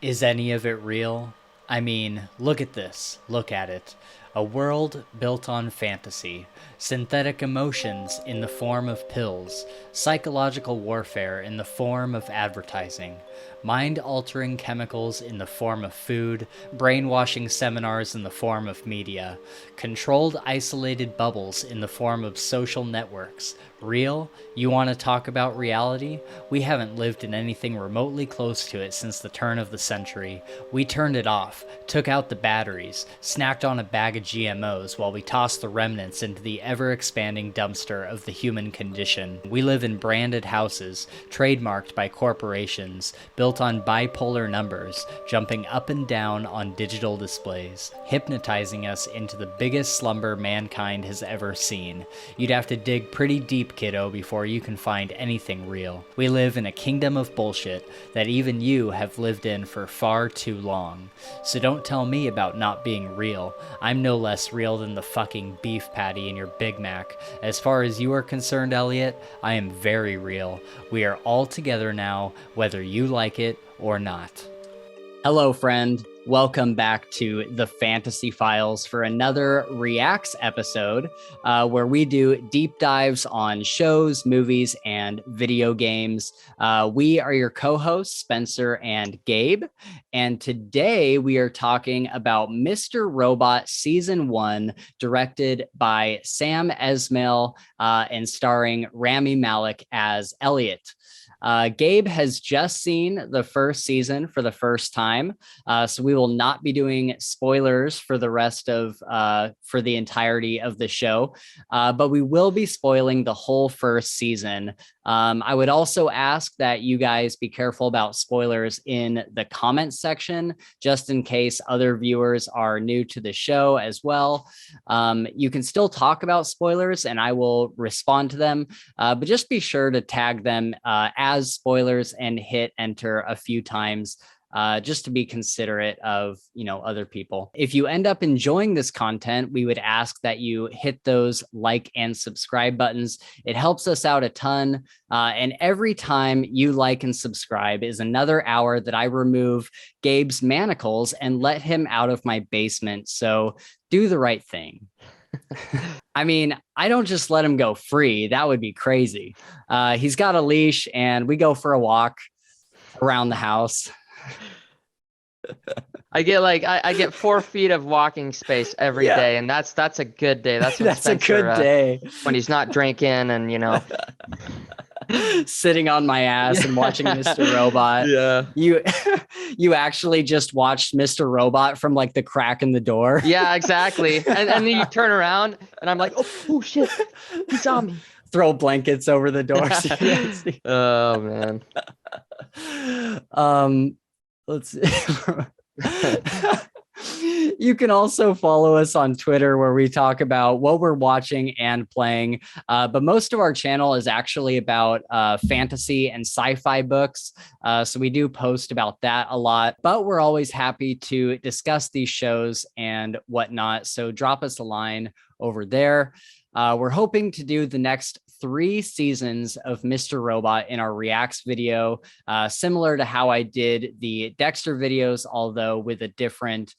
Is any of it real? I mean, look at this. Look at it. A world built on fantasy, synthetic emotions in the form of pills, psychological warfare in the form of advertising, mind altering chemicals in the form of food, brainwashing seminars in the form of media, controlled isolated bubbles in the form of social networks. Real? You want to talk about reality? We haven't lived in anything remotely close to it since the turn of the century. We turned it off, took out the batteries, snacked on a bag of GMOs while we tossed the remnants into the ever-expanding dumpster of the human condition. We live in branded houses, trademarked by corporations, built on bipolar numbers, jumping up and down on digital displays, hypnotizing us into the biggest slumber mankind has ever seen. You'd have to dig pretty deep, kiddo, before you can find anything real. We live in a kingdom of bullshit that even you have lived in for far too long. So don't tell me about not being real. I'm no less real than the fucking beef patty in your Big Mac. As far as you are concerned, Elliot, I am very real. We are all together now, whether you like it or not. Hello, friend. Welcome back to the Fantasy Files for another Reacts episode where we do deep dives on shows, movies, and video games. We are your co-hosts, Spencer and Gabe. And today we are talking about Mr. Robot Season 1, directed by Sam Esmail and starring Rami Malek as Elliot. Gabe has just seen the first season for the first time, so we will not be doing spoilers for the rest of for the entirety of the show, but we will be spoiling the whole first season. I would also ask that you guys be careful about spoilers in the comments section, just in case other viewers are new to the show as well. You can still talk about spoilers and I will respond to them, but just be sure to tag them as spoilers and hit enter a few times. Just to be considerate of, other people. If you end up enjoying this content, we would ask that you hit those like and subscribe buttons. It helps us out a ton. And every time you like and subscribe is another hour that I remove Gabe's manacles and let him out of my basement. So do the right thing. I mean, I don't just let him go free. That would be crazy. He's got a leash and we go for a walk around the house. I get 4 feet of walking space every day, and that's a good day. That's when That's Spencer, a good day when he's not drinking and sitting on my ass and watching Mr. Robot. Yeah. You actually just watched Mr. Robot from like the crack in the door. Yeah, exactly. And then you turn around and I'm like, oh shit, he saw me. Throw blankets over the door. Oh man. Let's You can also follow us on Twitter where we talk about what we're watching and playing. But most of our channel is actually about fantasy and sci-fi books. So we do post about that a lot, but we're always happy to discuss these shows and whatnot. So drop us a line over there. We're hoping to do the next 3 seasons of Mr. Robot in our Reacts video, similar to how I did the Dexter videos, although with a different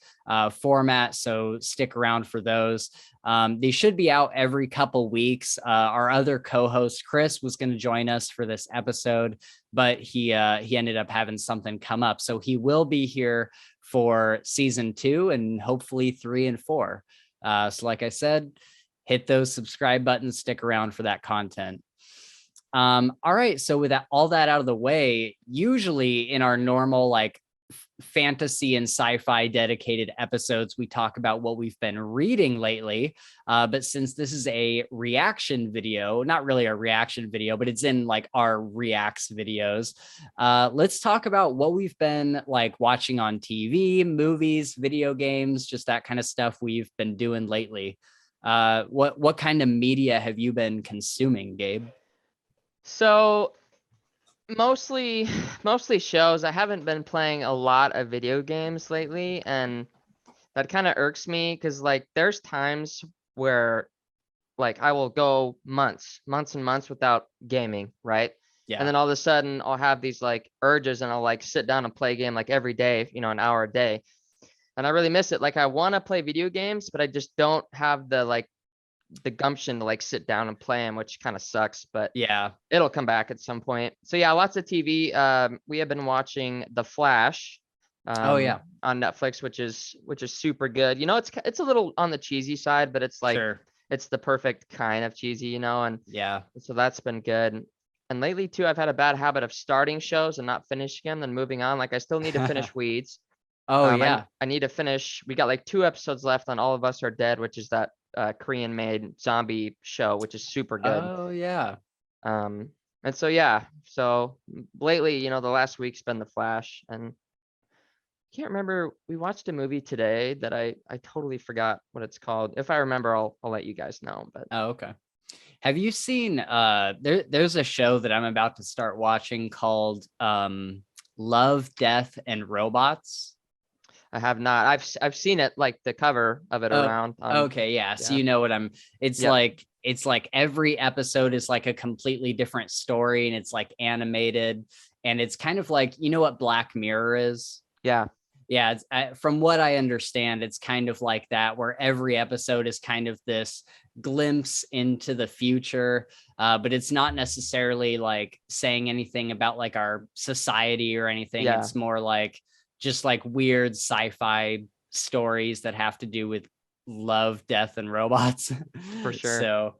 format. So stick around for those. They should be out every couple weeks. Our other co-host, Chris, was going to join us for this episode, but he ended up having something come up. So he will be here for season 2 and hopefully 3 and 4. So like I said, hit those subscribe buttons, stick around for that content. All right. So with all that out of the way, usually in our normal like fantasy and sci-fi dedicated episodes, we talk about what we've been reading lately. But since this is a reaction video, not really a reaction video, but it's in like our reacts videos, let's talk about what we've been like watching on TV, movies, video games, just that kind of stuff we've been doing lately. What kind of media have you been consuming, Gabe? So mostly shows. I haven't been playing a lot of video games lately, and that kind of irks me because like there's times where like I will go months and months without gaming, right? And Yeah. then all of a sudden I'll have these like urges and I'll like sit down and play a game like every day, an hour a day. And I really miss it. Like I want to play video games, but I just don't have the gumption to like sit down and play them, which kind of sucks, but Yeah. it'll come back at some point. So yeah, lots of TV. We have been watching The Flash Oh yeah. on Netflix, which is super good. It's a little on the cheesy side, but it's like Sure. it's the perfect kind of cheesy, and Yeah. so that's been good. And lately too, I've had a bad habit of starting shows and not finishing them, then moving on. Like I still need to finish Weeds. Oh I yeah. I need to finish. We got like 2 episodes left on All of Us Are Dead, which is that Korean made zombie show, which is super good. Oh yeah. Um, and so yeah, so lately, the last week's been The Flash, and can't remember. We watched a movie today that I totally forgot what it's called. If I remember, I'll let you guys know. But Oh, okay. Have you seen there's a show that I'm about to start watching called Love, Death and Robots? I have not. I've seen it, like the cover of it Oh, around on. okay, yeah. So Yeah. you know what I'm Yep. it's like every episode is like a completely different story and it's like animated and it's kind of like, you know what Black Mirror is? Yeah. Yeah, from what I understand, it's kind of like that, where every episode is kind of this glimpse into the future, but it's not necessarily like saying anything about like our society or anything. Yeah. It's more like just like weird sci-fi stories that have to do with love, death, and robots. For sure. So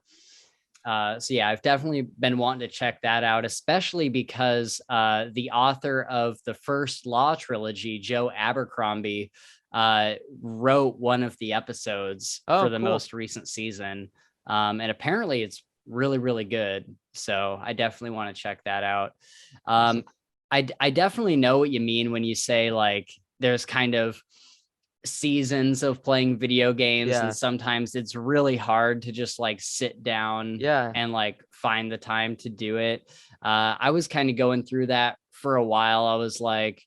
yeah, I've definitely been wanting to check that out, especially because the author of the first Law trilogy, Joe Abercrombie, wrote one of the episodes Oh, for the cool. most recent season, and apparently it's really really good. So I definitely want to check that out. Awesome. I definitely know what you mean when you say like there's kind of seasons of playing video games and Yeah. sometimes it's really hard to just like sit down Yeah. and like find the time to do it. I was kind of going through that for a while. I was like,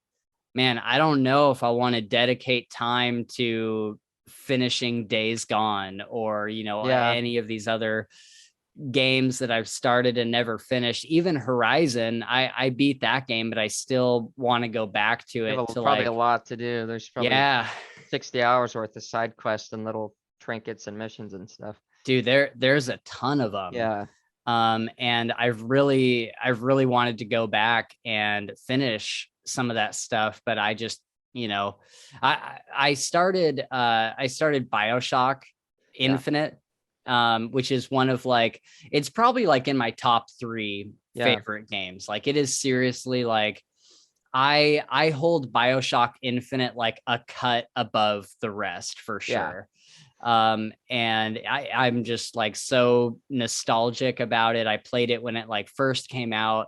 man, I don't know if I want to dedicate time to finishing Days Gone or Yeah. any of these other games that I've started and never finished. Even Horizon, I beat that game, but I still want to go back to You it have to probably a like, lot to do. There's probably yeah, 60 hours worth of side quests and little trinkets and missions and stuff. dude, there's a ton of them. Yeah. And I've really wanted to go back and finish some of that stuff, but I just, I started BioShock Yeah. Infinite, which is one of like, it's probably like in my top 3 Yeah. favorite games. Like it is seriously like I hold BioShock Infinite like a cut above the rest for Yeah. sure. And I'm just like so nostalgic about it. I played it when it like first came out,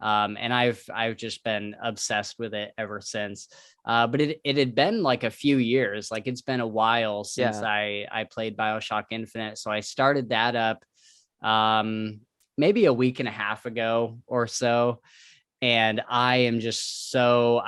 and I've just been obsessed with it ever since. But it had been like a few years, like it's been a while since Yeah. I played BioShock Infinite, so I started that up maybe a week and a half ago or so, and I'm so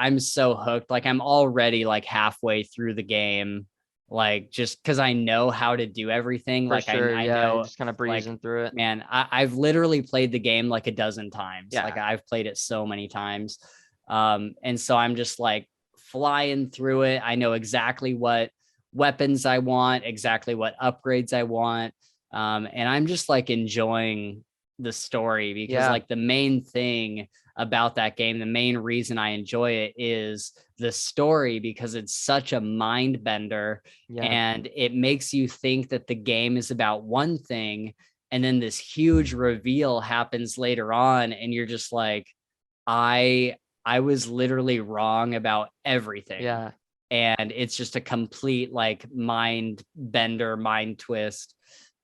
hooked. Like I'm already like halfway through the game, like just because I know how to do everything. For Like sure. I Yeah. You're know, just kind of like, breezing through it. man, I've literally played the game like a dozen times. Like Yeah. I've played it so many times. And so I'm just like flying through it. I know exactly what weapons I want, exactly what upgrades I want. And I'm just like enjoying the story because Yeah. like the main thing about that game, the main reason I enjoy it is the story, because it's such a mind bender Yeah. and it makes you think that the game is about one thing, and then this huge reveal happens later on and you're just like, I was literally wrong about everything. Yeah. And it's just a complete like mind bender, mind twist.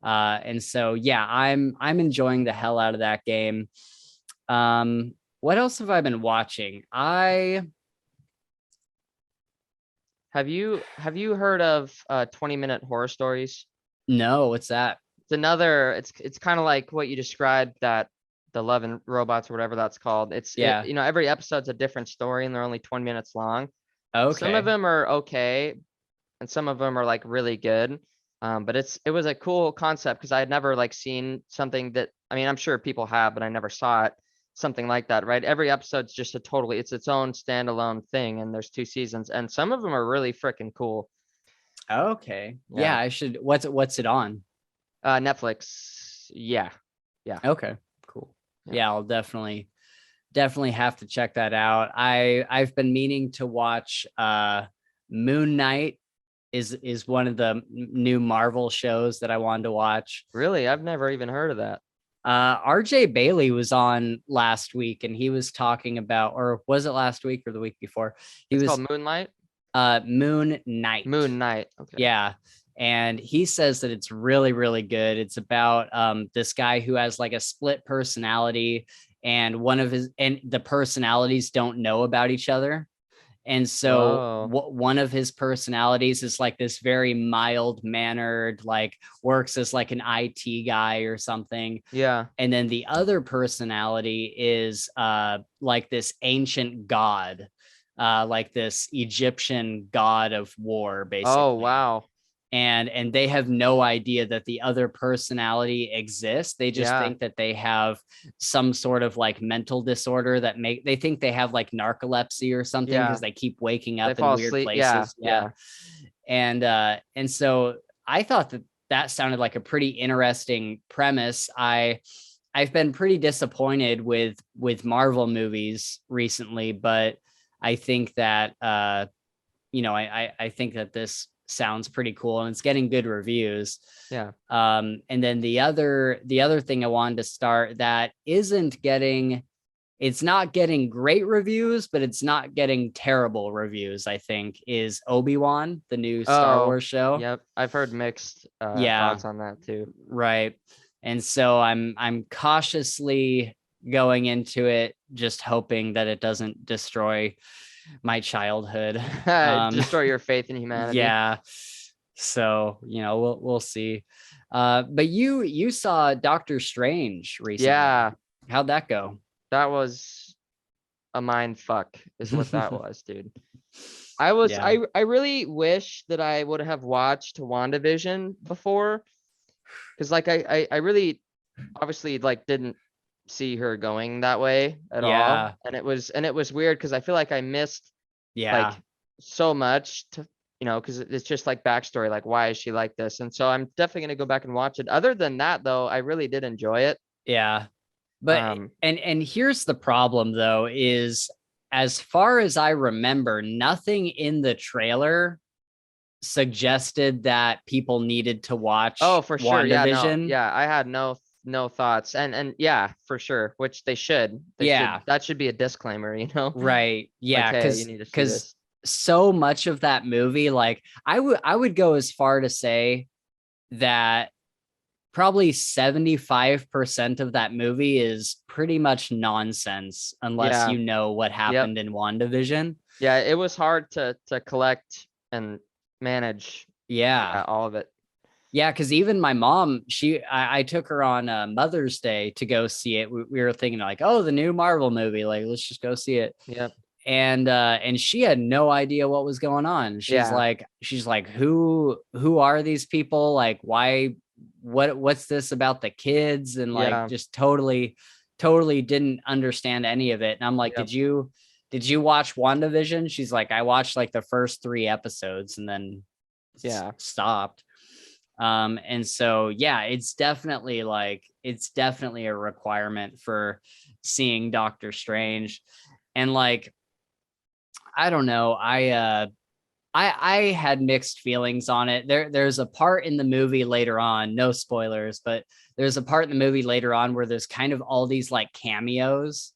And so yeah, I'm enjoying the hell out of that game. What else have I been watching? Have you heard of 20-minute horror stories? No, what's that? It's kind of like what you described, that the Love and Robots or whatever that's called. Yeah. Every episode's a different story and they're only 20 minutes long. Some of Okay. them are okay and some of them are like really good. But it was a cool concept because I had never like seen something that, I mean, I'm sure people have, but I never saw it. something like that, right? Every episode's just it's its own standalone thing, and there's 2 seasons, and some of them are really freaking cool. Okay. Yeah, Yeah. I should. What's it on? Netflix. Yeah. Yeah. Okay, cool. Yeah. Yeah, I'll definitely have to check that out. I've been meaning to watch Moon Knight is one of the new Marvel shows that I wanted to watch. Really? I've never even heard of that. RJ Bailey was on last week and he was talking about, or was it last week or the week before? He It's was called Moonlight? Moon Knight. Moon Knight. Okay. Yeah. And he says that it's really, really good. It's about this guy who has like a split personality, and the personalities don't know about each other. And so Whoa. one of his personalities is like this very mild mannered, like works as like an IT guy or something. Yeah. And then the other personality is like this ancient god, like this Egyptian god of war, Oh, basically. wow. And they have no idea that the other personality exists. They just Yeah. think that they have some sort of like mental disorder that they think they have like narcolepsy or something Yeah. because they keep waking They up in fall weird asleep. Yeah. places. Yeah. And so I thought that that sounded like a pretty interesting premise. I've been pretty disappointed with Marvel movies recently, but I think that I think that this sounds pretty cool and it's getting good reviews. Yeah. And then the other thing I wanted to start that it's not getting great reviews, but it's not getting terrible reviews, I think, is Obi-Wan, the new Star Oh, Wars show. yep. I've heard mixed Yeah, thoughts on that too. right. And so I'm cautiously going into it, just hoping that it doesn't destroy my childhood. Destroy your faith in humanity. Yeah. So, we'll see. But you saw Doctor Strange recently. Yeah. How'd that go? That was a mind fuck, is what that was, dude. I really wish that I would have watched WandaVision before, because like I really obviously like didn't see her going that way at all, and it was weird because I feel like I missed like so much to because it's just like backstory, like why is she like this, and so I'm definitely gonna go back and watch it. Other than that, though, I really did enjoy it. Yeah. But and here's the problem though, is as far as I remember, nothing in the trailer suggested that people needed to watch for sure. WandaVision. Yeah, I had no thoughts, and yeah, for sure, which they should. That should be a disclaimer, Right. Yeah, like, hey, you need to see this. So much of that movie, like I would go as far to say that probably 75% of that movie is pretty much nonsense unless you know what happened in WandaVision. Yeah, it was hard to collect and manage all of it. Yeah, because even my mom, I took her on Mother's Day to go see it. We were thinking like, oh, the new Marvel movie, like let's just go see it. Yep. And she had no idea what was going on. She's like, who are these people? Like, why? What's this about the kids? And like, just totally didn't understand any of it. And I'm like, did you watch WandaVision? She's like, I watched like the first 3 episodes and then stopped. And so it's definitely a requirement for seeing Doctor Strange. And like, I don't know, I had mixed feelings on it. There's a part in the movie later on, no spoilers, but there's a part in the movie later on where there's kind of all these like cameos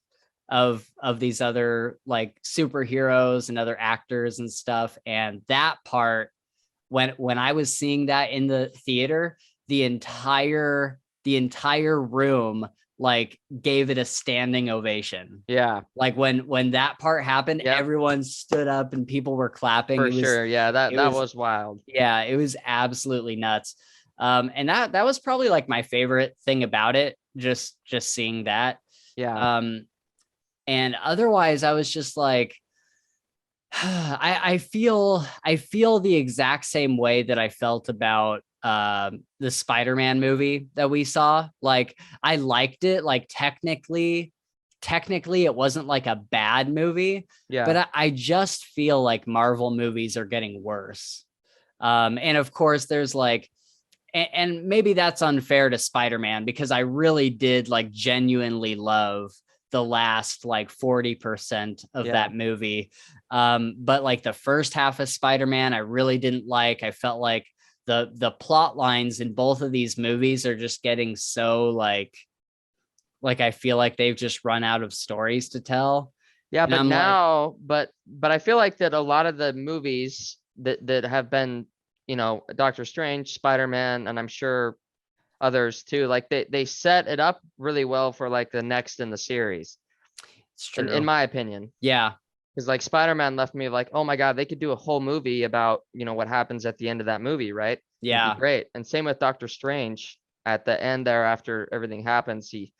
of these other like superheroes and other actors and stuff. And that part, when I was seeing that in the theater, the entire room like gave it a standing ovation. Yeah. Like when that part happened, everyone stood up and people were clapping. For sure. Yeah, that was wild. Yeah, it was absolutely nuts. And that was probably like my favorite thing about it, just seeing that. Yeah. And otherwise I was just like, I feel the exact same way that I felt about the Spider-Man movie that we saw. Like I liked it. Like technically technically it wasn't like a bad movie, Yeah. but I just feel like Marvel movies are getting worse. And of course, there's like, and maybe that's unfair to Spider-Man because I really did like genuinely love the last like 40% of that movie. But like the first half of Spider-Man, I really didn't like. I felt like the plot lines in both of these movies are just getting so like I feel like they've just run out of stories to tell. Yeah, And but I'm like, now, but I feel like that a lot of the movies that have been, Doctor Strange, Spider-Man, and I'm sure others too, like they set it up really well for like the next in the series, it's in true. my opinion. Yeah. Because like Spider-Man left me like, oh my God, they could do a whole movie about, what happens at the end of that movie, right? It'd be Yeah. great. And same with Doctor Strange at the end there after everything happens, he,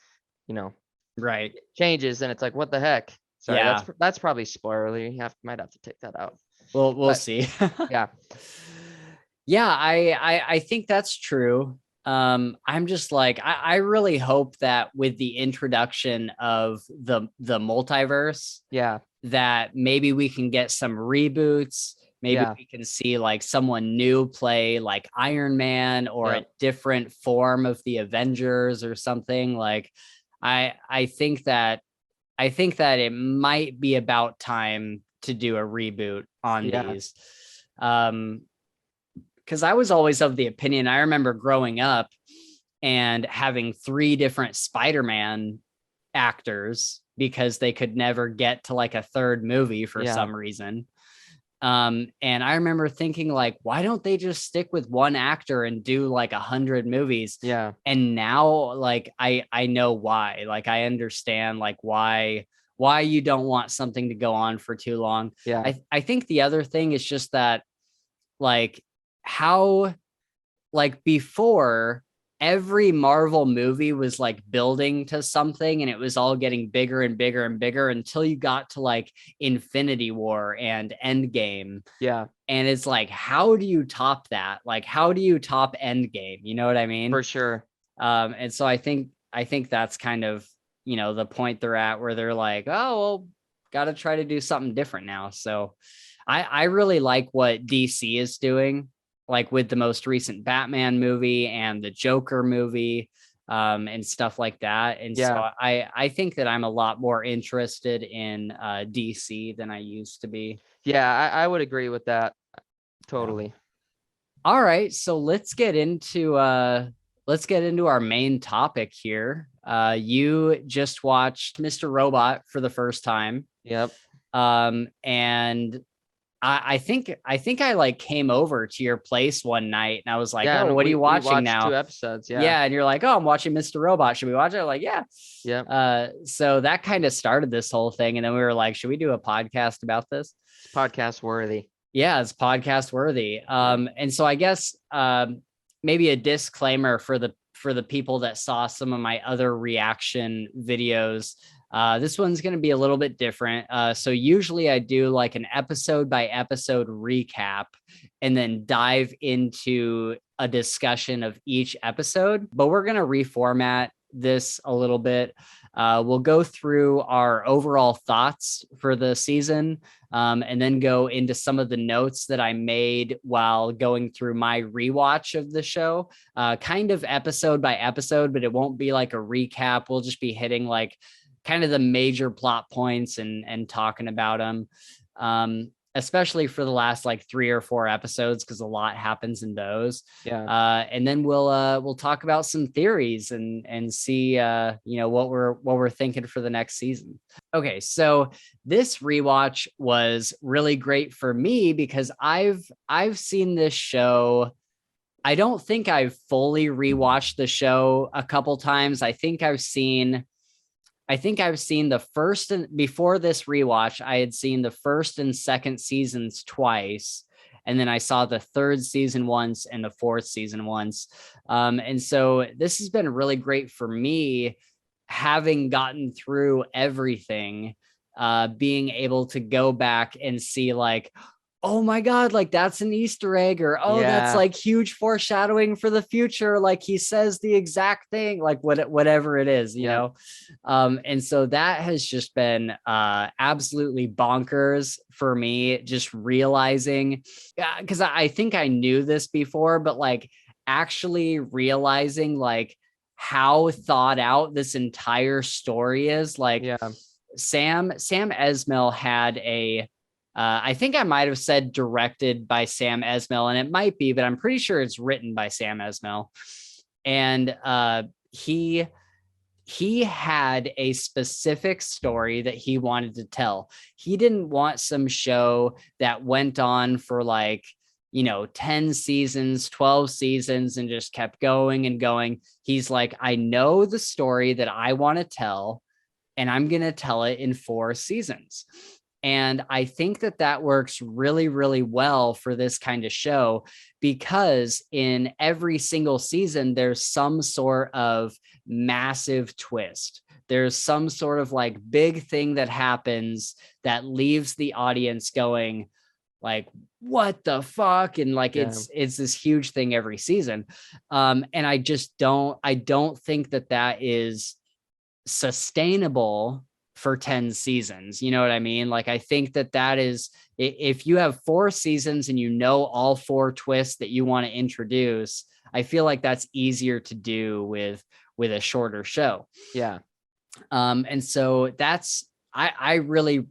you know, Right. changes and it's like, what the heck? Sorry, Yeah. that's probably spoilery. Might have to take that out. We'll But see. yeah, Yeah, I think that's true. I'm just like I really hope that with the introduction of the multiverse, yeah, that maybe we can get some reboots. Maybe yeah, we can see like someone new play like Iron Man or yeah, a different form of the Avengers or something. Like I think that it might be about time to do a reboot on yeah, these. Because I was always of the opinion, I remember growing up and having 3 different Spider-Man actors because they could never get to like a third movie for yeah, some reason. And I remember thinking like, why don't they just stick with one actor and do like 100 movies? yeah, And now like I know why. Like I understand like why you don't want something to go on for too long. yeah, I think the other thing is just that like how like before every Marvel movie was like building to something and it was all getting bigger and bigger and bigger until you got to like Infinity War and Endgame. yeah, And it's like, how do you top that? Like, how do you top Endgame? You know what I mean? for sure. And so I think that's kind of, the point they're at where they're like, oh, well, got to try to do something different now. So I really like what DC is doing, like with the most recent Batman movie and the Joker movie, and stuff like that. And so Yeah, I think that I'm a lot more interested in DC than I used to be. yeah, I would agree with that Yeah. totally. All right, so let's get into our main topic here. You just watched Mr. Robot for the first time. Yep. And I think I like came over to your place one night and I was like, Yeah, "Oh, and what are you we watching watched now?" 2 episodes. Yeah. Yeah, and you're like, "Oh, I'm watching Mr. Robot. Should we watch it?" I'm like, "Yeah." Yep. So that kind of started this whole thing, and then we were like, "Should we do a podcast about this?" It's podcast worthy. Yeah, it's podcast worthy. And so I guess maybe a disclaimer for the people that saw some of my other reaction videos. This one's going to be a little bit different. So usually I do like an episode by episode recap and then dive into a discussion of each episode, but we're going to reformat this a little bit. We'll go through our overall thoughts for the season, and then go into some of the notes that I made while going through my rewatch of the show, kind of episode by episode, but it won't be like a recap. We'll just be hitting like kind of the major plot points and talking about them. Especially for the last like 3 or 4 episodes, because a lot happens in those. Yeah. And then we'll talk about some theories and see what we're thinking for the next season. Okay, so this rewatch was really great for me because I've seen this show. I don't think I've fully rewatched the show a couple times. I think I've seen the first and before this rewatch, I had seen the first and second seasons twice. And then I saw the third season once and the fourth season once. And so this has been really great for me, having gotten through everything, being able to go back and see like, oh my God, like that's an Easter egg, or oh, that's Yeah, like huge foreshadowing for the future. Like he says the exact thing, like whatever it is, you yep, know? And so that has just been absolutely bonkers for me, just realizing, because I think I knew this before, but like actually realizing like how thought out this entire story is. Like yeah, Sam Esmail had a I think I might have said directed by Sam Esmail, and it might be, but I'm pretty sure it's written by Sam Esmail. And he had a specific story that he wanted to tell. He didn't want some show that went on for like, 10 seasons, 12 seasons, and just kept going and going. He's like, I know the story that I want to tell, and I'm going to tell it in 4 seasons. And I think that that works really, really well for this kind of show, because in every single season, there's some sort of massive twist. There's some sort of like big thing that happens that leaves the audience going like, what the fuck? And like yeah, it's this huge thing every season. And I don't think that that is sustainable for 10 seasons. You know what I mean? Like, I think that that is, if you have 4 seasons and you know all 4 twists that you want to introduce, I feel like that's easier to do with a shorter show. yeah, And so that's, I really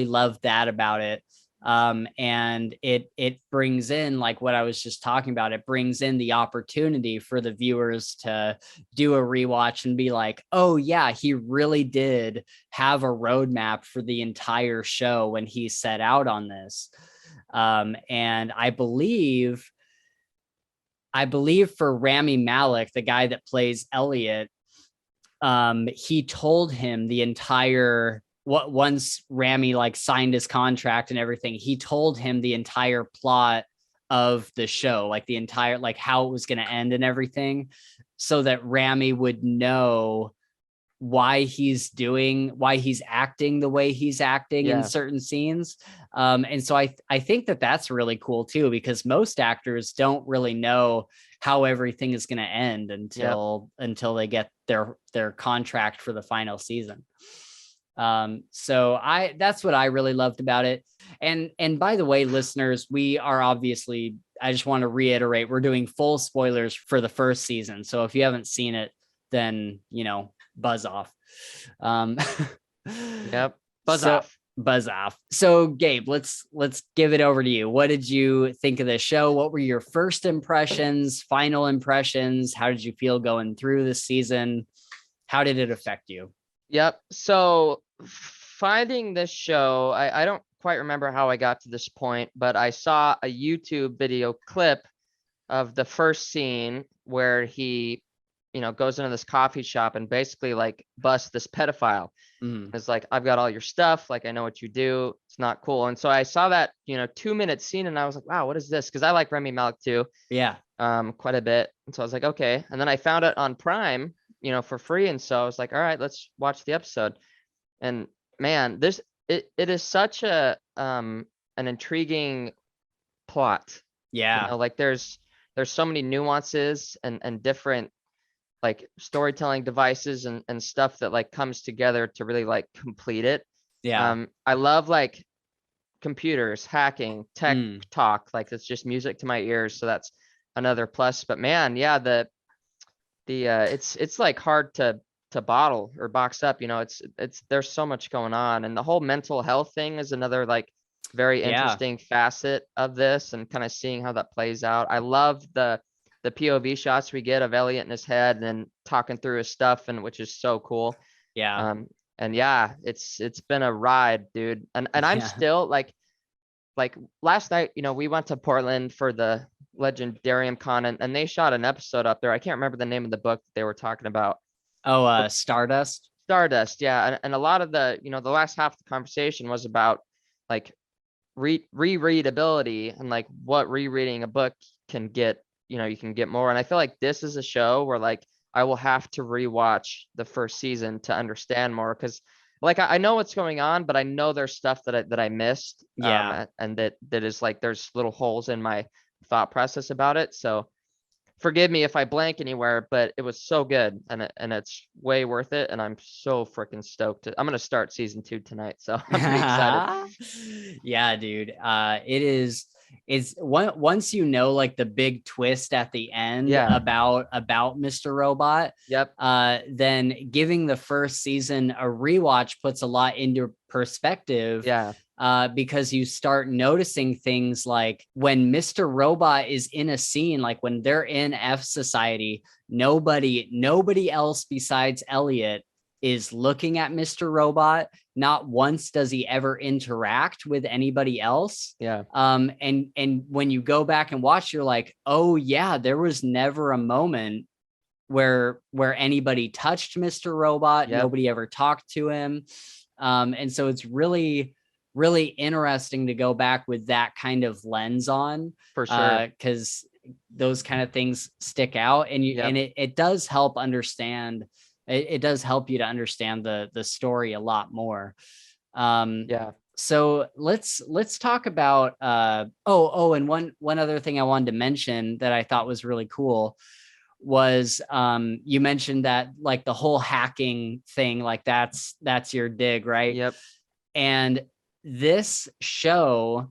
love that about it. And it brings in, like what I was just talking about, it brings in the opportunity for the viewers to do a rewatch and be like, oh yeah, he really did have a roadmap for the entire show when he set out on this. And I believe for Rami Malek, the guy that plays Elliot, he told him the entire, what, once Rami like signed his contract and everything, he told him the entire plot of the show, like the entire, like how it was going to end and everything, so that Rami would know why he's acting the way he's acting in yeah, certain scenes. And so I think that that's really cool too, because most actors don't really know how everything is going to end yep, until they get their contract for the final season. So that's what I really loved about it. And by the way, listeners, we are obviously, I just want to reiterate, we're doing full spoilers for the first season. So if you haven't seen it, then buzz off. Um, yep. Buzz so off. buzz off. So Gabe, let's give it over to you. What did you think of the show? What were your first impressions, final impressions? How did you feel going through the season? How did it affect you? Yep. So finding this show, I don't quite remember how I got to this point, but I saw a YouTube video clip of the first scene where he, goes into this coffee shop and basically like busts this pedophile. Mm, It's like, I've got all your stuff. Like, I know what you do. It's not cool. And so I saw that, 2-minute scene and I was like, wow, what is this? Because I like Remy Malik too, yeah. quite a bit. And so I was like, okay. And then I found it on Prime, for free. And so I was like, all right, let's watch the episode. And man, it is such an intriguing plot. Yeah. Like there's so many nuances and different like storytelling devices and stuff that like comes together to really like complete it. Yeah. I love like computers, hacking, tech Mm, talk, like it's just music to my ears. So that's another plus. But man, yeah, it's like hard to bottle or box up. It's there's so much going on. And the whole mental health thing is another like very yeah. interesting facet of this and kind of seeing how that plays out. I love the POV shots we get of Elliot in his head and talking through his stuff, and which is so cool. Yeah. Um, and yeah, it's been a ride, dude. And I'm Yeah. still like last night, we went to Portland for the Legendarium Con and they shot an episode up there. I can't remember the name of the book that they were talking about. Oh, But Stardust. Stardust, yeah. And a lot of the last half of the conversation was about like rereadability and like what rereading a book can get, you can get more. And I feel like this is a show where like I will have to rewatch the first season to understand more because like I know what's going on, but I know there's stuff that I missed. Yeah. And that is like there's little holes in my thought process about it. So forgive me if I blank anywhere, but it was so good, and it's way worth it. And I'm so freaking stoked. I'm gonna start season 2 tonight, so I'm pretty excited. Yeah, dude. It's once you know like the big twist at the end Yeah. about Mr. Robot, Yep. then giving the first season a rewatch puts a lot into perspective. Yeah. Because you start noticing things like when Mr. Robot is in a scene, like when they're in F Society, nobody else besides Elliot is looking at Mr. Robot. Not once does he ever interact with anybody else. Yeah. And when you go back and watch, you're like, oh yeah, there was never a moment where anybody touched Mr. Robot. Yep. Nobody ever talked to him. And so it's really interesting to go back with that kind of lens on, For sure. because those kind of things stick out, and Yep. and it does help understand. It does help you to understand the story a lot more. Yeah. So let's talk about and one other thing I wanted to mention that I thought was really cool was you mentioned that like the whole hacking thing, like that's your dig, right? Yep. And this show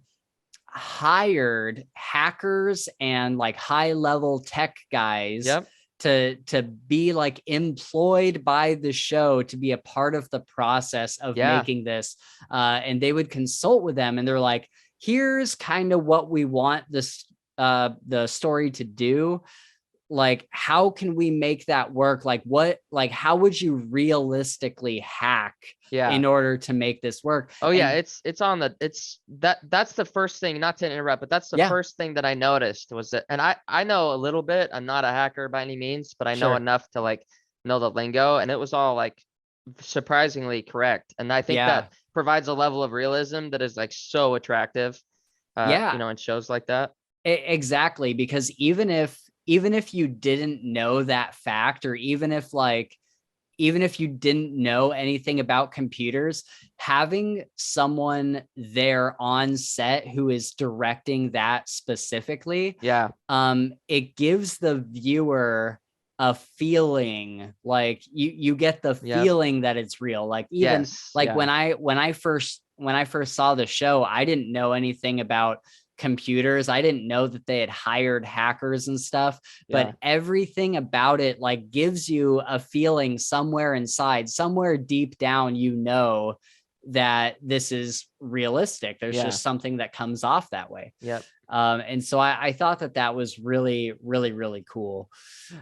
hired hackers and like high level tech guys Yep. to be like employed by the show to be a part of the process of Yeah. making this, and they would consult with them, and they're like, here's kind of what we want this the story to do. Like, how can we make that work? Like how would you realistically hack Yeah. in order to make this work? Oh yeah, And that's the first thing, not to interrupt, but that's the yeah, first thing that I noticed was that, and I know a little bit, I'm not a hacker by any means, but I know sure. enough to like know the lingo, and it was all like surprisingly correct. And I think Yeah. that provides a level of realism that is like so attractive, Yeah, in shows like that. exactly. Because even if you didn't know that fact, or even if you didn't know anything about computers, having someone there on set who is directing that specifically, Yeah. it gives the viewer a feeling, like you get the Yep. feeling that it's real. Like even Yes. like Yeah. when I first saw the show, I didn't know anything about computers. I didn't know that they had hired hackers and stuff, Yeah. but everything about it like gives you a feeling somewhere inside, somewhere deep down, that this is realistic. There's Yeah. just something that comes off that way. Yep. And so I thought that was really, really, really cool.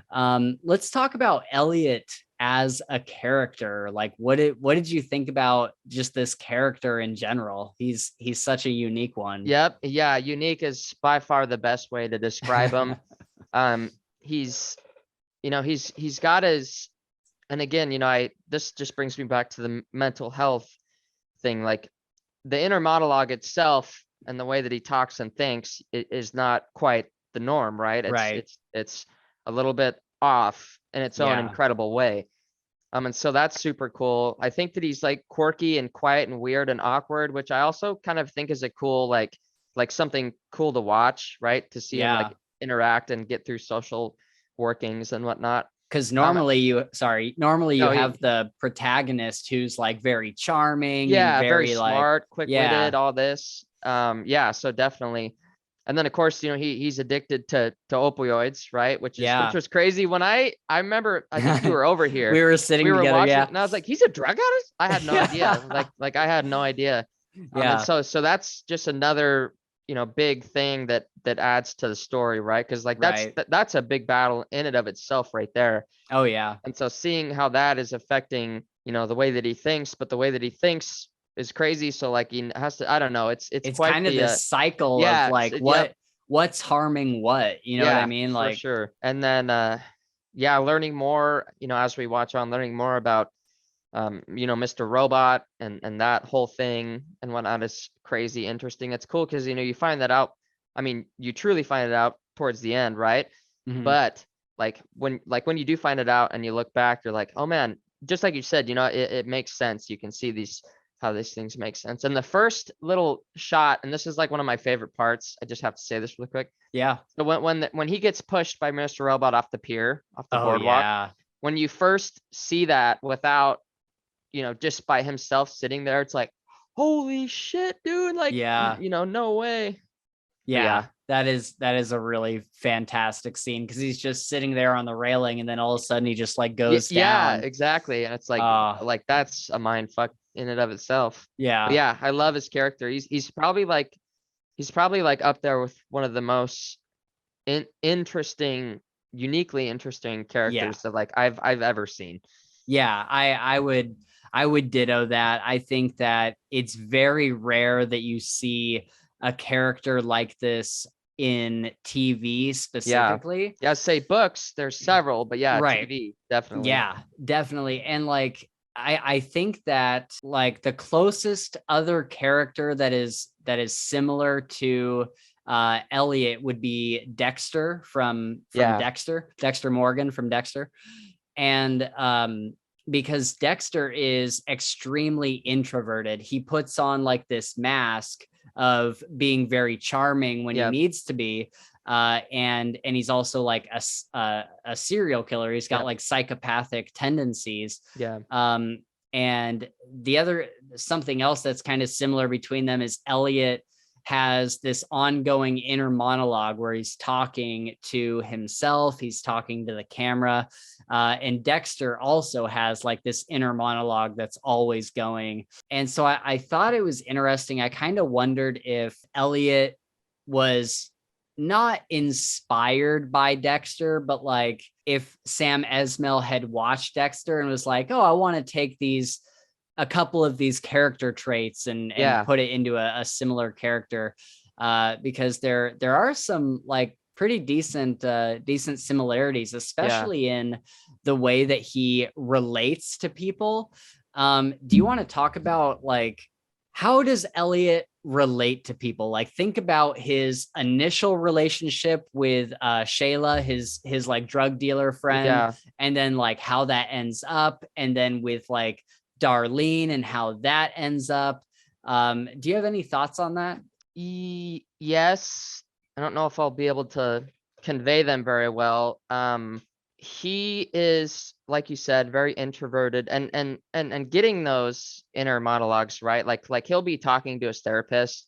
Let's talk about Elliot as a character. Like, what did you think about just this character in general? He's such a unique one. Yep. Yeah. Unique is by far the best way to describe him. He's, he's got his, and again, this just brings me back to the mental health thing. Like the inner monologue itself and the way that he talks and thinks is not quite the norm, right? Right. It's a little bit off in its own Yeah. incredible way. And so that's super cool. I think that he's like quirky and quiet and weird and awkward, which I also kind of think is a cool, like something cool to watch, right? To see him Yeah. like interact and get through social workings and whatnot. Because Um, normally you no, have the protagonist who's like very charming and yeah, very very like, smart, yeah, quick-witted, all this. Yeah, so definitely. And then of course, he's addicted to opioids, right? Which yeah. was crazy. When I remember, I think you were over We here. were We sitting were together. watching, Yeah. and I was like, he's a drug addict? I had no idea. Like I had no idea. And Yeah. so that's just another, big thing that adds to the story, right? Because like Right. that's a big battle in and of itself right there. Oh yeah. And so seeing how that is affecting, the way that he thinks, but the way that he thinks is crazy. So like he has to, I don't know, it's It's quite kind of the this cycle of yeah, like yep, what's harming what, you know what I yeah, mean? for Like, sure. And then yeah, learning more, as we watch on, learning more about Mr. Robot and that whole thing and whatnot is crazy interesting. It's cool because you find that out. I mean, you truly find it out towards the end, right? mhm. But like when you do find it out and you look back, you're like, oh man, just like you said, it makes sense. You can see how these things make sense. And the first little shot, and this is like one of my favorite parts. I just have to say this really quick. Yeah. So when he gets pushed by Mr. Robot off the pier, off the Oh boardwalk, yeah. when you first see that without, just by himself sitting there, it's like, holy shit, dude! Like, Yeah. no way. But Yeah. yeah, That is a really fantastic scene because he's just sitting there on the railing and then all of a sudden he just like goes yeah, down. exactly. And it's Uh like that's a mind fuck in and of itself. But yeah. yeah, I love his character. He's probably like up there with one of the most interesting, uniquely interesting Yeah. characters that like I've ever seen. Yeah, I would ditto that. I think that it's very rare that you see a character like this in TV Yeah. specifically. Yeah, say books, there's several, but yeah, Right. TV, definitely. Yeah, definitely. And like I think that like the closest other character that is similar to Elliot would be Dexter from Yeah. Dexter Morgan from Dexter. And because Dexter is extremely introverted, he puts on like this mask of being very charming when he Yep. needs to be, and he's also like a serial killer. He's got Yep. like psychopathic tendencies. Yeah. And the other something else that's kind of similar between them is Elliot has this ongoing inner monologue where he's talking to himself, he's talking to the camera, and Dexter also has like this inner monologue that's always going. And so I thought it was interesting. I kind of wondered if Elliot was not inspired by Dexter, but like if Sam Esmail had watched Dexter and was like, oh, I want to take a couple of these character traits and Yeah. put it into a similar character, because there are some like pretty decent similarities, Yeah. especially in the way that he relates to people. Do you want to talk about like how does Elliot relate to people? Like think about his initial relationship with Shayla, his like drug dealer friend, Yeah. and then like how that ends up, and then with like Darlene and how that ends up. Do you have any thoughts on that? Yes. I don't know if I'll be able to convey them very well. He is, like you said, very introverted and getting those inner monologues, right? Like he'll be talking to his therapist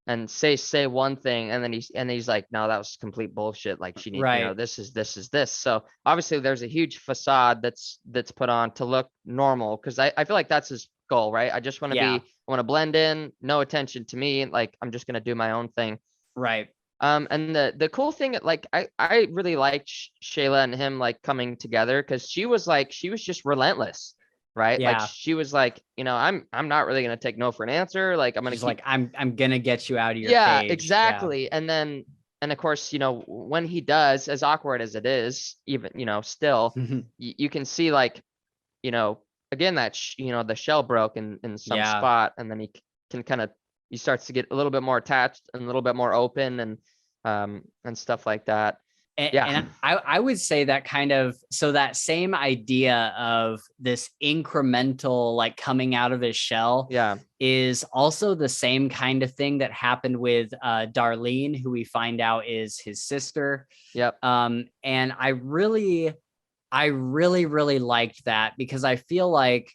and say one thing and then he's like, no, that was complete bullshit. Like she need, Right. this. So obviously there's a huge facade that's put on to look normal because I feel like that's his goal, right? Yeah. I want to blend in, no attention to me. Like I'm just gonna do my own thing. Right. And the cool thing, like I really liked Shayla and him like coming together because she was just relentless, right? Like Yeah. she was like, I'm not really gonna take no for an answer. Like I'm gonna She's keep, like, I'm gonna get you out of your yeah, cage. Yeah. exactly. And of course, when he does, as awkward as it is, even still, you can see like, you know, again that the shell broke in some Yeah. spot, and then can kind of he starts to get a little bit more attached and a little bit more open and stuff like that. And Yeah, I would say that kind of so that same idea of this incremental like coming out of his shell yeah, is also the same kind of thing that happened with Darlene, who we find out is his sister. yep, And I really liked that because I feel like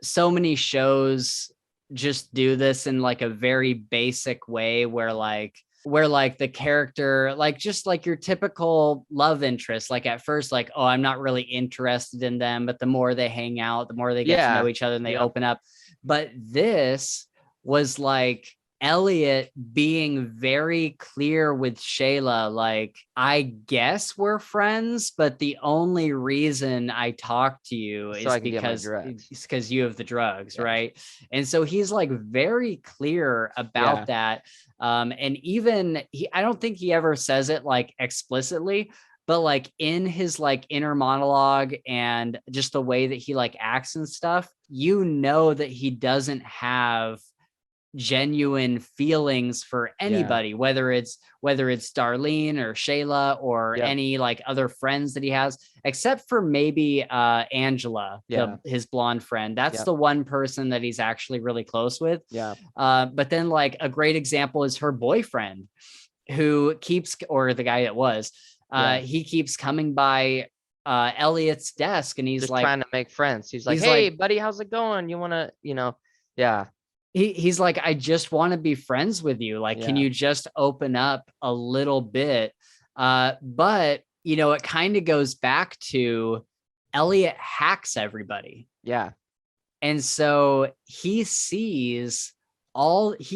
so many shows just do this in like a very basic way where like the character like just like your typical love interest, like at first like, oh, I'm not really interested in them, but the more they hang out, the more they get to know yeah, each other and they yep, open up. But this was like Elliot being very clear with Shayla, like, I guess we're friends, but the only reason I talk to you so is I can get my because drugs. you have the drugs, Yeah, right? And so he's like very clear yeah, about that. And even I don't think he ever says it like explicitly, but like in his like inner monologue and just the way that he like acts and stuff, that he doesn't have genuine feelings for Yeah. anybody, whether it's Darlene or Shayla or Yep. any like other friends that he has, except for maybe Angela, Yeah. his blonde friend. That's Yep. the one person that he's actually really close with. Yeah. But then like a great example is her boyfriend, who keeps, or the guy that was, Yeah. he keeps coming by Elliot's desk, and Just trying to make friends. He's like, he's "Hey, like buddy, how's it going? You wanna, yeah, he's like, I just want to be friends with you. Like, can yeah, you just open up a little bit? But it kind of goes back to Elliot hacks everybody. yeah, And so he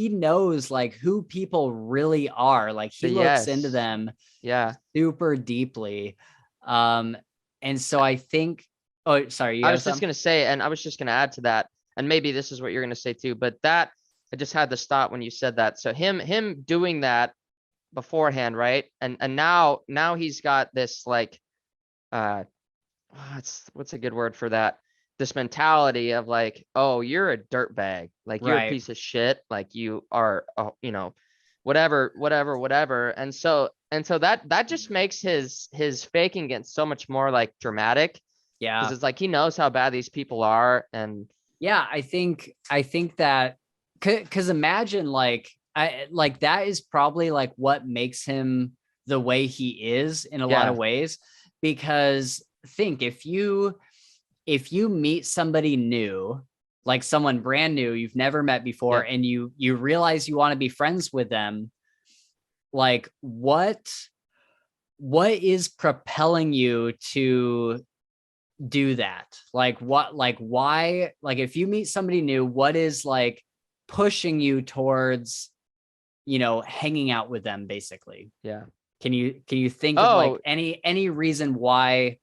knows like who people really are. Like he looks into yes, them yeah." super deeply. Um, and so I think, oh, sorry, you I have was just some? gonna say, and I was just gonna add to that, and maybe this is what you're gonna say too, but that I just had to stop when you said that. So him doing that beforehand, right? And now he's got this like what's a good word for that? This mentality of like, oh, you're a dirtbag, like you're a Right. piece of shit, like you are, whatever, whatever, whatever. And so that just makes his faking it so much more like dramatic because Yeah. it's like he knows how bad these people are, and Yeah, I think that, because imagine like that is probably like what makes him the way he is in a lot of yeah, ways. Because think, if you meet somebody new, like someone brand new you've never met before, yep, and you realize you want to be friends with them, like what is propelling you to do that? Like what, like why, like if you meet somebody new, what is like pushing you towards hanging out with them basically? yeah. Can you think of like Oh, any reason why?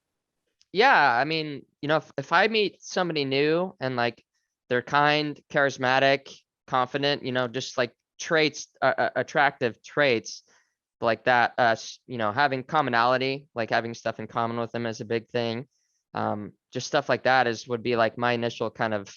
yeah, I mean, if I meet somebody new and like they're kind, charismatic, confident, just like traits, attractive traits like that, having commonality, like having stuff in common with them is a big thing. Just stuff like that would be like my initial kind of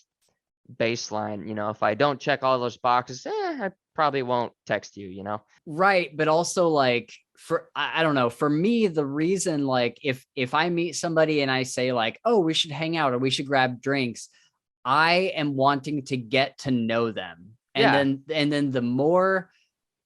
baseline. If I don't check all those boxes, I probably won't text you. Right, but also like, for I don't know, for me the reason, like if I meet somebody and I say like, oh, we should hang out or we should grab drinks, I am wanting to get to know them. And Yeah, then the more,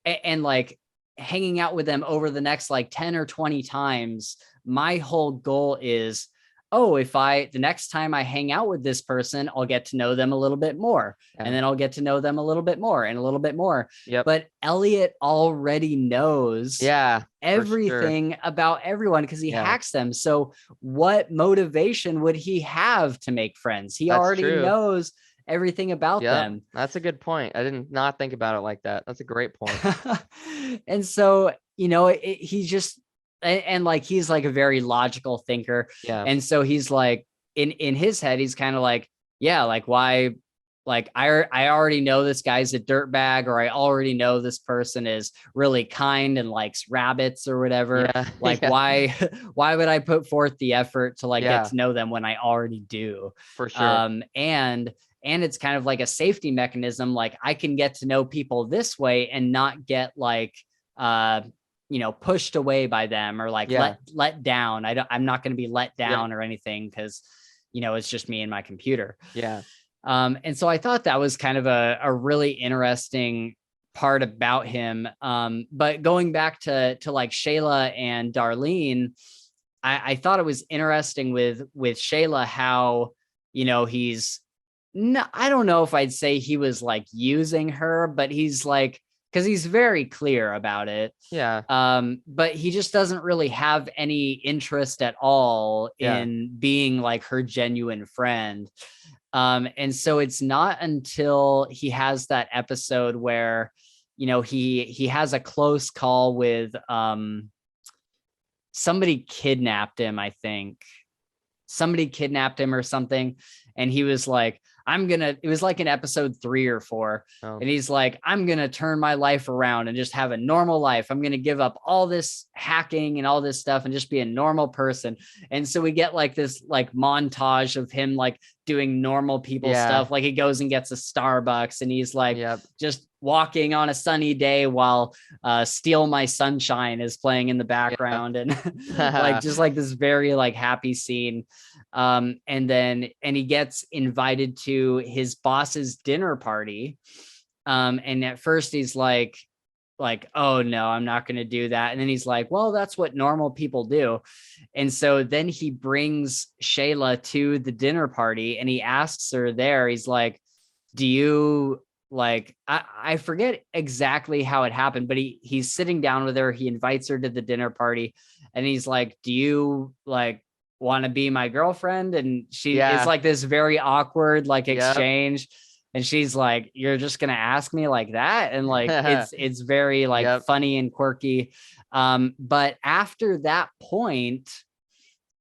and like hanging out with them over the next like 10 or 20 times, my whole goal is, oh, if the next time I hang out with this person, I'll get to know them a little bit more, and yeah, then I'll get to know them a little bit more and a little bit more. yep, But Elliot already knows yeah, for sure. everything about everyone because he Yeah, hacks them. So what motivation would he have to make friends? He that's already true. knows everything about Yep, them. that's a good point. I didn't not think about it like that. That's a great point. And so, he just, and like he's like a very logical thinker. Yeah, And so he's like, in his head, he's kind of like, yeah, like why, like I already know this guy's a dirtbag, or I already know this person is really kind and likes rabbits or whatever. yeah, Like yeah, why would I put forth the effort to like get yeah, to know them when I already do? for sure. And it's kind of like a safety mechanism. Like I can get to know people this way and not get like uh pushed away by them, or like Yeah, let down. I'm not going to be let yep, down or anything, because it's just me and my computer. yeah, And so I thought that was kind of a really interesting part about him. But going back to like Shayla and Darlene, I thought it was interesting with Shayla how he's, no, I don't know if I'd say he was like using her, but he's like, because he's very clear about it. yeah, But he just doesn't really have any interest at all yeah, in being like her genuine friend. And so it's not until he has that episode where he has a close call with somebody kidnapped him, I think somebody kidnapped him or something. And he was like, it was like in episode 3 or 4. Oh, And he's like, I'm going to turn my life around and just have a normal life. I'm going to give up all this hacking and all this stuff and just be a normal person. And so we get like this like montage of him like doing normal people yeah. stuff. Like he goes and gets a Starbucks and he's like Yep. just walking on a sunny day while Steal My Sunshine is playing in the background. And like Yeah. just like this very like happy scene. And he gets invited to his boss's dinner party. And at first he's like, oh no, I'm not going to do that. And then he's like, well, that's what normal people do. And so then he brings Shayla to the dinner party and he asks her there, he's like, do you like, I forget exactly how it happened, but he's sitting down with her. He invites her to the dinner party and he's like, do you like want to be my girlfriend? And it's Yeah. like this very awkward like Yep. exchange. And she's like, you're just going to ask me like that? And like, it's very like Yep. funny and quirky. But after that point,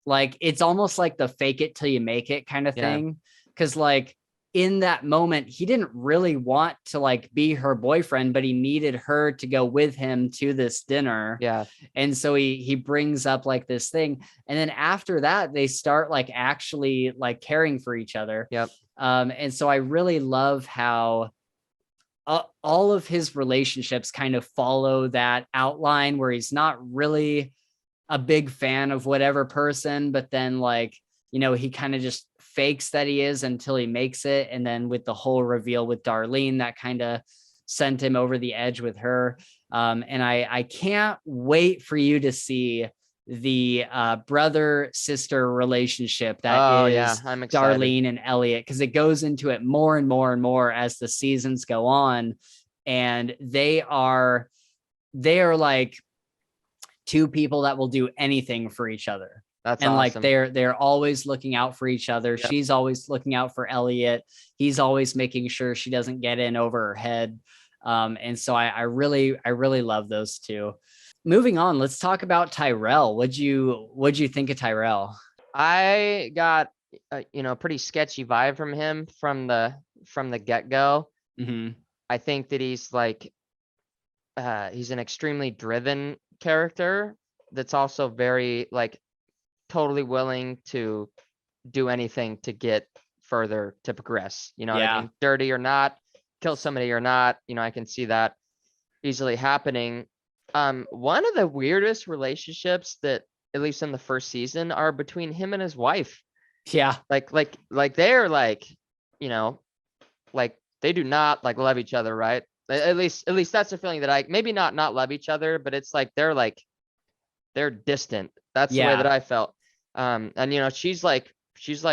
like, it's almost like the fake it till you make it kind of Yeah. thing. Cause like in that moment, he didn't really want to like be her boyfriend, but he needed her to go with him to this dinner. Yeah. And so he brings up like this thing. And then after that, they start like actually like caring for each other. Yep. And so I really love how all of his relationships kind of follow that outline where he's not really a big fan of whatever person, but then like, he kind of just fakes that he is until he makes it. And then with the whole reveal with Darlene, that kind of sent him over the edge with her. And I can't wait for you to see the brother sister relationship that Yeah, is I'm excited. Darlene and Elliot, because it goes into it more and more and more as the seasons go on. And they are like two people that will do anything for each other. That's And like awesome. they're always looking out for each other. Yep. She's always looking out for Elliot. He's always making sure she doesn't get in over her head. And so I really love those two. Moving on, let's talk about Tyrell. What'd you think of Tyrell? I got pretty sketchy vibe from him from the get-go. Mm-hmm. I think that he's like he's an extremely driven character that's also very like totally willing to do anything to get further to progress. You know what I Yeah. mean? Dirty or not, kill somebody or not, I can see that easily happening. One of the weirdest relationships that, at least in the first season, are between him and his wife. Yeah. Like they're like, like they do not like love each other, right? At least that's the feeling that maybe not love each other, but it's like they're distant. That's the way that Yeah. I felt. And she's like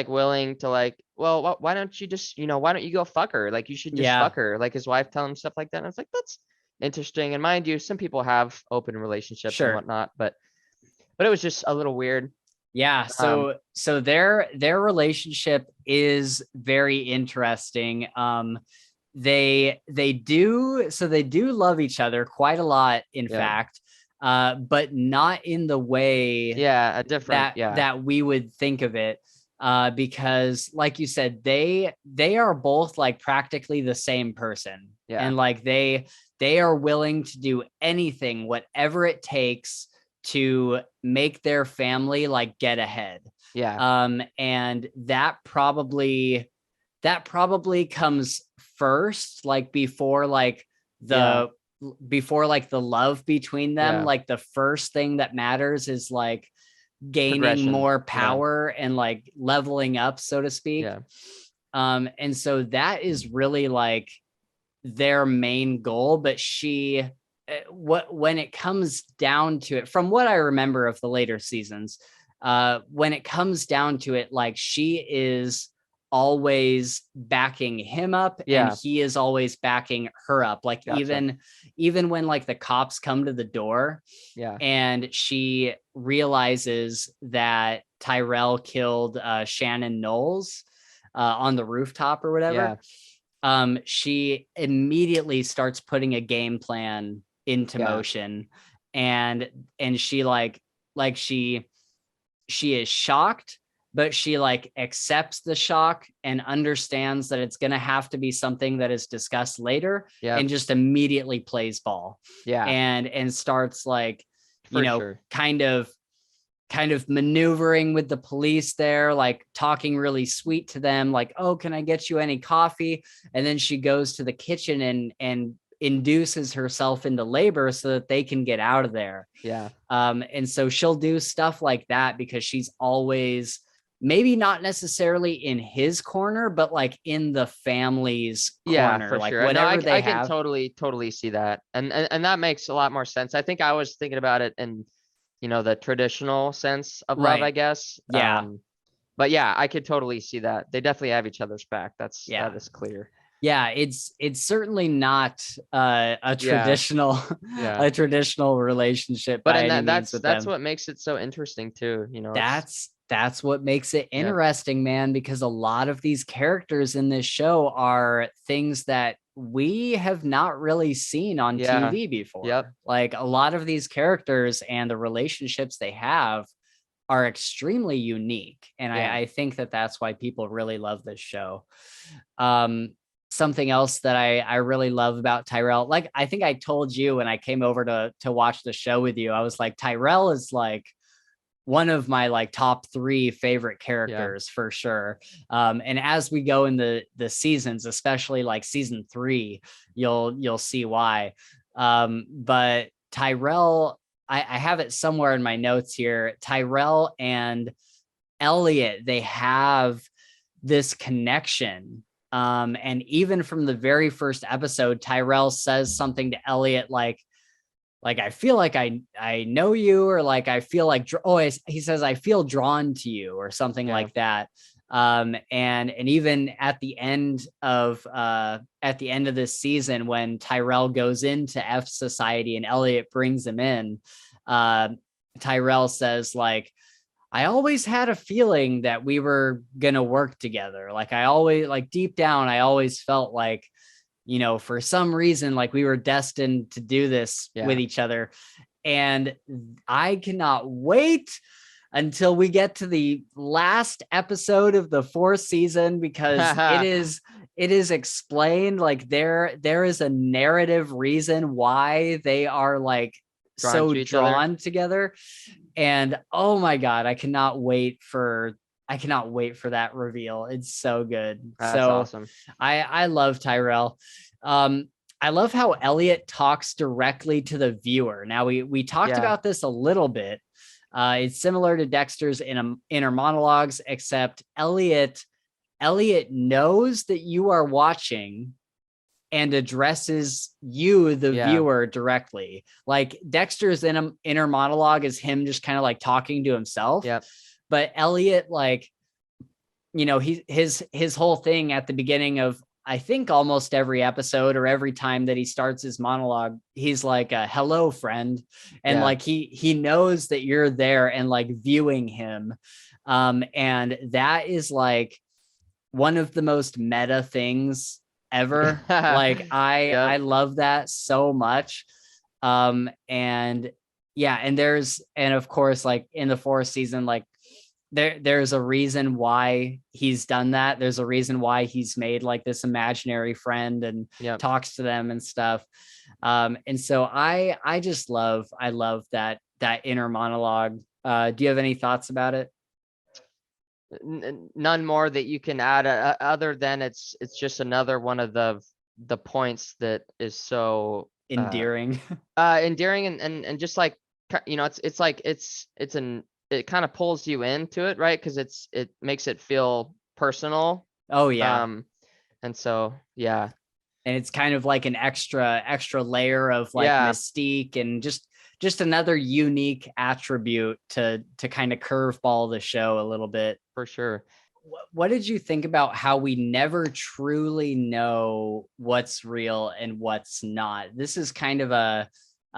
willing to like, well, why don't you just, why don't you go fuck her? Like, you should just Yeah. fuck her. Like, his wife telling him stuff like that. And I was like, that's interesting. And mind you, some people have open relationships and Sure. whatnot, but it was just a little weird. Yeah, so their relationship is very interesting. They do love each other quite a lot, in Yeah. fact, but not in the way Yeah, a different, that we would think of it. Because like you said, they are both like practically the same person. Yeah. And like they are willing to do anything, whatever it takes to make their family like get ahead. Yeah. And that probably comes first, like before like the love between them. Yeah. Like the first thing that matters is like gaining Progression. more Yeah. power and like leveling up, so to speak. Yeah. And so that is really like their main goal. But when it comes down to it, from what I remember of the later seasons, when it comes down to it, like she is always backing him up. Yeah. And he is always backing her up. Like Gotcha. even when like the cops come to the door, Yeah. and she realizes that Tyrell killed Shannon Knowles on the rooftop or whatever. Yeah. She immediately starts putting a game plan into motion, and she she is shocked, but she like accepts the shock and understands that it's going to have to be something that is discussed later, Yeah. and just immediately plays ball. Yeah. And starts like, For sure. kind of maneuvering with the police there, like talking really sweet to them, like, oh, can I get you any coffee? And then she goes to the kitchen and induces herself into labor so that they can get out of there. Yeah. And so she'll do stuff like that because she's always maybe not necessarily in his corner, but like in the family's Yeah, corner, for like sure. No, whatever they I can have. totally see that. And that makes a lot more sense. I think I was thinking about it in, the traditional sense of love, I Right. guess. Yeah. But yeah, I could totally see that. They definitely have each other's back. Yeah. That is clear. Yeah, it's certainly not a Yeah. traditional Yeah. a traditional relationship But by and any means with that's them. what makes it so interesting too. It's That's what makes it yeah. interesting, man, because a lot of these characters in this show are things that we have not really seen on Yeah. TV Yep. before. Like a lot of these characters and the relationships they have are extremely unique. And Yeah. I think that that's why people really love this show. Um, Something else that I really love about Tyrell, like I think I told you when I came over to watch the show with you, I was like, Tyrell is like one of my like top 3 favorite Yeah. characters for sure. And as we go in the seasons, especially like season 3, you'll see why. But Tyrell, I have it somewhere in my notes here. Tyrell and Elliot, they have this connection. And even from the very first episode, Tyrell says something to Elliot like I feel like I know you, or like I feel like he says I feel drawn to you or something Yeah. like that. And even at the end of this season, when Tyrell goes into F Society and Elliot brings him in, uh, Tyrell says like, I always had a feeling that we were gonna work together. Like I always, like deep down, I always felt like, for some reason, like we were destined to do this with Yeah. each other. And I cannot wait until we get to the last episode of the 4th season, because it is explained, like there is a narrative reason why they are like Drawn so to each other. drawn together. And oh my God, I cannot wait for that reveal. It's so good. That's So awesome. I love Tyrell. Um, I love how Elliot talks directly to the viewer. Now we talked Yeah. about this a little bit. It's similar to Dexter's inner monologues, except Elliot knows that you are watching and addresses you, the Yeah. viewer, directly. Like Dexter's inner monologue is him just kind of like talking to himself. Yep. But Elliot, like, his whole thing at the beginning of, I think, almost every episode, or every time that he starts his monologue, he's like, hello, friend. And Yeah. like he knows that you're there and like viewing him. And that is like one of the most meta things ever. Like I Yep. love that so much. And yeah, and of course, like in the 4th season, like there's a reason why he's done that. There's a reason why he's made like this imaginary friend and Yep. talks to them and stuff. And so I just love that inner monologue. Do you have any thoughts about it? None more that you can add, other than it's just another one of the points that is so Endearing. endearing, and just like, it's like it kind of pulls you into it, right? Because it makes it feel personal. Oh yeah. And so yeah. And it's kind of like an extra layer of like Yeah. mystique, and just another unique attribute to kind of curveball the show a little bit. For sure. What did you think about how we never truly know what's real and what's not? This is kind of a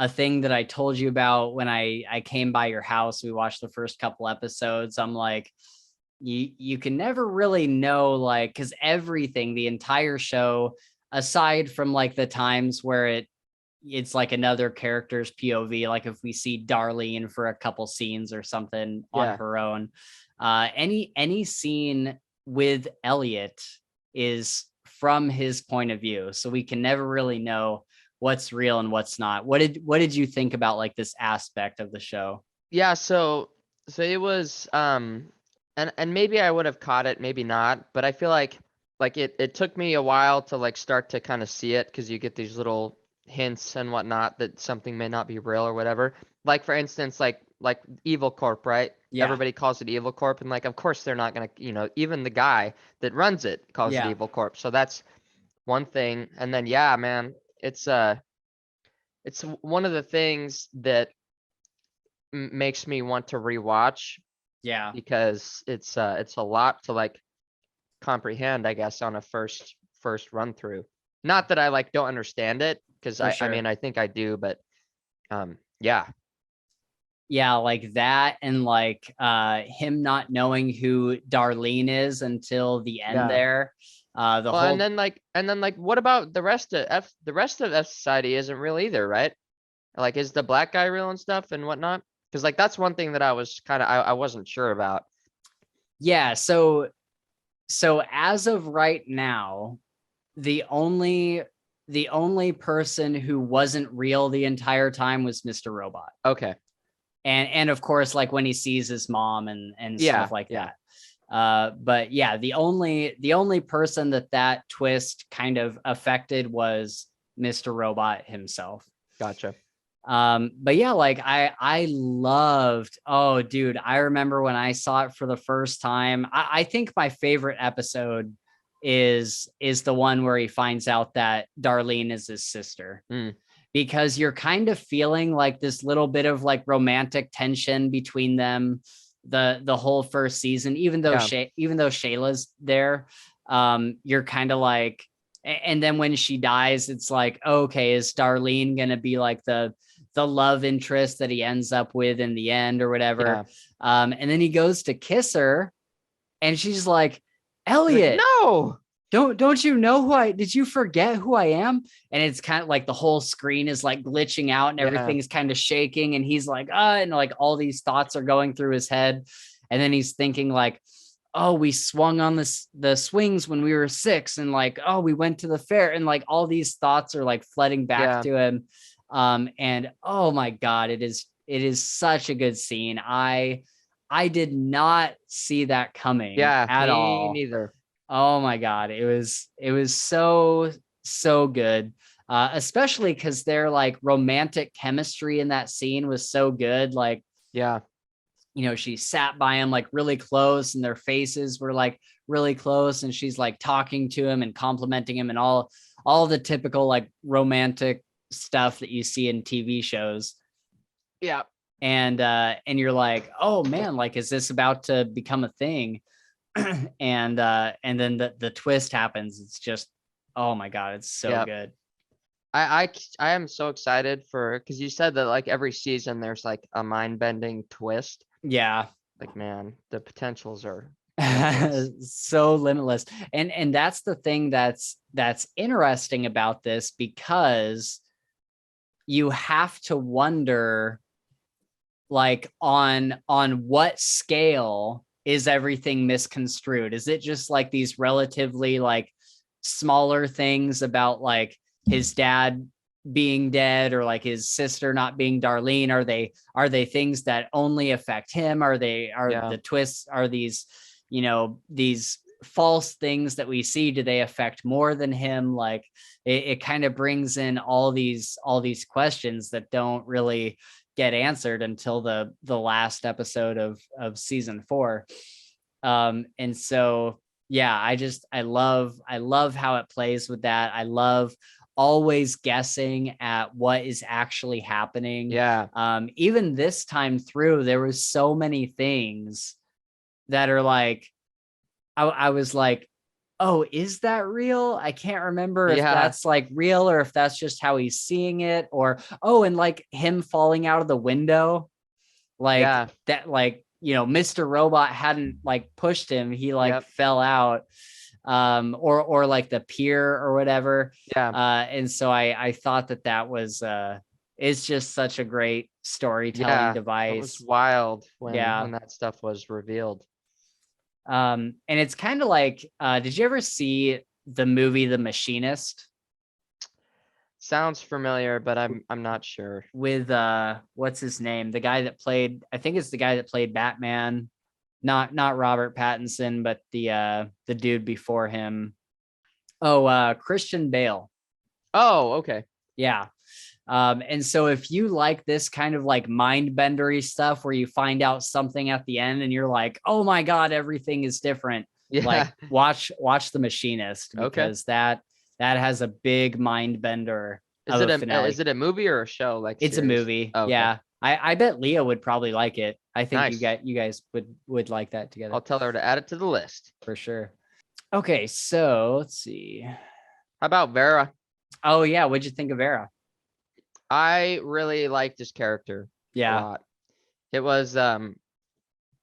thing that I told you about when I came by your house. We watched the first couple episodes. I'm like, you can never really know, like, because everything, the entire show, aside from like the times where it's like another character's POV, like if we see Darlene for a couple scenes or something on Yeah. her own, Any scene with Elliot is from his point of view, so we can never really know what's real and what's not. What did you think about like this aspect of the show? Yeah, so it was and maybe I would have caught it, maybe not, but I feel like it took me a while to like start to kind of see it because you get these little hints and whatnot that something may not be real or whatever. Like for instance, like Evil Corp, right? Yeah, Everybody calls it Evil Corp, and like of course they're not gonna, even the guy that runs it calls it yeah, Evil Corp. So that's one thing. And then yeah, man, it's it's one of the things that makes me want to rewatch yeah, because it's a lot to like comprehend, I guess, on a first run through. Not that I like don't understand it, because for I sure. mean I think I do, but yeah. Yeah, like that, and like him not knowing who Darlene is until the end Yeah. there. The Well, whole and then like what about the rest of F society isn't real either, right? Like is the black guy real and stuff and whatnot? Because like that's one thing that I was kind of I wasn't sure about. yeah, so as of right now, the only the only person who wasn't real the entire time was Mr. Robot. Okay. And of course, like when he sees his mom and stuff Yeah, like yeah. that. But yeah, the only person that twist kind of affected was Mr. Robot himself. Gotcha. But yeah, like I loved, oh dude, I remember when I saw it for the first time. I think my favorite episode is the one where he finds out that Darlene is his sister, Mm, because you're kind of feeling like this little bit of like romantic tension between them the whole first season, yeah, even though Shayla's there. You're kind of like, and then when she dies, it's like, okay, is Darlene gonna be like the love interest that he ends up with in the end or whatever? yeah. And then he goes to kiss her, and she's like, Like Elliot, no. don't you know who I did you forget who I am? And it's kind of like the whole screen is like glitching out and Yeah, everything's kind of shaking, and he's like, and like all these thoughts are going through his head. And then he's thinking like, oh, we swung on the swings when we were 6, and like, oh, we went to the fair, and like all these thoughts are like flooding back yeah, to him. And oh my god, it is such a good scene. I did not see that coming yeah. at Me all. neither. Oh my god, it was so good. Especially because their like romantic chemistry in that scene was so good. Like, Yeah, she sat by him like really close, and their faces were like really close, and she's like talking to him and complimenting him and all the typical like romantic stuff that you see in TV shows. yeah, And you're like, oh man, like, is this about to become a thing? And then the twist happens. It's just, oh my god, it's so yeah. good. I am so excited for because you said that like every season there's like a mind bending twist. Yeah. Like man, the potentials are limitless. So limitless. And that's the thing that's interesting about this, because you have to wonder, like, on what scale is everything misconstrued? Is it just like these relatively like smaller things about like his dad being dead, or like his sister not being Darlene? Are they things that only affect him? Are Yeah, the twists, are these false things that we see, do they affect more than him? Like, it kind of brings in all these questions that don't really get answered until the last episode of season 4. And so yeah, I love how it plays with that. I love always guessing at what is actually happening. yeah, Even this time through, there was so many things that are like, I was like, oh, is that real? I can't remember if yeah, that's like real or if that's just how he's seeing it. Or, oh, and like him falling out of the window, like yeah. that, like, Mr. Robot hadn't like pushed him, he like Yep. fell out. Or like the pier or whatever. Yeah. And so I thought that was it's just such a great storytelling Yeah. That was device. wild when Yeah. that stuff was revealed. And it's kind of like, did you ever see the movie The Machinist Sounds familiar, but I'm not sure. with what's his name? The guy that played, I think it's the guy that played Batman, not Robert Pattinson, but the dude before him. Oh, Christian Bale. Oh, okay. Yeah. And so if you like this kind of like mind bendery stuff where you find out something at the end and you're like, oh my God, everything is different. Yeah. Like watch The Machinist, Okay. because that has a big mind bender of a finale. Is it a movie or a show? Like It's a series? movie. Oh, okay. Yeah. I bet Leah would probably like it. I think Nice. you guys would like that together. I'll tell her to add it to the list. For sure. Okay, so let's see. How about Vera? Oh yeah, what'd you think of Vera? I really liked his character a Yeah. lot. It was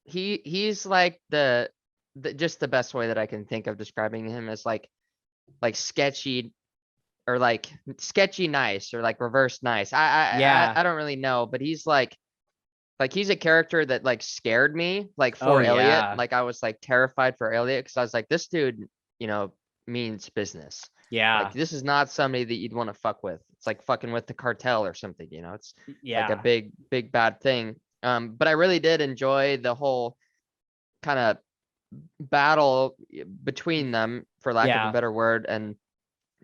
he's like the just the best way that I can think of describing him as like sketchy or like sketchy nice or like reverse nice. Yeah. I don't really know, but he's like he's a character that like scared me like Oh for Elliot. yeah. Like I was like terrified for Elliot because I was like, this dude, you know, means business. Yeah. Like this is not somebody that you'd want to fuck with. It's like fucking with the cartel or something, you know. It's like a Yeah. big bad thing. But I really did enjoy the whole kind of battle between them, for lack of a Yeah. better word, and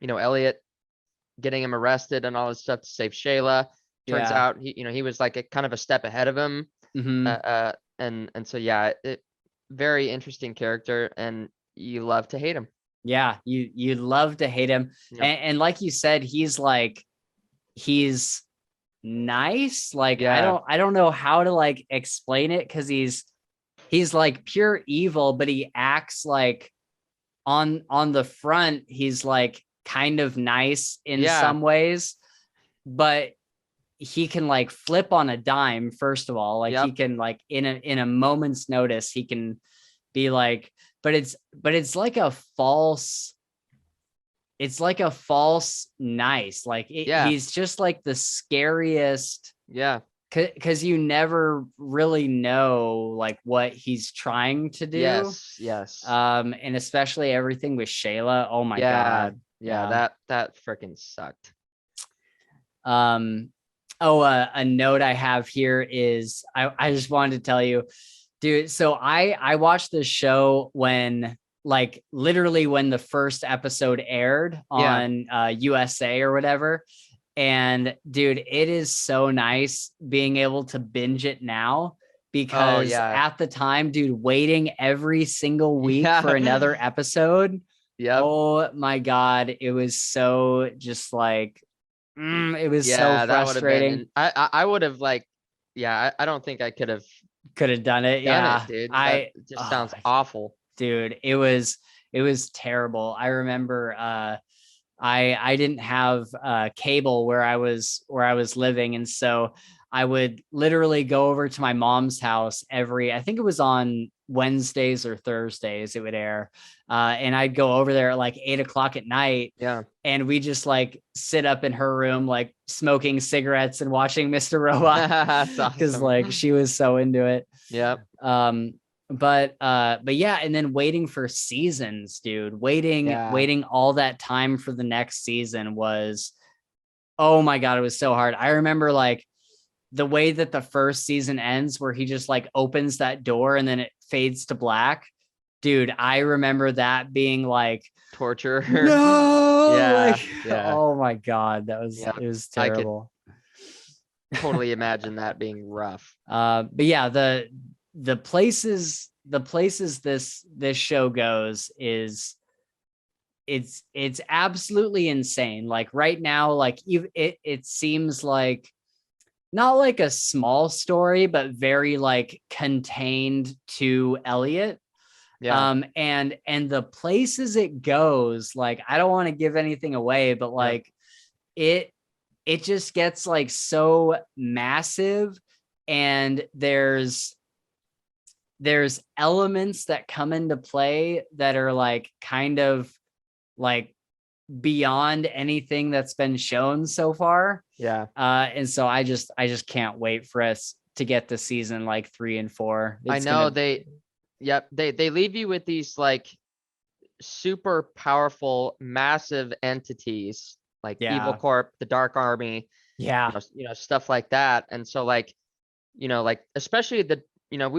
you know, Elliot getting him arrested and all this stuff to save Shayla. Turns Yeah. out he was like a kind of a step ahead of him. Mhm. And so yeah, very interesting character, and you love to hate him. Yeah, you love to hate him. Yep. And like you said, he's nice. Like Yeah. I don't know how to like explain it, because he's like pure evil, but he acts like on the front he's like kind of nice in Yeah. some ways, but he can like flip on a dime. First of all, like Yep. he can like in a moment's notice he can be like, but it's like a false, it's like a false nice. Like Yeah. he's just like the scariest, Yeah. because you never really know like what he's trying to do. Yes. Yes. And especially everything with Shayla. Oh my Yeah. God. Yeah. That freaking sucked. A note I have here is I just wanted to tell you, dude. So I watched this show when like literally when the first episode aired on USA or whatever. And dude, it is so nice being able to binge it now, because at the time, dude, waiting every single week for another episode. Yeah. Oh my God. It was so just like, it was so frustrating. I would have like, I don't think I could have done it. Yeah. dude. That just sounds awful. Dude, it was terrible. I remember I didn't have cable where I was living, and so I would literally go over to my mom's house I think it was on Wednesdays or Thursdays it would air, and I'd go over there at like 8:00 at night. Yeah. And we just like sit up in her room, like smoking cigarettes and watching Mr. Robot, because like she was so into it. Yeah. But yeah, and then waiting for seasons, dude, waiting all that time for the next season was, oh my God, it was so hard. I remember like the way that the first season ends, where he just like opens that door and then it fades to black. Dude, I remember that being like torture. No. Yeah. Oh my God, it was terrible. I could totally imagine that being rough. But yeah, the places this show goes is it's absolutely insane. Like right now, like it seems like not like a small story, but very like contained to Elliot. Yeah. And the places it goes, like I don't want to give anything away, but like it just gets like so massive, and there's elements that come into play that are like kind of like beyond anything that's been shown so far. Yeah. And so I just can't wait for us to get to season like 3 and 4. I know they Yep. They leave you with these like super powerful, massive entities like Evil Yeah. Corp, the Dark Army, Yeah. stuff like that. And so like, like especially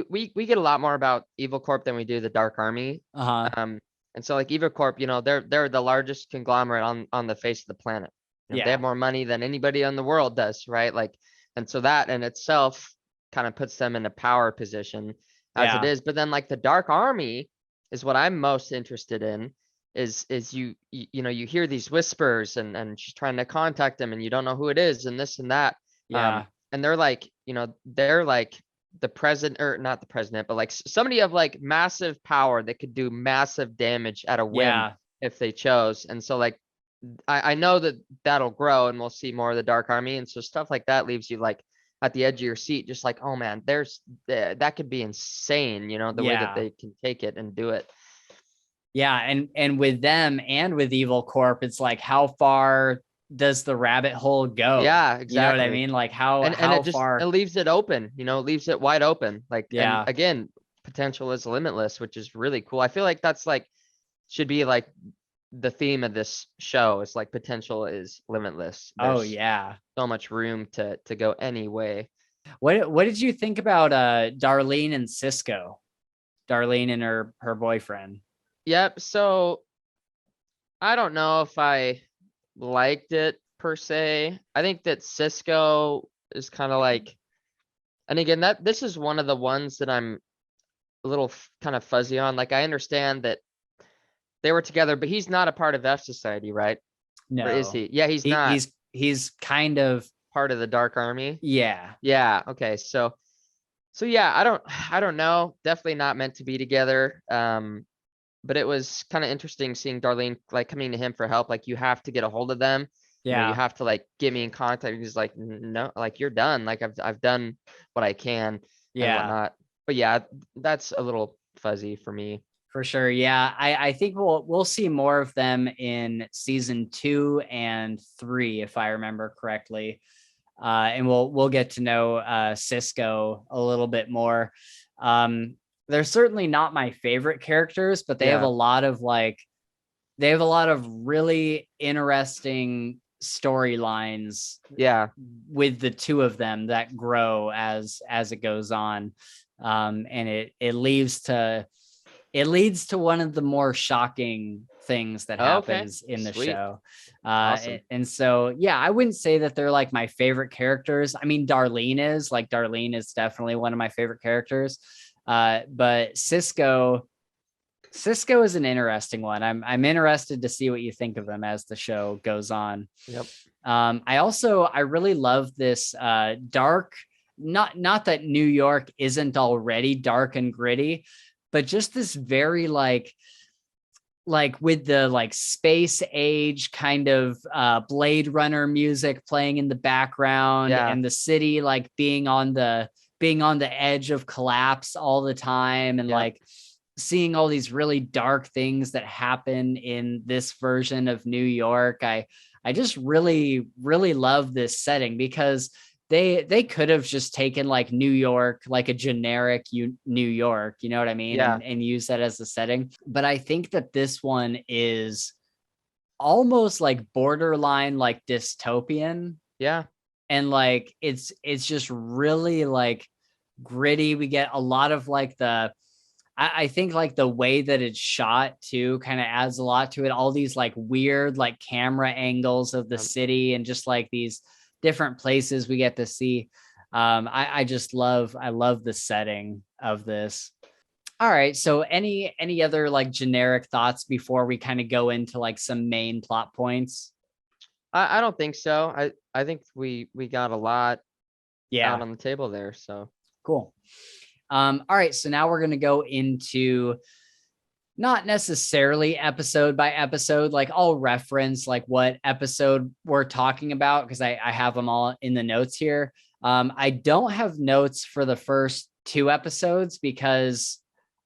we get a lot more about Evil Corp than we do the Dark Army. Uh-huh. Um, and so like Evil Corp, they're the largest conglomerate on the face of the planet. They have Yeah. more money than anybody in the world does, right? Like, and so that in itself kind of puts them in a power position as it Yeah. is. But then like the Dark Army is what I'm most interested in. Is you hear these whispers and she's trying to contact them and you don't know who it is and this and that. Yeah. And they're like the president, or not the president, but like somebody of like massive power that could do massive damage at a whim Yeah. if they chose. And so like I know that that'll grow and we'll see more of the Dark Army. And so stuff like that leaves you like at the edge of your seat, just like, oh man, that could be insane, the way that Yeah. they can take it and do it. Yeah. And with them and with Evil Corp, it's like, how far does the rabbit hole go? Yeah, You know what I exactly. mean? Like how And how it far? leaves it open, leaves it wide open. Like, and Yeah. again, potential is limitless, which is really cool. I feel like that's like should be like the theme of this show is like potential is limitless. Oh There's yeah. so much room to go any way. What did you think about Darlene and Cisco? Darlene and her boyfriend. Yep. So I don't know if I liked it per se. I think that Cisco is kind of like, and again, that this is one of the ones that I'm a little kind of fuzzy on. Like I understand that they were together, but he's not a part of F Society, right? Or is No. he? Yeah, he's not He's kind of part of the Dark Army. yeah. Yeah. Okay. So yeah, I don't know. Definitely not meant to be together. But it was kind of interesting seeing Darlene like coming to him for help. Like you have to get a hold of them. You Yeah. have to like get me in contact. He's like, no, like you're done. Like I've done what I can and Yeah. whatnot. But yeah, that's a little fuzzy for me. For sure. Yeah. I think we'll see more of them in season 2 and 3, if I remember correctly. And we'll get to know Cisco a little bit more. They're certainly not my favorite characters, but they have Yeah. a lot of they have a lot of really interesting storylines Yeah. with the two of them that grow as it goes on. And it leads to one of the more shocking things that Okay. happens in the Sweet. show. Awesome. And so, yeah, I wouldn't say that they're like my favorite characters. I mean, Darlene is definitely one of my favorite characters. But Cisco is an interesting one. I'm interested to see what you think of him as the show goes on. Yep. I really love this dark, not that New York isn't already dark and gritty, but just this very like with the like space age kind of Blade Runner music playing in the background, Yeah. and the city like being on the edge of collapse all the time, and Yeah. like seeing all these really dark things that happen in this version of New York. I just really, really love this setting because they could have just taken like New York, like a generic New York, you know what I mean? Yeah. And use that as the setting. But I think that this one is almost like borderline like dystopian. Yeah. And like it's just really like gritty. We get a lot of like I think like the way that it's shot too kind of adds a lot to it. All these like weird like camera angles of the city and just like these different places we get to see. I love the setting of this. All right. So any other like generic thoughts before we kind of go into like some main plot points? I don't think so. I think we got a lot Yeah. out on the table there. So Cool. All right. So now we're going to go into not necessarily episode by episode, like I'll reference like what episode we're talking about because I have them all in the notes here. I don't have notes for the first 2 episodes because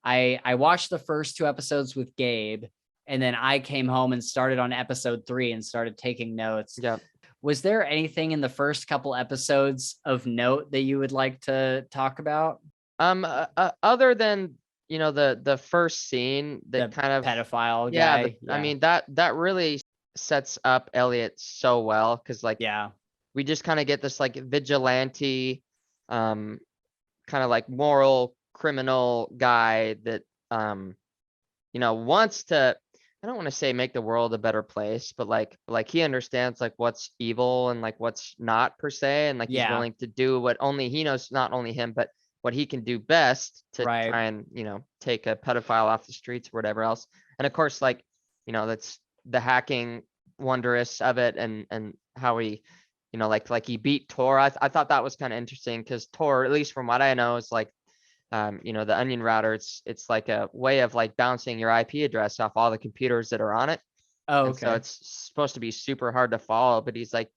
I watched the first 2 episodes with Gabe, and then I came home and started on episode 3 and started taking notes. yeah. Was there anything in the first couple episodes of note that you would like to talk about? Other than the first scene that The kind of, pedophile yeah, guy. I Yeah. mean, that really sets up Elliot so well, because like Yeah. we just kind of get this like vigilante, um, kind of like moral criminal guy that, wants to, I don't want to say make the world a better place, but like he understands like what's evil and like what's not per se, and like he's Yeah. willing to do what only he knows, not only him, but what he can do best to Right. try and, take a pedophile off the streets or whatever else. And of course, like, that's the hacking wondrous of it, and how he, like he beat Tor. I thought that was kind of interesting, because Tor, at least from what I know, is like, the onion router, it's like a way of like bouncing your IP address off all the computers that are on it. Oh, And so okay. it's supposed to be super hard to follow, but he's like,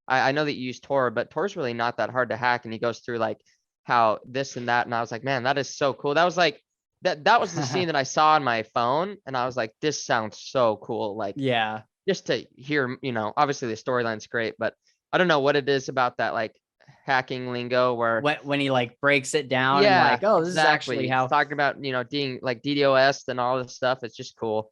I know that you use Tor, but Tor's really not that hard to hack. And he goes through like how this and that. And I was like, man, that is so cool. That was like, that was the scene that I saw on my phone. And I was like, this sounds so cool. Like, Yeah. just to hear, obviously the storyline's great, but I don't know what it is about that like hacking lingo where, When he like breaks it down and yeah, like, oh, this is actually exactly. It's how, talking about, being like DDoS and all this stuff. It's just cool.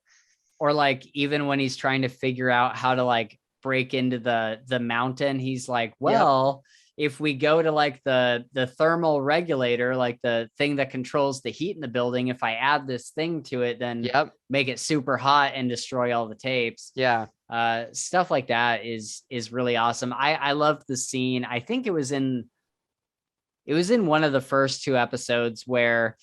or like even when he's trying to figure out how to like break into the mountain, he's like, Yep. well, if we go to like the thermal regulator, like the thing that controls the heat in the building, if I add this thing to it, then Yep. make it super hot and destroy all the tapes. Yeah. Stuff like that is really awesome. I loved the scene. I think it was in one of the first two episodes where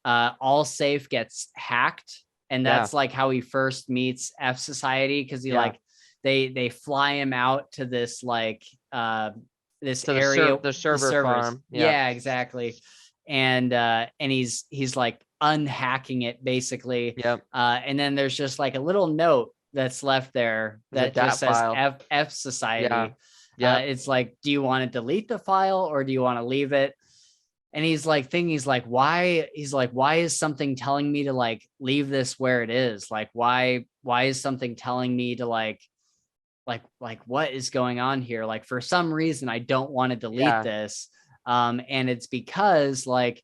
All Safe gets hacked, and Yeah. that's like how he first meets F Society, because he Yeah. like they fly him out to this like this So area, the the server servers. farm. Yeah. Yeah, exactly. And he's like unhacking it basically. Yep. And then there's just like a little note that's left there The that just DAT says file. F Yeah. Society. Yep. It's like, do you want to delete the file or do you want to leave it? And he's like thinking, why is something telling me to like leave this where it is? Like, why is something telling me to like what is going on here? Like, for some reason I don't want to delete Yeah. this. And it's because like,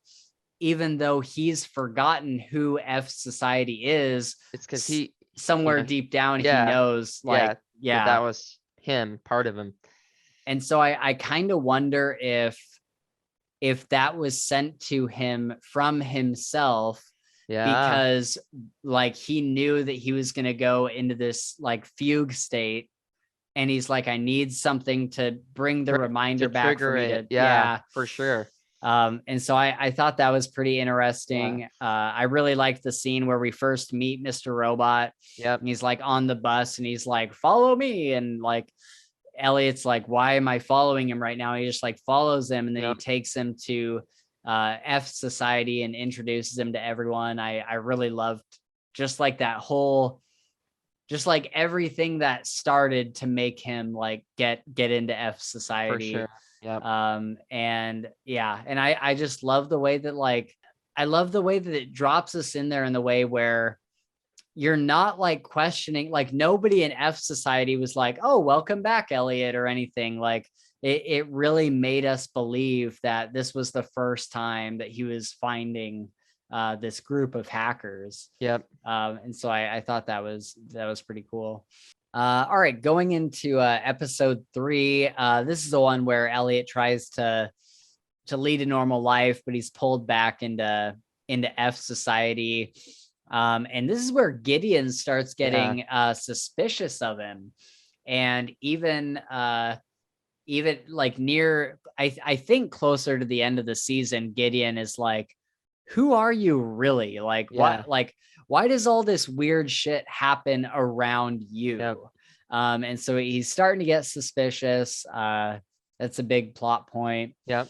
even though he's forgotten who F Society is, It's because he, somewhere deep down he yeah. knows, Yeah. like, That yeah. was him, part of him. And so I kind of wonder if that was sent to him from himself, Yeah. because like he knew that he was going to go into this like fugue state, and he's like, I need something to bring the reminder To back for trigger me it. to, Yeah, yeah. for sure. And so I thought that was pretty Yeah. interesting. I really liked the scene where we first meet Mr. Robot, Yep. and he's like on the bus and he's like, follow me. And like, Elliot's like, why am I following him right now? He just like follows him, and then he Yep. takes him to F Society and introduces him to everyone. I really loved just like that whole, just like everything that started to make him like get into F For Society. sure. Yep. And yeah, and I just love the way that like, I love the way that it drops us in there in the way where you're not like questioning, like nobody in F Society was like, oh, welcome back, Elliot, or anything. Like it really made us believe that this was the first time that he was finding this group of hackers. Yep. And so I thought that was pretty cool. All right, going into episode 3. This is the one where Elliot tries to lead a normal life, but he's pulled back into F Society. And this is where Gideon starts getting suspicious of him. And even like near, I think closer to the end of the season, Gideon is like, who are you really? Like, Yeah. why does all this weird shit happen around you? Yep. And so he's starting to get suspicious. That's a big plot point. Yep.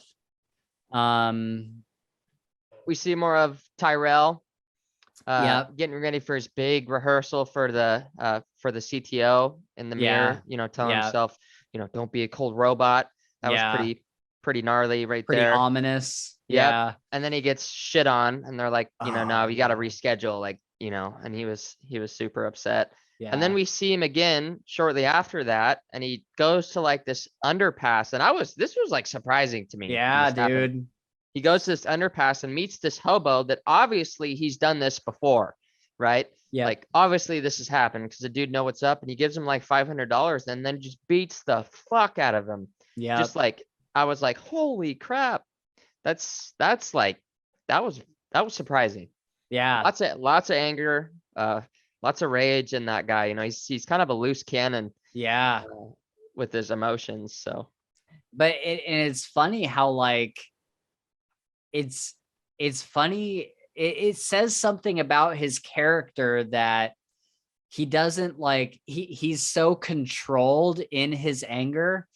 Um, We see more of Tyrell Yep. getting ready for his big rehearsal for the CTO in the mirror, telling Yeah. himself, don't be a cold robot. That was Yeah. pretty gnarly right Pretty there. ominous. Yep. Yeah. And then he gets shit on and they're like, no, Oh, you got to yeah. reschedule, like, and he was super upset. Yeah. And then we see him again shortly after that, and he goes to like this underpass. And this was like surprising to me. when Yeah, this happened. dude. He goes to this underpass and meets this hobo that obviously he's done this before, right? Yeah. Like obviously this has happened because the dude know what's up, and he gives him like $500 and then just beats the fuck out of him. Yeah. Just like I was like, holy crap. That's like that was surprising. Yeah. Lots of anger, lots of rage in that guy. You know, he's kind of a loose cannon Yeah. with his emotions. So But and it's funny how like it's funny. It says something about his character that he doesn't like he's so controlled in his anger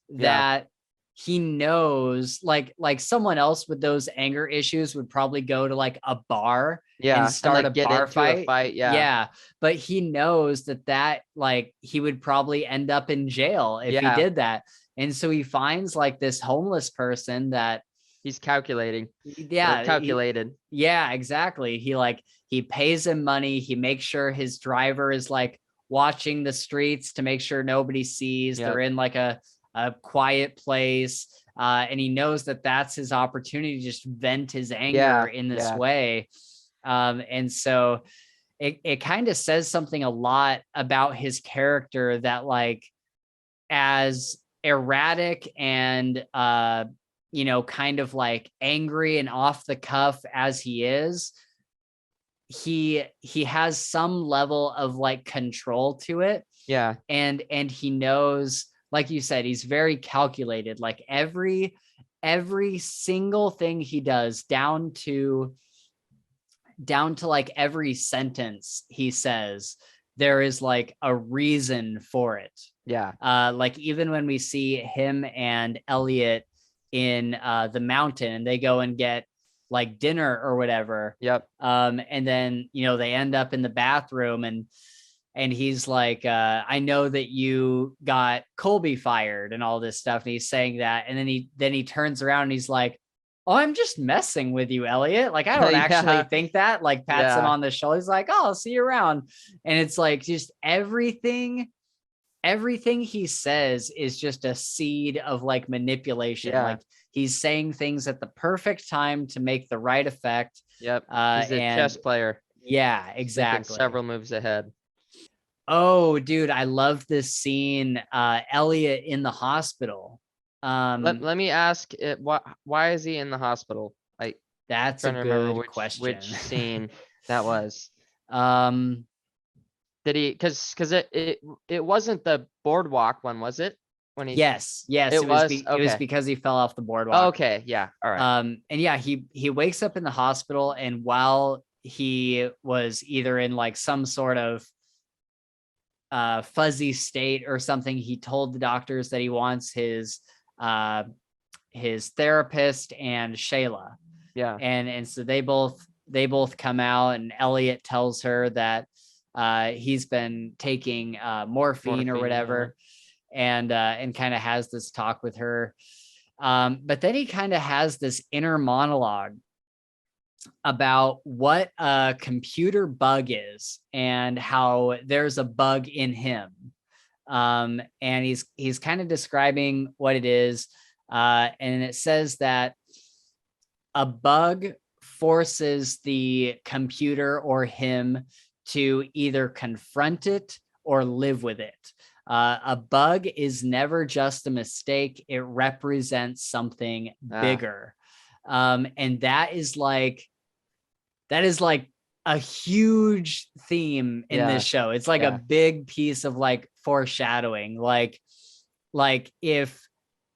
yeah, that he knows like someone else with those anger issues would probably go to like a bar and yeah, and start a like get bar into a fight. fight. Yeah, Yeah, but he knows that like he would probably end up in jail if he yeah. did that. And so he finds like this homeless person that He's calculating or yeah, calculated. yeah, exactly. He pays him money. He makes sure his driver is like watching the streets to make sure nobody sees. They're Yep. in like a quiet place. And he knows that that's his opportunity to just vent his anger Yeah, in this yeah, way. And so it kind of says something a lot about his character that like as erratic and kind of like angry and off the cuff as he is, he has some level of like control to it. yeah, And he knows, like you said, he's very calculated. Like every single thing he does down to like every sentence he says, there is like a reason for it. yeah. Like even when we see him and Elliot in the mountain and they go and get like dinner or whatever. Yep. And then they end up in the bathroom and he's like, I know that you got Colby fired and all this stuff. And he's saying that. And then he turns around and he's like, oh, I'm just messing with you, Elliot. Like, I don't actually Yeah, think that. Like, pats him yeah, on the shoulder. He's like, oh, I'll see you around. And it's like just everything he says is just a seed of like manipulation. yeah. Like he's saying things at the perfect time to make the right effect. Yep. He's a And chess player yeah, thinking exactly. several moves ahead. Oh, dude, I love this scene. Elliot in the hospital. Let me ask it, why is he in the hospital? I That's a trying to remember good question. which scene that was. um, Did he because it wasn't the boardwalk one, was it? When he yes, it was it was okay. because he fell off the boardwalk. Okay, yeah. All right. And yeah, he wakes up in the hospital, and while he was either in like some sort of fuzzy state or something, he told the doctors that he wants his therapist and Shayla. Yeah. And so they both come out, and Elliot tells her that he's been taking morphine or whatever, and kind of has this talk with her. But then he kind of has this inner monologue about what a computer bug is and how there's a bug in him. And he's kind of describing what it is. And it says that a bug forces the computer or him to either confront it or live with it. A bug is never just a mistake. It represents something bigger. And that is like a huge theme in this show. It's like a big piece of like foreshadowing. Like if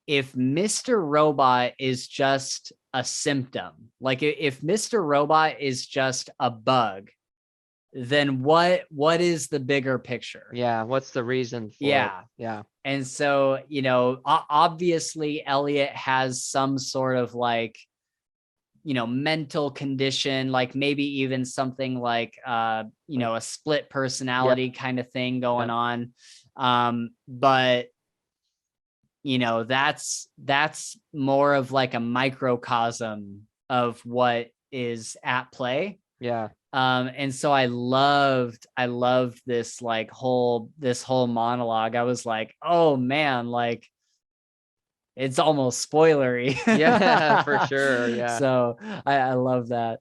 Mr. Robot is just a symptom, like if Mr. Robot is just a bug, then what is the bigger picture? Yeah, what's the reason for it? Yeah. And so, obviously Elliot has some sort of like, mental condition, like maybe even something like a split personality kind of thing going on. But that's more of like a microcosm of what is at play. Yeah. And so I loved this whole monologue. I was like, oh man, like it's almost spoilery. Yeah, for sure. Yeah. So I love that.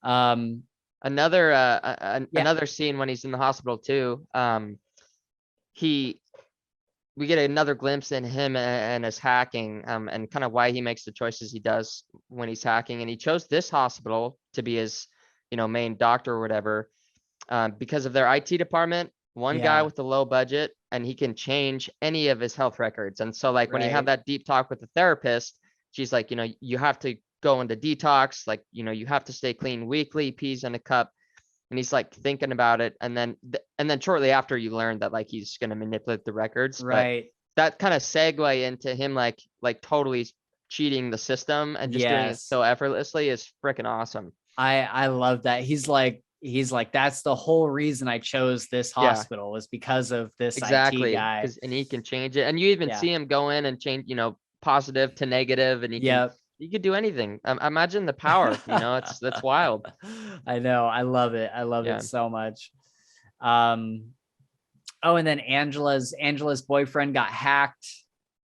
Um, yeah, Another scene when he's in the hospital too. He we get another glimpse in him and his hacking, and kind of why he makes the choices he does when he's hacking. And he chose this hospital to be his, main doctor or whatever, because of their IT department. One guy yeah, with a low budget, and he can change any of his health records. And so, like, when you have right. that deep talk with the therapist, she's like, you have to go into detox, like, you have to stay clean weekly, peas in a cup. And he's like thinking about it, and then shortly after, you learn that like he's going to manipulate the records. But Right. that kind of segue into him like totally cheating the system and just doing it Yes. so effortlessly is freaking awesome. I love that. He's like, that's the whole reason I chose this Yeah, hospital was because of this IT exactly. guy. Because and he can change it, and you even Yeah. see him go in and change, positive to negative, and Yep. he could do anything. Imagine the power. It's that's wild. I know. I love it. I love it Yeah. so much. Um, oh, and then Angela's boyfriend got hacked,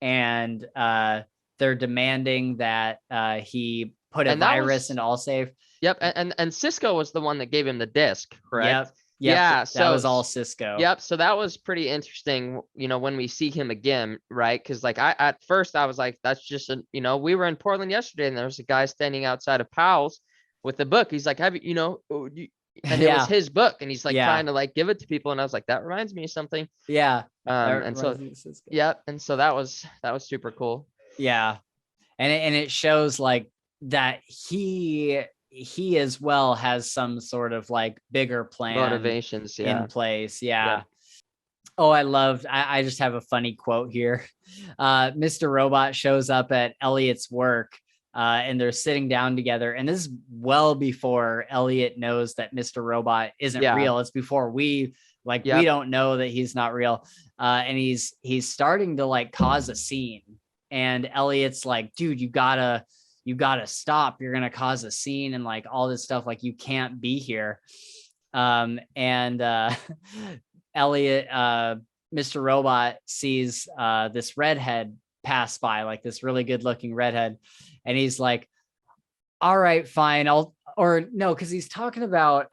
and they're demanding that he put a And that virus was into AllSafe. Yep, and Cisco was the one that gave him the disc, correct? Yep. Yep. Yeah, That so was all Cisco. yep, so that was pretty interesting, when we see him again, right? Because like I at first I was like, that's just we were in Portland yesterday, and there was a guy standing outside of Powell's with a book. He's like, have you, and it was Yeah. his book, and he's like Yeah. trying to like give it to people, and I was like, that reminds me of something. Yeah. And so Cisco. yep, and so that was super cool. Yeah. And it shows like that he as well has some sort of like bigger plan Motivations, in yeah. place. Yep. Yeah. Oh, I just have a funny quote here. Mr. Robot shows up at Elliot's work, and they're sitting down together. And this is well before Elliot knows that Mr. Robot isn't Yeah. real. It's before we Yep. don't know that he's not real. And he's starting to like cause a scene. And Elliot's like, dude, you gotta stop. You're gonna cause a scene and like all this stuff. Like you can't be here. And Elliot, Mr. Robot sees this redhead pass by, like this really good looking redhead. And he's like, all right, fine. Or no, because he's talking about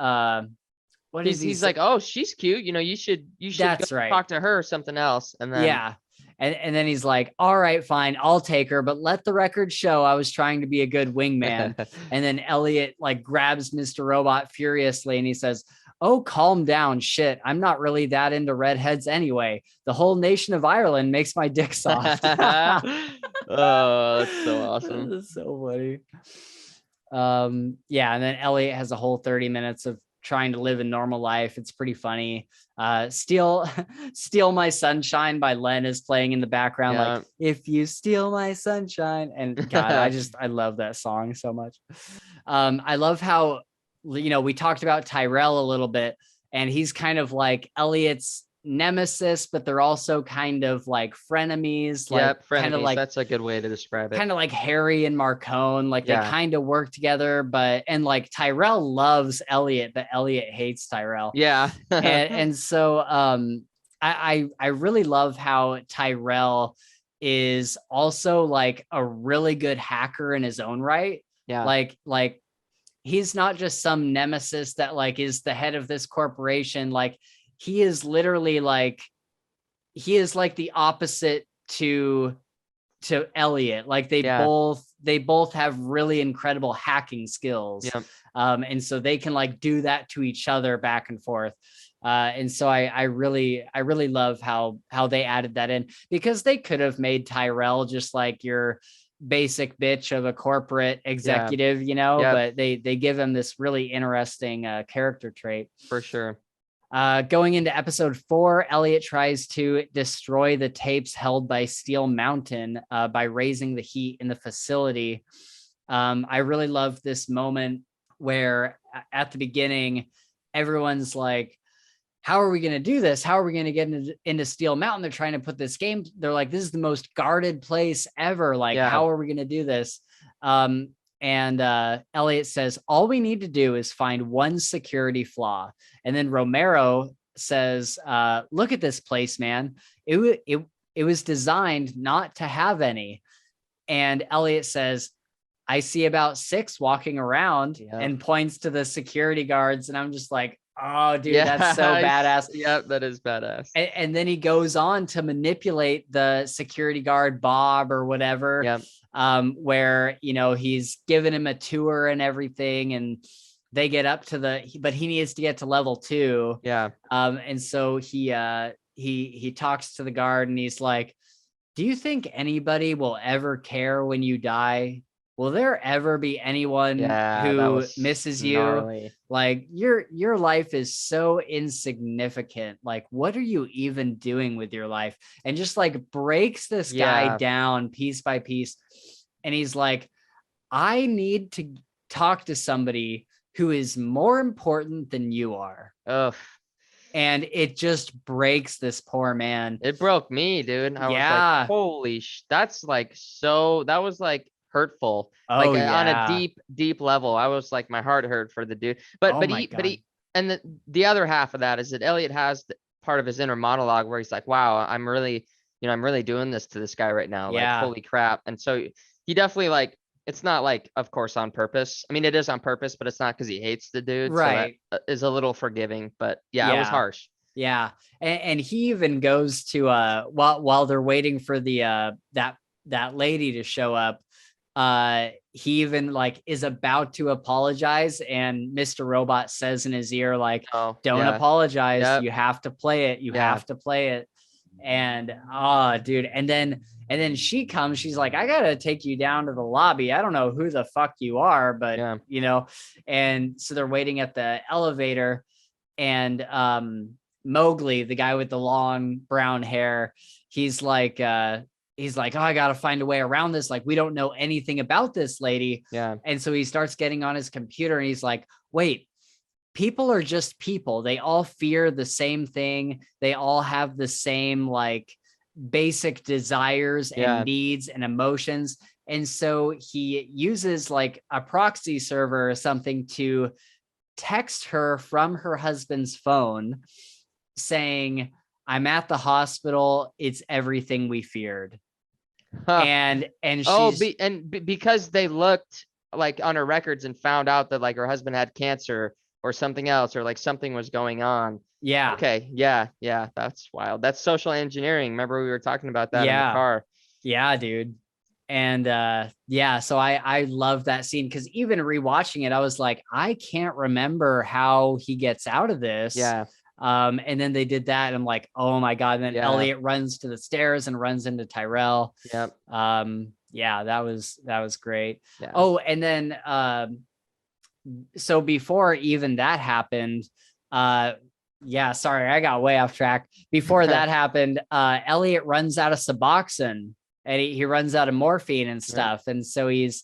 what is He's like, oh, she's cute. You should go That's right. talk to her or something else. And then Yeah. And then he's like, all right, fine, I'll take her, but let the record show I was trying to be a good wingman. And then Elliot like grabs Mr. Robot furiously and he says, oh, calm down. Shit, I'm not really that into redheads anyway. The whole nation of Ireland makes my dick soft. oh, that's so awesome. That's so funny. Yeah, and then Elliot has a whole 30 minutes of trying to live a normal life. It's pretty funny. Steal My Sunshine by Len is playing in the background. Yeah. Like, if you steal my sunshine. And God, I love that song so much. I love how, we talked about Tyrell a little bit, and he's kind of like Elliot's nemesis, but they're also kind of like frenemies. Like, Yep, kind of frenemies. like That's a good way to describe it. kind of like Harry and Marcone, like they Yeah. kind of work together, and like Tyrell loves Elliot, but Elliot hates Tyrell. Yeah. and so I really love how Tyrell is also like a really good hacker in his own right. Yeah. Like he's not just some nemesis that like is the head of this corporation. Like he is literally like the opposite to Elliot. Like they Yeah. both have really incredible hacking skills. Yep. And so they can like do that to each other back and forth. And so I really love how they added that in, because they could have made Tyrell just like your basic bitch of a corporate executive, Yep. but they give him this really interesting character trait. For sure. Going into episode 4, Elliot tries to destroy the tapes held by Steel Mountain by raising the heat in the facility. I really love this moment where at the beginning, everyone's like, how are we going to do this? How are we going to get into Steel Mountain? They're trying to put this game. They're like, this is the most guarded place ever. Like, how are we going to do this? And Elliot says, all we need to do is find one security flaw. And then Romero says, look at this place, man. It it was designed not to have any. And Elliot says, I see about 6 walking around, and points to the security guards. And I'm just like, oh, dude, that's so badass. Yep, that is badass. And then he goes on to manipulate the security guard, Bob or whatever, Yep. Where, you know, he's giving him a tour and everything. And they get up to but he needs to get to level 2. Yeah. And so he talks to the guard and he's like, do you think anybody will ever care when you die? Will there ever be anyone who misses gnarly. you? Like your life is so insignificant. Like, what are you even doing with your life? And just like breaks this guy down piece by piece. And he's like, I need to talk to somebody who is more important than you are. Ugh. And it just breaks this poor man. It broke me, dude. I was like, holy that's like, so that was like hurtful. Like on a deep level. I was like, my heart hurt for the dude. But he and the other half of that is that Elliot has part of his inner monologue where he's like, wow, I'm really doing this to this guy right now. Like, holy crap. And so he definitely, like, it's not like, of course, on purpose. I mean, it is on purpose, but it's not because he hates the dude. Right. So that is a little forgiving, but it was harsh. Yeah. And he even goes to while they're waiting for the that lady to show up, he even like is about to apologize, and Mr. Robot says in his ear, like, don't apologize. You have to play it. You have to play it. And dude. And then she comes, she's like, I gotta take you down to the lobby. I don't know who the fuck you are, but you know, and so they're waiting at the elevator, and Mowgli, the guy with the long brown hair, he's like, oh, I gotta find a way around this. Like, we don't know anything about this lady. And so he starts getting on his computer and he's like, wait, people are just people. They all fear the same thing. They all have the same like basic desires and needs and emotions. And so he uses like a proxy server or something to text her from her husband's phone saying, I'm at the hospital. It's everything we feared. And she's because they looked like on her records and found out that like her husband had cancer or something else, or like something was going on. Okay. Yeah. That's wild. That's social engineering. Remember we were talking about that in the car. Yeah, dude. And so I love that scene, because even rewatching it, I was like, I can't remember how he gets out of this. And then they did that, and I'm like, oh my God. And then Elliot runs to the stairs and runs into Tyrell. That was great. Oh, and then so before even that happened, sorry, I got way off track. Before that happened, Elliot runs out of Suboxone, and he runs out of morphine and stuff. And so he's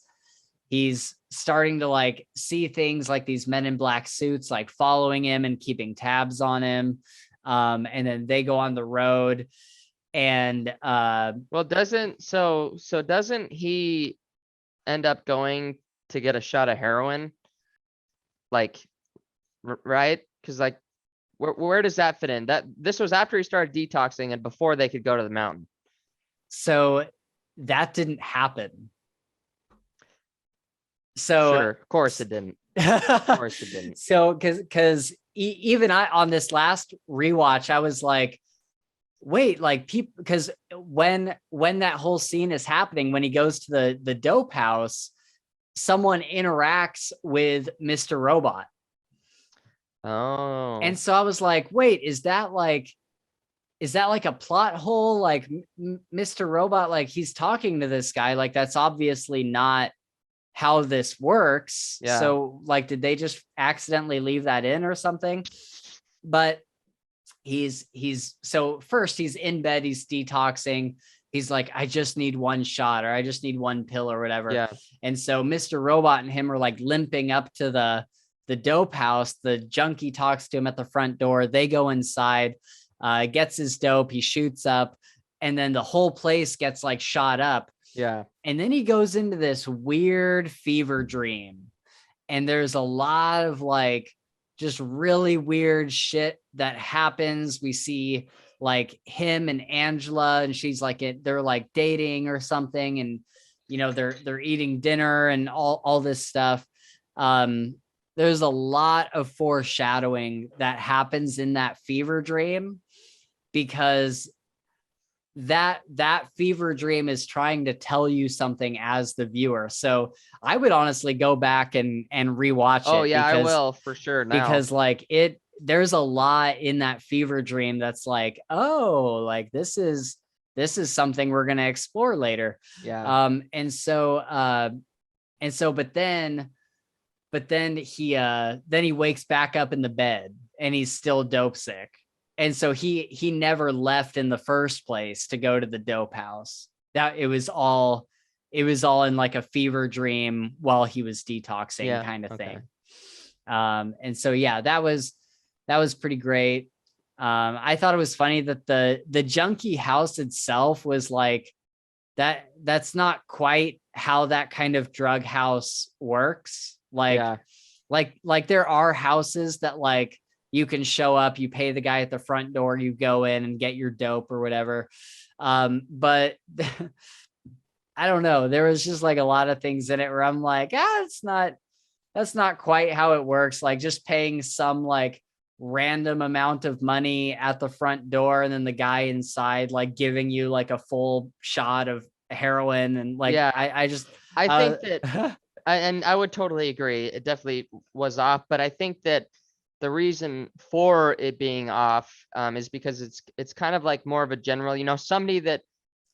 starting to like see things like these men in black suits, like following him and keeping tabs on him. And then they go on the road, and doesn't he end up going to get a shot of heroin? Like, right? Because like, where does that fit in? That this was after he started detoxing and before they could go to the mountain. So that didn't happen. So sure, of course it didn't. Of course it didn't. So because even I, on this last rewatch, I was like, wait, like people, because when that whole scene is happening, when he goes to the dope house, someone interacts with Mr. Robot. Oh. And so I was like, wait, is that like a plot hole? Like Mr. Robot, like he's talking to this guy, like that's obviously not how this works. So like, did they just accidentally leave that in or something? But he's so first he's in bed, he's detoxing. He's like, I just need one shot, or I just need one pill or whatever. And so Mr. Robot and him are like limping up to the dope house. The junkie talks to him at the front door. They go inside, gets his dope. He shoots up, and then the whole place gets like shot up. And then he goes into this weird fever dream, and there's a lot of like just really weird shit that happens. We see like him and Angela, and she's like they're like dating or something, and they're eating dinner and all this stuff. There's a lot of foreshadowing that happens in that fever dream, because that fever dream is trying to tell you something as the viewer. So I would honestly go back and rewatch Oh it, yeah, I will for sure now. because like there's a lot in that fever dream that's like, oh, like this is something we're going to explore later. Yeah. But then he wakes back up in the bed and he's still dope sick. And so he never left in the first place to go to the dope house. That it was all in like a fever dream while he was detoxing, kind of thing. And so yeah, that was pretty great. I thought it was funny that the junkie house itself was like that's not quite how that kind of drug house works. Like there are houses that like you can show up, you pay the guy at the front door, you go in and get your dope or whatever. But I don't know. There was just like a lot of things in it where I'm like, that's not quite how it works. Like just paying some like random amount of money at the front door and then the guy inside like giving you like a full shot of heroin, and like I think that and I would totally agree. It definitely was off, but I think that the reason for it being off is because it's kind of like more of a general, somebody that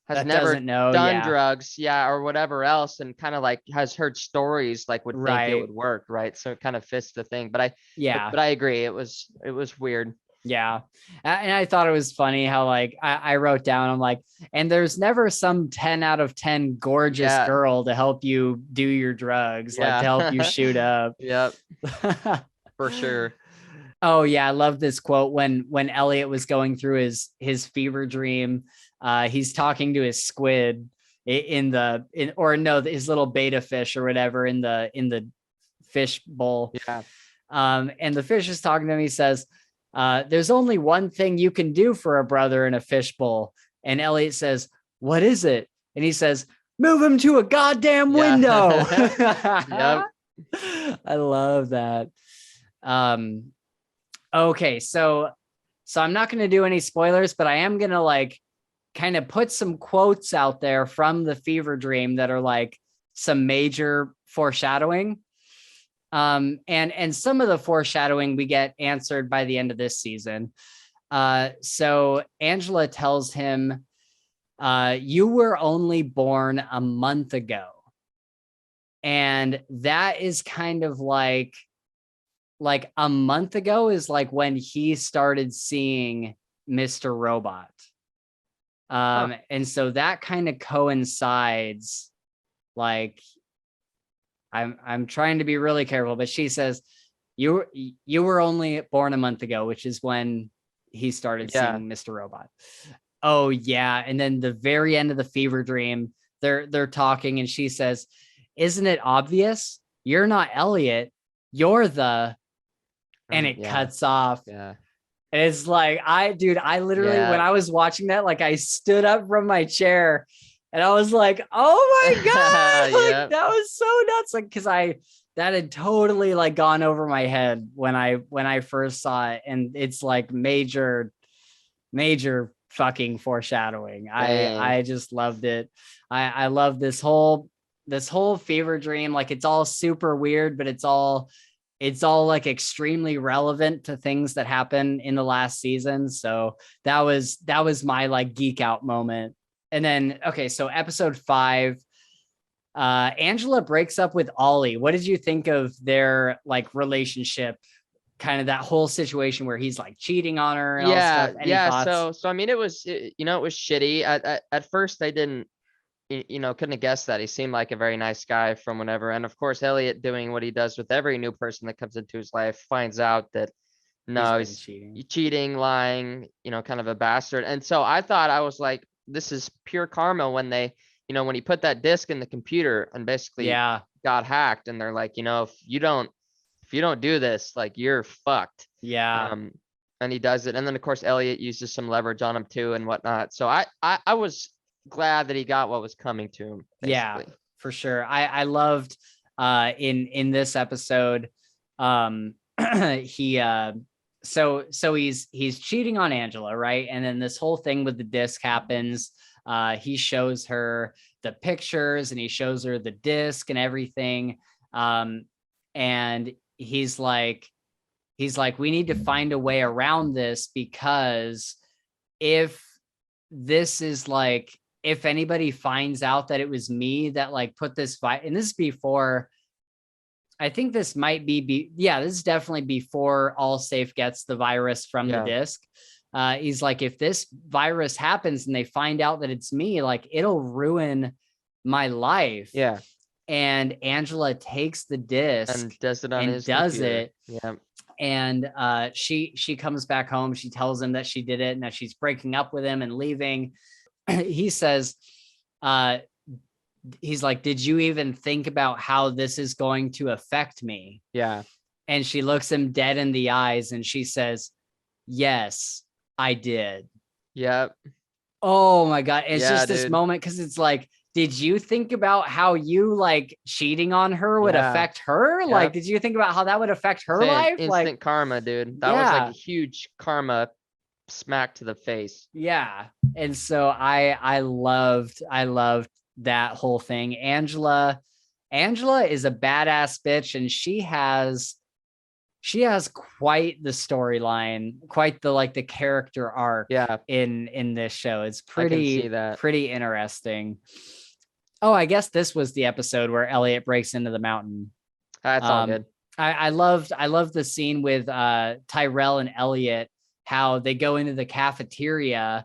has never doesn't know, done drugs, or whatever else, and kind of like has heard stories, like would think it would work, right? So it kind of fits the thing. But I agree, it was weird. Yeah. And I thought it was funny how like I wrote down, I'm like, and there's never some 10 out of 10 gorgeous girl to help you do your drugs, like to help you shoot up. Yep. For sure. Oh yeah, I love this quote when Elliot was going through his fever dream. He's talking to his squid his little beta fish or whatever in the fish bowl. Yeah. And the fish is talking to him. He says, there's only one thing you can do for a brother in a fishbowl. And Elliot says, what is it? And he says, move him to a goddamn window. Yep. I love that. Okay, so I'm not going to do any spoilers, but I am going to like kind of put some quotes out there from the fever dream that are like some major foreshadowing. And some of the foreshadowing we get answered by the end of this season. So Angela tells him, you were only born a month ago. And that is kind of like a month ago is like when he started seeing Mr. Robot. And so that kind of coincides, like, I'm trying to be really careful, but she says you were only born a month ago, which is when he started seeing Mr. Robot. Oh yeah. And then the very end of the fever dream, they're talking and she says, isn't it obvious? You're not Elliot. You're the, and it cuts off. Yeah. And it's like, I literally, when I was watching that, like I stood up from my chair and I was like, oh my God, like that was so nuts. Like, cause that had totally like gone over my head when I first saw it. And it's like major fucking foreshadowing. Dang. I just loved it. I love this whole fever dream. Like it's all super weird, but it's all like extremely relevant to things that happen in the last season. So that was my like geek out moment. And then, okay, so episode 5, Angela breaks up with Ollie. What did you think of their like relationship? Kind of that whole situation where he's like cheating on her and all stuff. Any thoughts? So I mean, it was shitty. At first I didn't, couldn't have guessed that. He seemed like a very nice guy from whenever. And of course, Elliot doing what he does with every new person that comes into his life, finds out that no, he's cheating, lying, kind of a bastard. And so I thought, I was like, this is pure karma when they, when he put that disc in the computer and basically got hacked, and they're like, if you don't do this, like you're fucked. Yeah. And he does it. And then of course Elliot uses some leverage on him too and whatnot. So I was glad that he got what was coming to him, Yeah, basically. for sure. I loved in this episode, he so he's cheating on Angela, right? And then this whole thing with the disc happens. He shows her the pictures and he shows her the disc and everything. And he's like, we need to find a way around this, because if this is like, if anybody finds out that it was me that like put this and this is before, I think this might be, yeah, this is definitely before Allsafe gets the virus from the disc. He's like, if this virus happens and they find out that it's me, like it'll ruin my life. Yeah. And Angela takes the disc And does it on and his does computer. it. Yeah. And she comes back home. She tells him that she did it and that she's breaking up with him and leaving. He says, he's like, did you even think about how this is going to affect me? Yeah. And she looks him dead in the eyes and she says, yes, I did. Yep. Oh my God. It's Yeah, just this dude. moment, because it's like, did you think about how you like cheating on her would Yeah. affect her? Yep. Like, did you think about how that would affect her Saying life? instant Like, karma, dude. That was like a huge karma smack to the face. yeah. And so I loved that whole thing. Angela is a badass bitch, and she has quite the storyline, quite the like the character arc. Yeah. In this show. It's I can see that. pretty interesting. Oh, I guess this was the episode where Elliot breaks into the mountain. That's all good. I loved the scene with Tyrell and Elliot, how they go into the cafeteria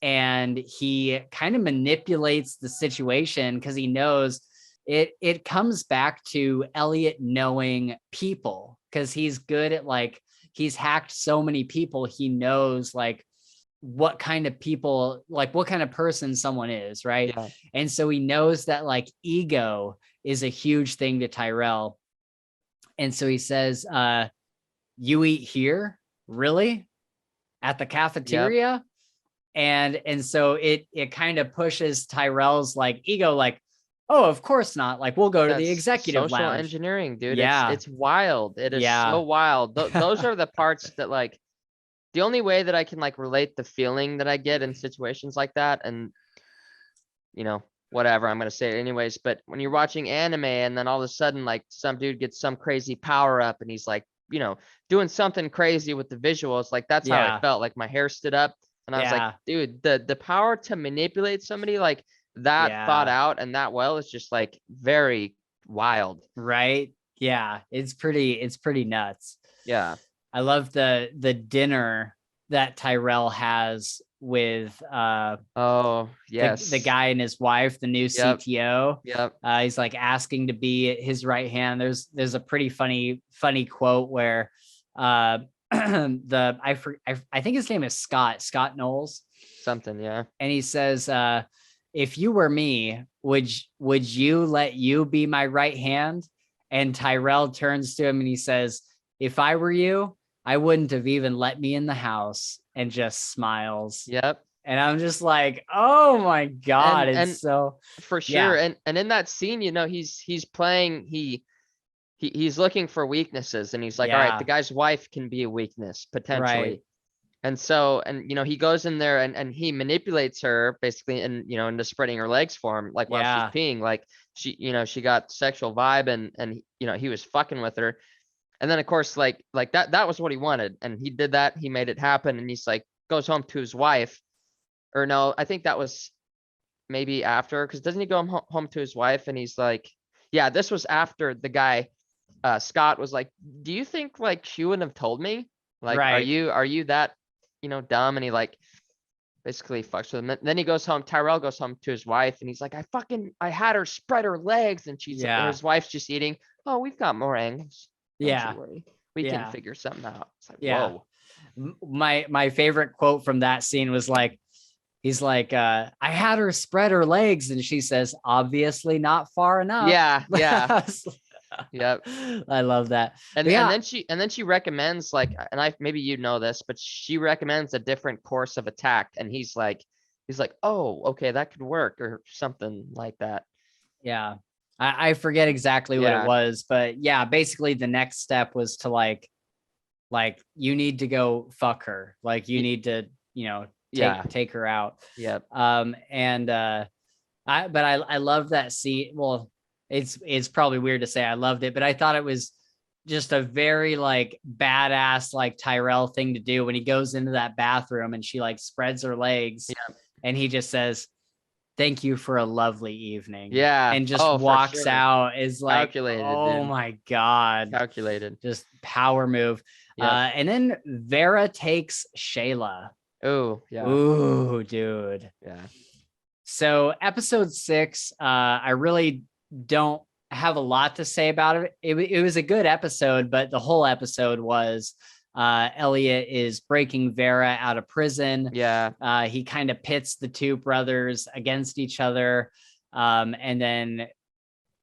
and he kind of manipulates the situation because he knows it comes back to Elliot knowing people, because he's good at like, he's hacked so many people. He knows like what kind of people, like what kind of person someone is, right? Yeah. And so he knows that like ego is a huge thing to Tyrell. And so he says, you eat here? Really? At the cafeteria? Yep. And so it kind of pushes Tyrell's like ego, like, oh, of course not. Like, we'll go to the executive social lounge. Engineering, dude. Yeah. It's wild. It is so wild. Those are the parts that like, the only way that I can like relate the feeling that I get in situations like that, and you know, whatever, I'm gonna say it anyways. But when you're watching anime and then all of a sudden like some dude gets some crazy power up and he's like, you know, doing something crazy with the visuals, like that's how I felt. Like my hair stood up and I was like, dude, the power to manipulate somebody like that thought out and that well is just like very wild. Right? Yeah, it's pretty nuts. Yeah. I love the dinner that Tyrell has with oh yes, the guy and his wife, the new CTO. Yep. He's like asking to be his right hand. There's a pretty funny quote where I think his name is Scott Knowles. Something, yeah. And he says, if you were me, would you let you be my right hand? And Tyrell turns to him and he says, if I were you, I wouldn't have even let me in the house, and just smiles. Yep. And I'm just like, oh my God. It's so for sure. And in that scene, you know, he's playing, he's looking for weaknesses and he's like, all right, the guy's wife can be a weakness potentially. Right. And so, and you know, he goes in there and he manipulates her basically, and you know, into spreading her legs for him, like while she's peeing, like she, you know, she got sexual vibe and you know, he was fucking with her. And then of course, like that was what he wanted. And he did that, he made it happen. And he's like, goes home to his wife, or no, I think that was maybe after, because doesn't he go home to his wife and he's like, yeah, this was after the guy, Scott was like, do you think like she wouldn't have told me? Like, are you that, you know, dumb? And he like basically fucks with him. Then he goes home, Tyrell goes home to his wife and he's like, I had her spread her legs and she's his wife's just eating. Oh, we've got more angles. Don't you worry. We can figure something out. It's like, whoa. My favorite quote from that scene was like, he's like, I had her spread her legs, and she says, obviously not far enough. Yeah. Yep. I love that. And But and yeah, then she recommends like, and I maybe you know this, but she recommends a different course of attack, and he's like, oh, okay, that could work or something like that. yeah. I forget exactly what it Yeah, was, but yeah, basically the next step was to like you need to go fuck her. Like you y- need to, yeah, take her out. yep, And I love that scene. Well, it's probably weird to say I loved it, but I thought it was just a very like badass like Tyrell thing to do when he goes into that bathroom and she like spreads her legs yeah, and he just says, "Thank you for a lovely evening," yeah. and just Oh, for walks sure. out. Is like, Calculated, oh dude. my god, Calculated. just power move. Yep. And then Vera takes Shayla. Oh, yeah, Ooh, dude. yeah, So episode 6, I really don't have a lot to say about it. It was a good episode, but the whole episode was Elliot is breaking Vera out of prison. yeah, He kind of pits the two brothers against each other. And then,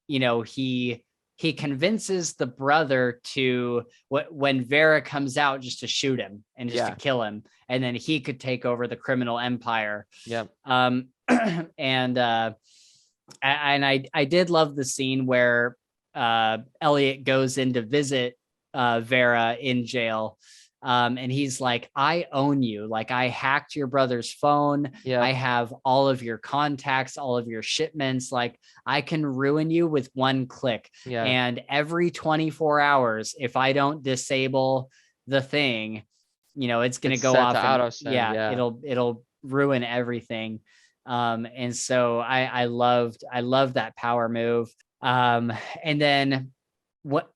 he convinces the brother to when Vera comes out just to shoot him and just to yeah, kill him. And then he could take over the criminal empire. yep, And I did love the scene where Elliot goes in to visit Vera in jail. And he's like, I own you. Like, I hacked your brother's phone. I yep, have all of your contacts, all of your shipments. Like, I can ruin you with one click. yeah. And every 24 hours, if I don't disable the thing, it's going to It's go set to off and auto send. yeah, Yeah, it'll ruin everything. And so I loved that power move. And then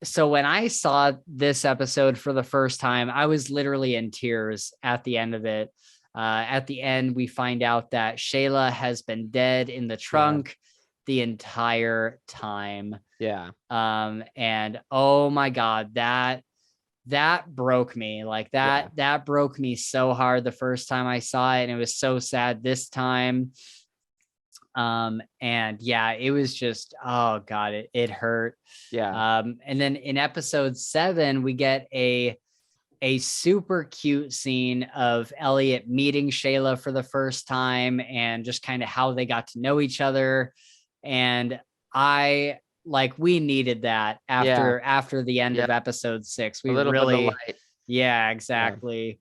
so when I saw this episode for the first time, I was literally in tears at the end of it. At the end, we find out that Shayla has been dead in the yeah, trunk the entire time. yeah, And oh my God, that broke me. Like yeah, that broke me so hard the first time I saw it, and it was so sad this time. And yeah, it was just, oh God, it hurt. yeah. And then in episode 7, we get a super cute scene of Elliot meeting Shayla for the first time and just kind of how they got to know each other. And we needed that Yeah, after the end yeah. of episode 6. A We little bit of really, light. yeah, Yeah. exactly.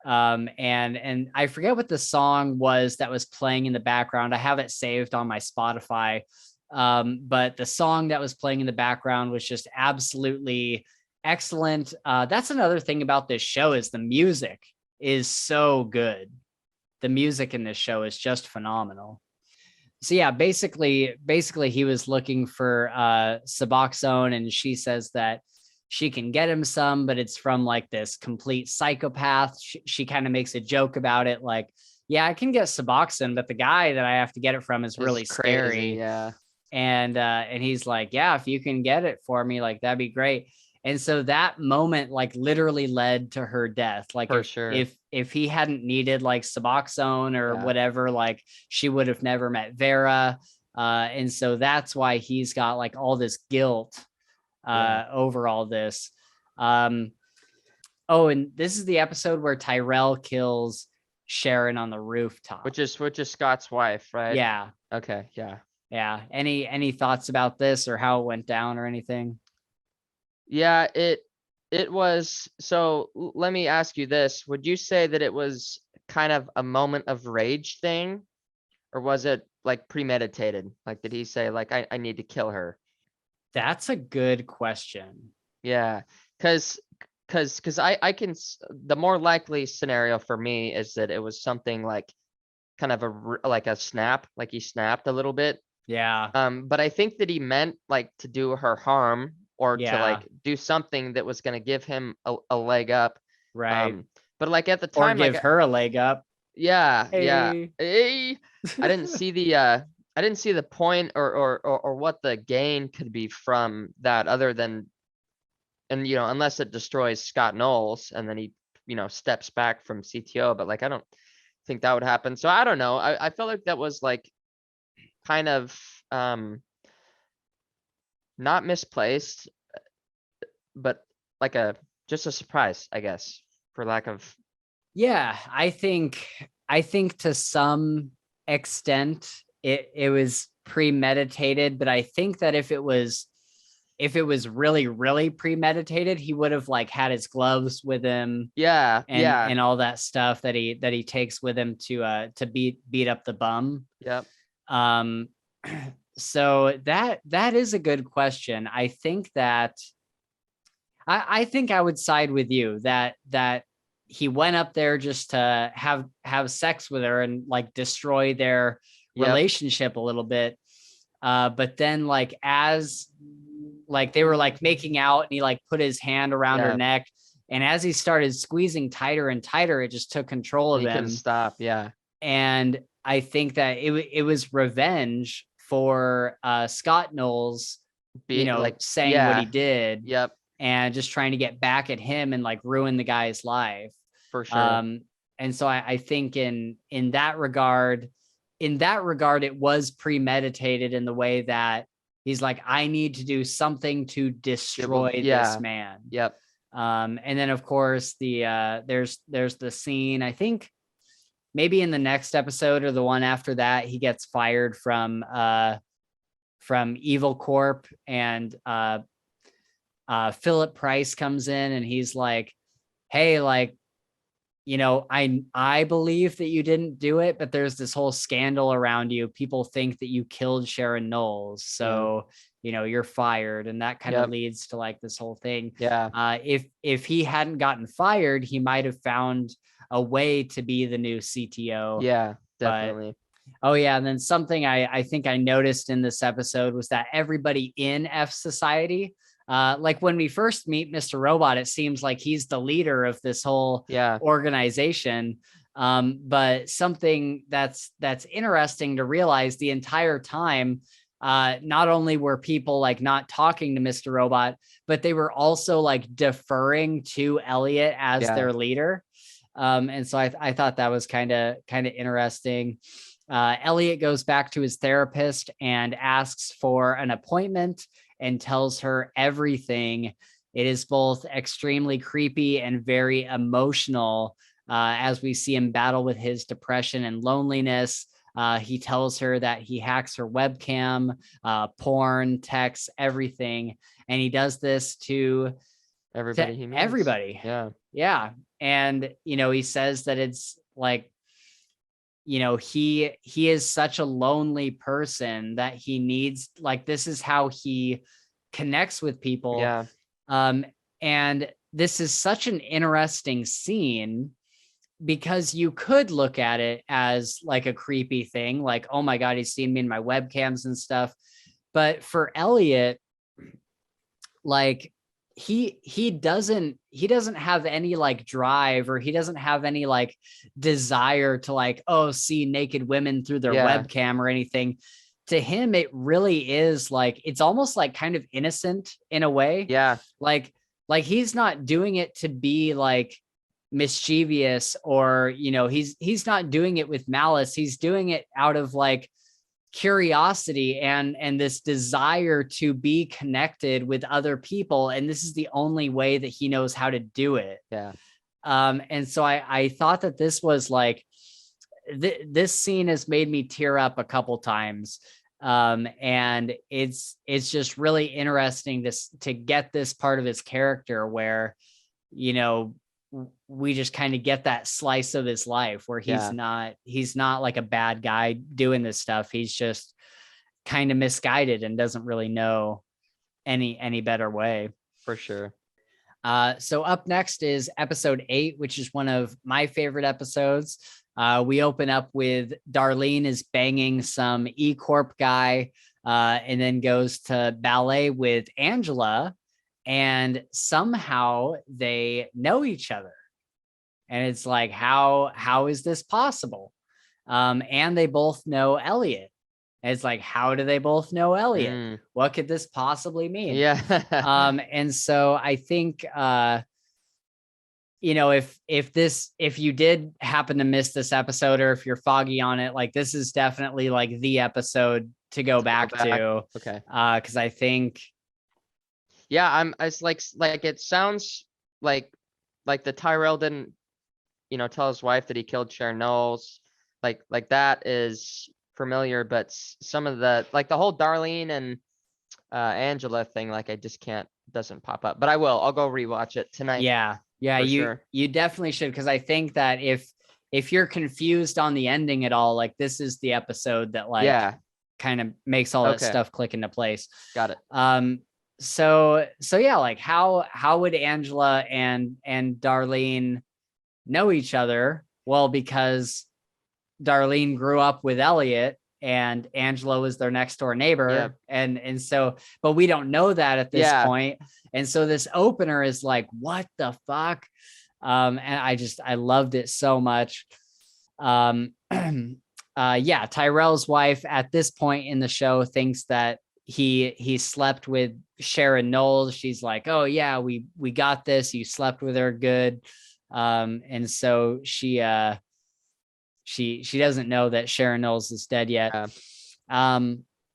And I forget what the song was that was playing in the background. I have it saved on my Spotify. But the song that was playing in the background was just absolutely excellent. That's another thing about this show is the music is so good. The music in this show is just phenomenal. So yeah, basically he was looking for Suboxone, and she says that she can get him some, but it's from like this complete psychopath. She kind of makes a joke about it, like, yeah, I can get Suboxone, but the guy that I have to get it from is It's really crazy. scary. Yeah. And he's like, yeah, if you can get it for me, like that'd be great. And so that moment like literally led to her death. Like For if sure. if if he hadn't needed like Suboxone or Yeah. whatever, like she would have never met Vera. And so that's why he's got like all this guilt Yeah. over all this. Um, oh, and this is the episode where Tyrell kills Sharon on the rooftop. Which is Scott's wife, right? Yeah, Okay. Yeah. yeah. Any thoughts about this or how it went down or anything? Yeah. It was. So let me ask you this. Would you say that it was kind of a moment of rage thing, or was it like premeditated? Like, did he say like, I need to kill her? That's a good question. Yeah. Cause I can, the more likely scenario for me is that it was something like kind of like a snap, like he snapped a little bit. Yeah, But I think that he meant like to do her harm or to yeah, like do something that was gonna give him a leg up. right. But like at the Or time, like give her a leg up. yeah, yeah. Hey. Hey, I didn't see the point or what the gain could be from that other than, and unless it destroys Scott Knowles and then he steps back from CTO, but like I don't think that would happen. So I don't know. I felt like that was like kind of not misplaced, but like just a surprise, I guess, for lack of. Yeah, I think to some extent it was premeditated, but I think that if it was really really premeditated, he would have like had his gloves with him Yeah, and yeah, and all that stuff that he takes with him to beat up the bum. yep, Um so that is a good question. I think I would side with you that he went up there just to have sex with her and like destroy their yep, relationship a little bit. But then like as like they were like making out and he like put his hand around her yeah. neck, and as he started squeezing tighter and tighter, it just took control And of he couldn't him. stop. Yeah, And I think that it was revenge for Scott Knowles, be like, saying what he yeah, did yep, and just trying to get back at him and like ruin the guy's life. for sure. Um, and so I think in that regard, it was premeditated in the way that he's like, I need to do something to destroy this Yeah, man. yep, And then of course there's the scene, I think maybe in the next episode or the one after that, he gets fired from Evil Corp, and Philip Price comes in and he's like, hey, like, I believe that you didn't do it, but there's this whole scandal around you. People think that you killed Sharon Knowles. yeah, So, you're fired. And that kind of yep, leads to like this whole thing. yeah, If he hadn't gotten fired, he might have found a way to be the new CTO. yeah, But definitely. oh yeah, and then something I think I noticed in this episode was that everybody in F Society, like when we first meet Mr. Robot, it seems like he's the leader of this whole Yeah, organization. But something that's interesting to realize the entire time, not only were people like not talking to Mr. Robot, but they were also like deferring to Elliot as yeah, their leader. And so I thought that was kind of interesting. Elliot goes back to his therapist and asks for an appointment and tells her everything. It is both extremely creepy and very emotional, as we see him battle with his depression and loneliness. He tells her that he hacks her webcam, porn, texts, everything. And he does this to everybody he meets. everybody. Yeah, Yeah. And, he says that it's like, he is such a lonely person that he needs, like, this is how he connects with people. yeah, Um, and this is such an interesting scene because you could look at it as like a creepy thing, like, oh my God, he's seen me in my webcams and stuff. But for Elliot, like he doesn't have any like drive, or he doesn't have any like desire to like, oh, see naked women through their yeah, webcam or anything. To him it really is like, it's almost like kind of innocent in a way. yeah, Like he's not doing it to be like mischievous, or he's not doing it with malice. He's doing it out of like curiosity and this desire to be connected with other people, and this is the only way that he knows how to do it. yeah, And so I thought that this was like, this scene has made me tear up a couple times. And it's just really interesting to get this part of his character where you know we just kind of get that slice of his life where he's yeah, not like a bad guy doing this stuff. He's just kind of misguided and doesn't really know any better way. for sure. So up next is episode 8, which is one of my favorite episodes. We open up with Darlene is banging some E Corp guy, and then goes to ballet with Angela, and somehow they know each other. And it's like, how is this possible? And they both know Elliot. And it's like, how do they both know Elliot? What could this possibly mean? Yeah, And so I think if you did happen to miss this episode, or if you're foggy on it, like this is definitely like the episode to go back to. Okay. Because I think Yeah, it's like it sounds like the Tyrell didn't, tell his wife that he killed Sharon Knowles. Like that is familiar, but some of like the whole Darlene and Angela thing, like I just can't, doesn't pop up. But I'll go rewatch it tonight Yeah. Yeah, for you sure. you definitely should, because I think that if you're confused on the ending at all, like this is the episode that like Yeah. kind of makes all that Okay. stuff click into place. Got it. So yeah, like how would Angela and Darlene know each other? Well, because Darlene grew up with Elliot and Angela was their next door neighbor. Yeah. And so, but we don't know that at this Yeah. point. And so this opener is like, what the fuck? And I loved it so much. Yeah, Tyrell's wife at this point in the show thinks that he slept with Sharon Knowles. She's like, oh yeah, we got this. You slept with her, good. And so she doesn't know that Sharon Knowles is dead yet.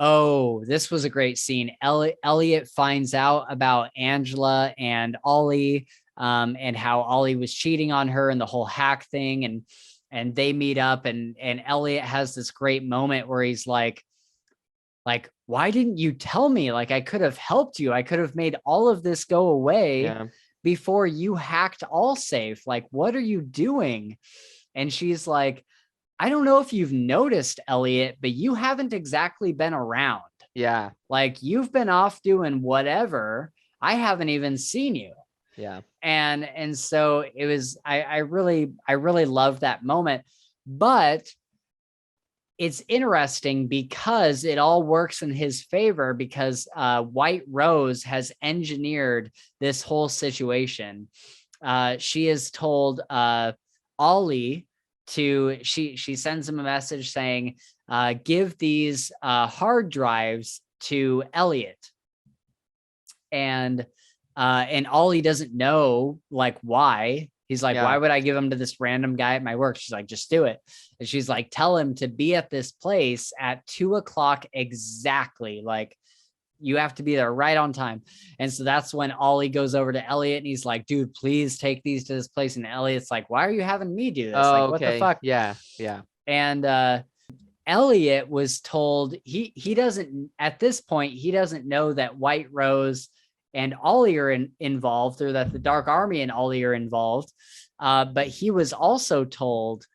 Oh, this was a great scene. Elliot finds out about Angela and Ollie, and how Ollie was cheating on her and the whole hack thing, and they meet up, and Elliot has this great moment where he's like, why didn't you tell me? Like, I could have helped you. I could have made all of this go away before you hacked Allsafe. Like, what are you doing? And she's like, I don't know if you've noticed, Elliot, but you haven't exactly been around. Yeah. Like, you've been off doing whatever. I haven't even seen you. Yeah. And so it was, I really loved that moment. But it's interesting because it all works in his favor, because White Rose has engineered this whole situation. She has told Ollie she sends him a message saying, give these hard drives to Elliot. And Ollie doesn't know like why. He's like, why would I give them to this random guy at my work? She's like, just do it. And she's like, tell him to be at this place at 2:00 exactly. Like, you have to be there right on time. And so that's when Ollie goes over to Elliot and he's like, dude, please take these to this place. And Elliot's like, why are you having me do this? Like, what the fuck? Yeah. Yeah. And Elliot was told he doesn't, at this point, he doesn't know that White Rose and Ollie are involved, or that the Dark Army and Ollie are involved. But he was also told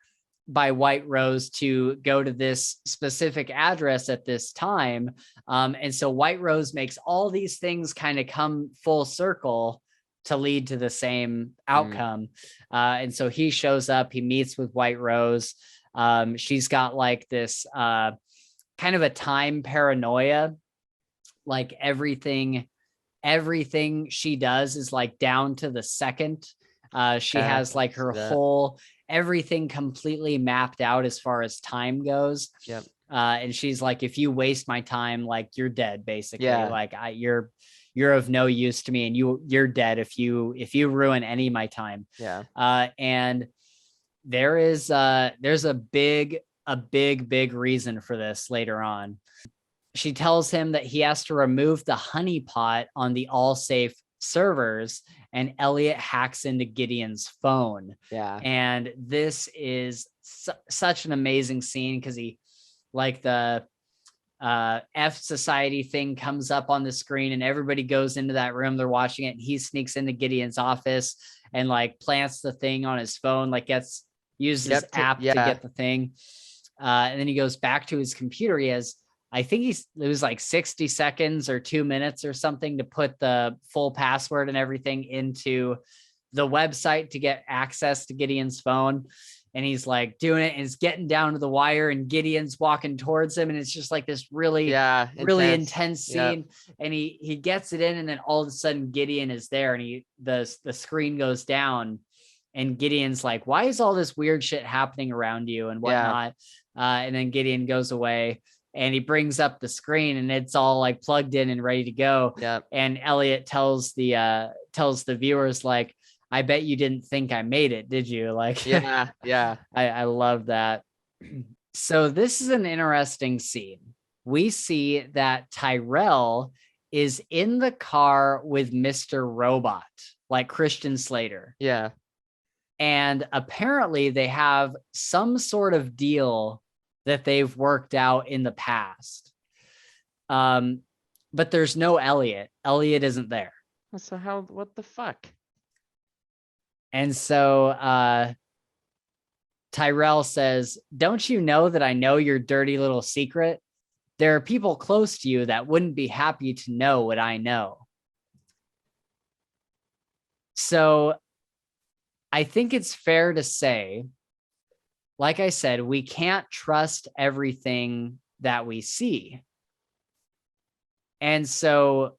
by White Rose to go to this specific address at this time. And so White Rose makes all these things kind of come full circle to lead to the same outcome. And so he shows up, he meets with White Rose. She's got like this kind of a time paranoia, like everything she does is like down to the second. She has like her whole everything completely mapped out as far as time goes. Yep. And she's like, if you waste my time, like you're dead, basically. Yeah. Like you're of no use to me, and you're dead if you ruin any of my time. Yeah. And there's a big reason for this later on. She tells him that he has to remove the honeypot on the Allsafe servers, and Elliot hacks into Gideon's phone. Yeah. And this is such an amazing scene, because he, like, the F Society thing comes up on the screen and everybody goes into that room, they're watching it, and he sneaks into Gideon's office and like plants the thing on his phone, like uses his app to get the thing. And then he goes back to his computer. He has, I think it was like 60 seconds or 2 minutes or something to put the full password and everything into the website to get access to Gideon's phone. And he's like doing it, and it's getting down to the wire, and Gideon's walking towards him. And it's just like this really intense scene. Yep. And he gets it in, and then all of a sudden Gideon is there, and the screen goes down, and Gideon's like, why is all this weird shit happening around you and whatnot? And then Gideon goes away, and he brings up the screen, and it's all like plugged in and ready to go. Yep. And Elliot tells the viewers, like, I bet you didn't think I made it, did you? Like, yeah. I love that. So this is an interesting scene. We see that Tyrell is in the car with Mr. Robot, like Christian Slater. Yeah. And apparently they have some sort of deal that they've worked out in the past. But there's no Elliot. Elliot isn't there. So how, what the fuck? And so Tyrell says, "Don't you know that I know your dirty little secret? There are people close to you that wouldn't be happy to know what I know." So I think it's fair to say, like I said, we can't trust everything that we see. And so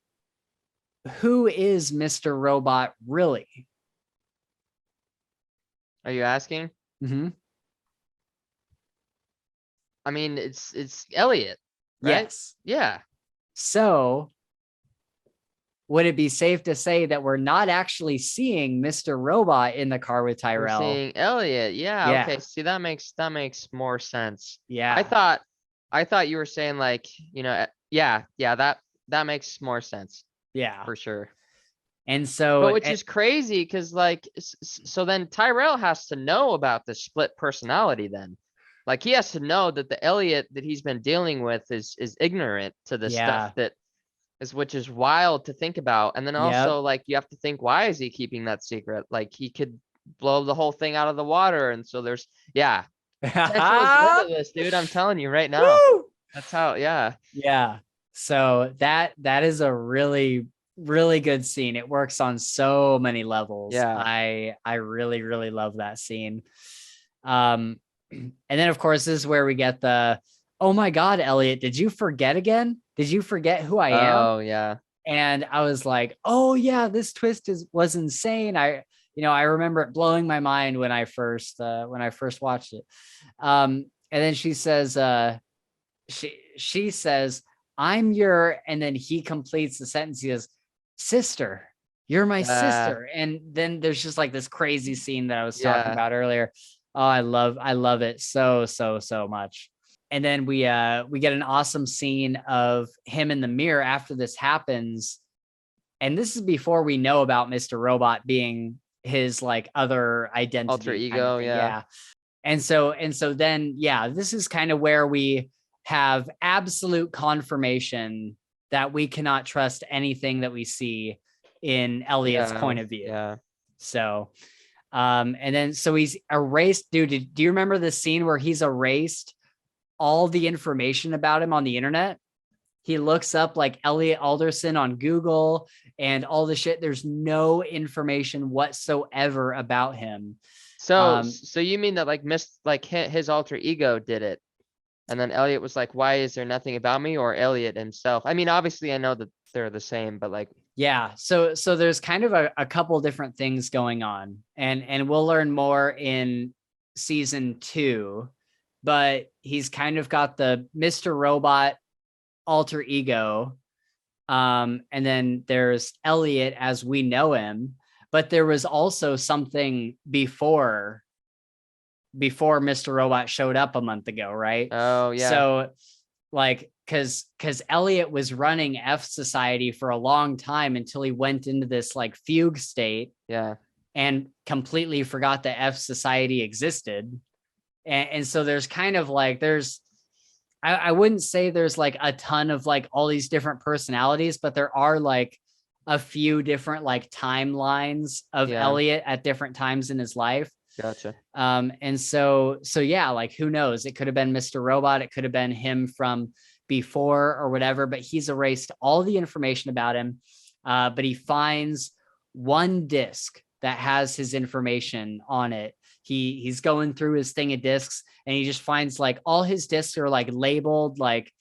who is Mr. Robot really? Are you asking? Mm-hmm. I mean, it's Elliot, right? Yes. Yeah. So would it be safe to say that we're not actually seeing Mr. Robot in the car with We're Tyrell? seeing Elliot. Yeah. Yeah. Okay. See, that makes more sense. Yeah. I thought you were saying like, yeah, that makes more sense Yeah. for sure. And so, But which is crazy because like, so then Tyrell has to know about the split personality then. Like he has to know that the Elliot that he's been dealing with is ignorant to the yeah. stuff that which is wild to think about. And then Yep. also like you have to think, why is he keeping that secret? Like he could blow the whole thing out of the water. And so there's potential is good to this, dude. I'm telling you right now. Woo! That's how, yeah. Yeah. So that is a really, really good scene. It works on so many levels. Yeah. I really, really love that scene. And then of course this is where we get the, "Oh my God, Elliot, did you forget again? Did you forget who I am?" Oh yeah. And I was like, "Oh yeah, this twist was insane." I remember it blowing my mind when I first watched it. And then she says, she says, "I'm your," and then he completes the sentence. He says, "Sister, you're my sister." And then there's just like this crazy scene that I was talking about earlier. Oh, I love it so much. And then we get an awesome scene of him in the mirror after this happens. And this is before we know about Mr. Robot being his like other identity, Alter ego, yeah. And so then, yeah, this is kind of where we have absolute confirmation that we cannot trust anything that we see in Elliot's point of view. Yeah. So, and then so he's erased. Dude, do you remember the scene where he's erased all the information about him on the internet? He looks up like Elliot Alderson on Google and all the shit. There's no information whatsoever about him. So you mean that like his alter ego did it, and then Elliot was like, "Why is there nothing about me?" Or Elliot himself? I mean, obviously, I know that they're the same, but like, yeah. So there's kind of a couple different things going on, and we'll learn more in season 2. But he's kind of got the Mr. Robot alter ego, and then there's Elliot as we know him. But there was also something before Mr. Robot showed up a month ago, right? oh yeah. So like, cause Elliot was running F Society for a long time until he went into this like fugue state. Yeah. And completely forgot that F Society existed. And so there's kind of like, I wouldn't say there's like a ton of like all these different personalities, but there are like a few different like timelines of Elliot at different times in his life. Gotcha. And so yeah, like who knows? It could have been Mr. Robot. It could have been him from before or whatever, but he's erased all the information about him. But he finds one disc that has his information on it. He's going through his thing of discs and he just finds like all his discs are like labeled, like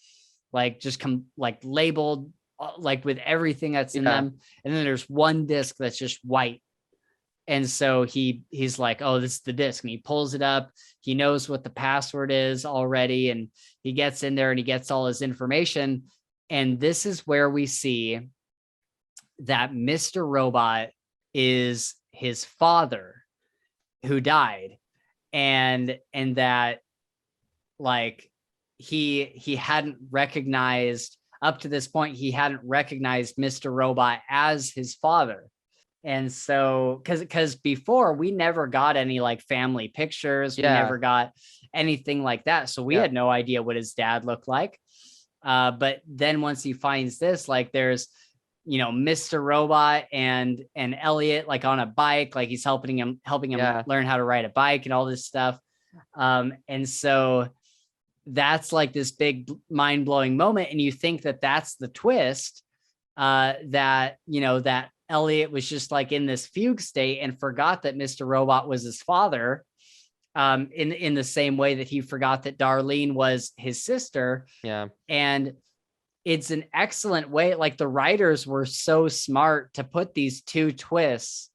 labeled like with everything that's in them. And then there's one disc that's just white. And so he's like, "Oh, this is the disc." And he pulls it up. He knows what the password is already. And he gets in there and he gets all his information. And this is where we see that Mr. Robot is his father who died. And that like he hadn't recognized up to this point, he hadn't recognized Mr. Robot as his father. And so, because before we never got any like family pictures, we Yeah. never got anything like that. So we Yep. had no idea what his dad looked like. But then once he finds this, like there's, Mr. Robot and Elliot like on a bike, like he's helping him Yeah. learn how to ride a bike and all this stuff. And so that's like this big mind-blowing moment. And you think that that's the twist, that, that Elliot was just like in this fugue state and forgot that Mr. Robot was his father, in the same way that he forgot that Darlene was his sister. Yeah. And it's an excellent way. Like the writers were so smart to put these two twists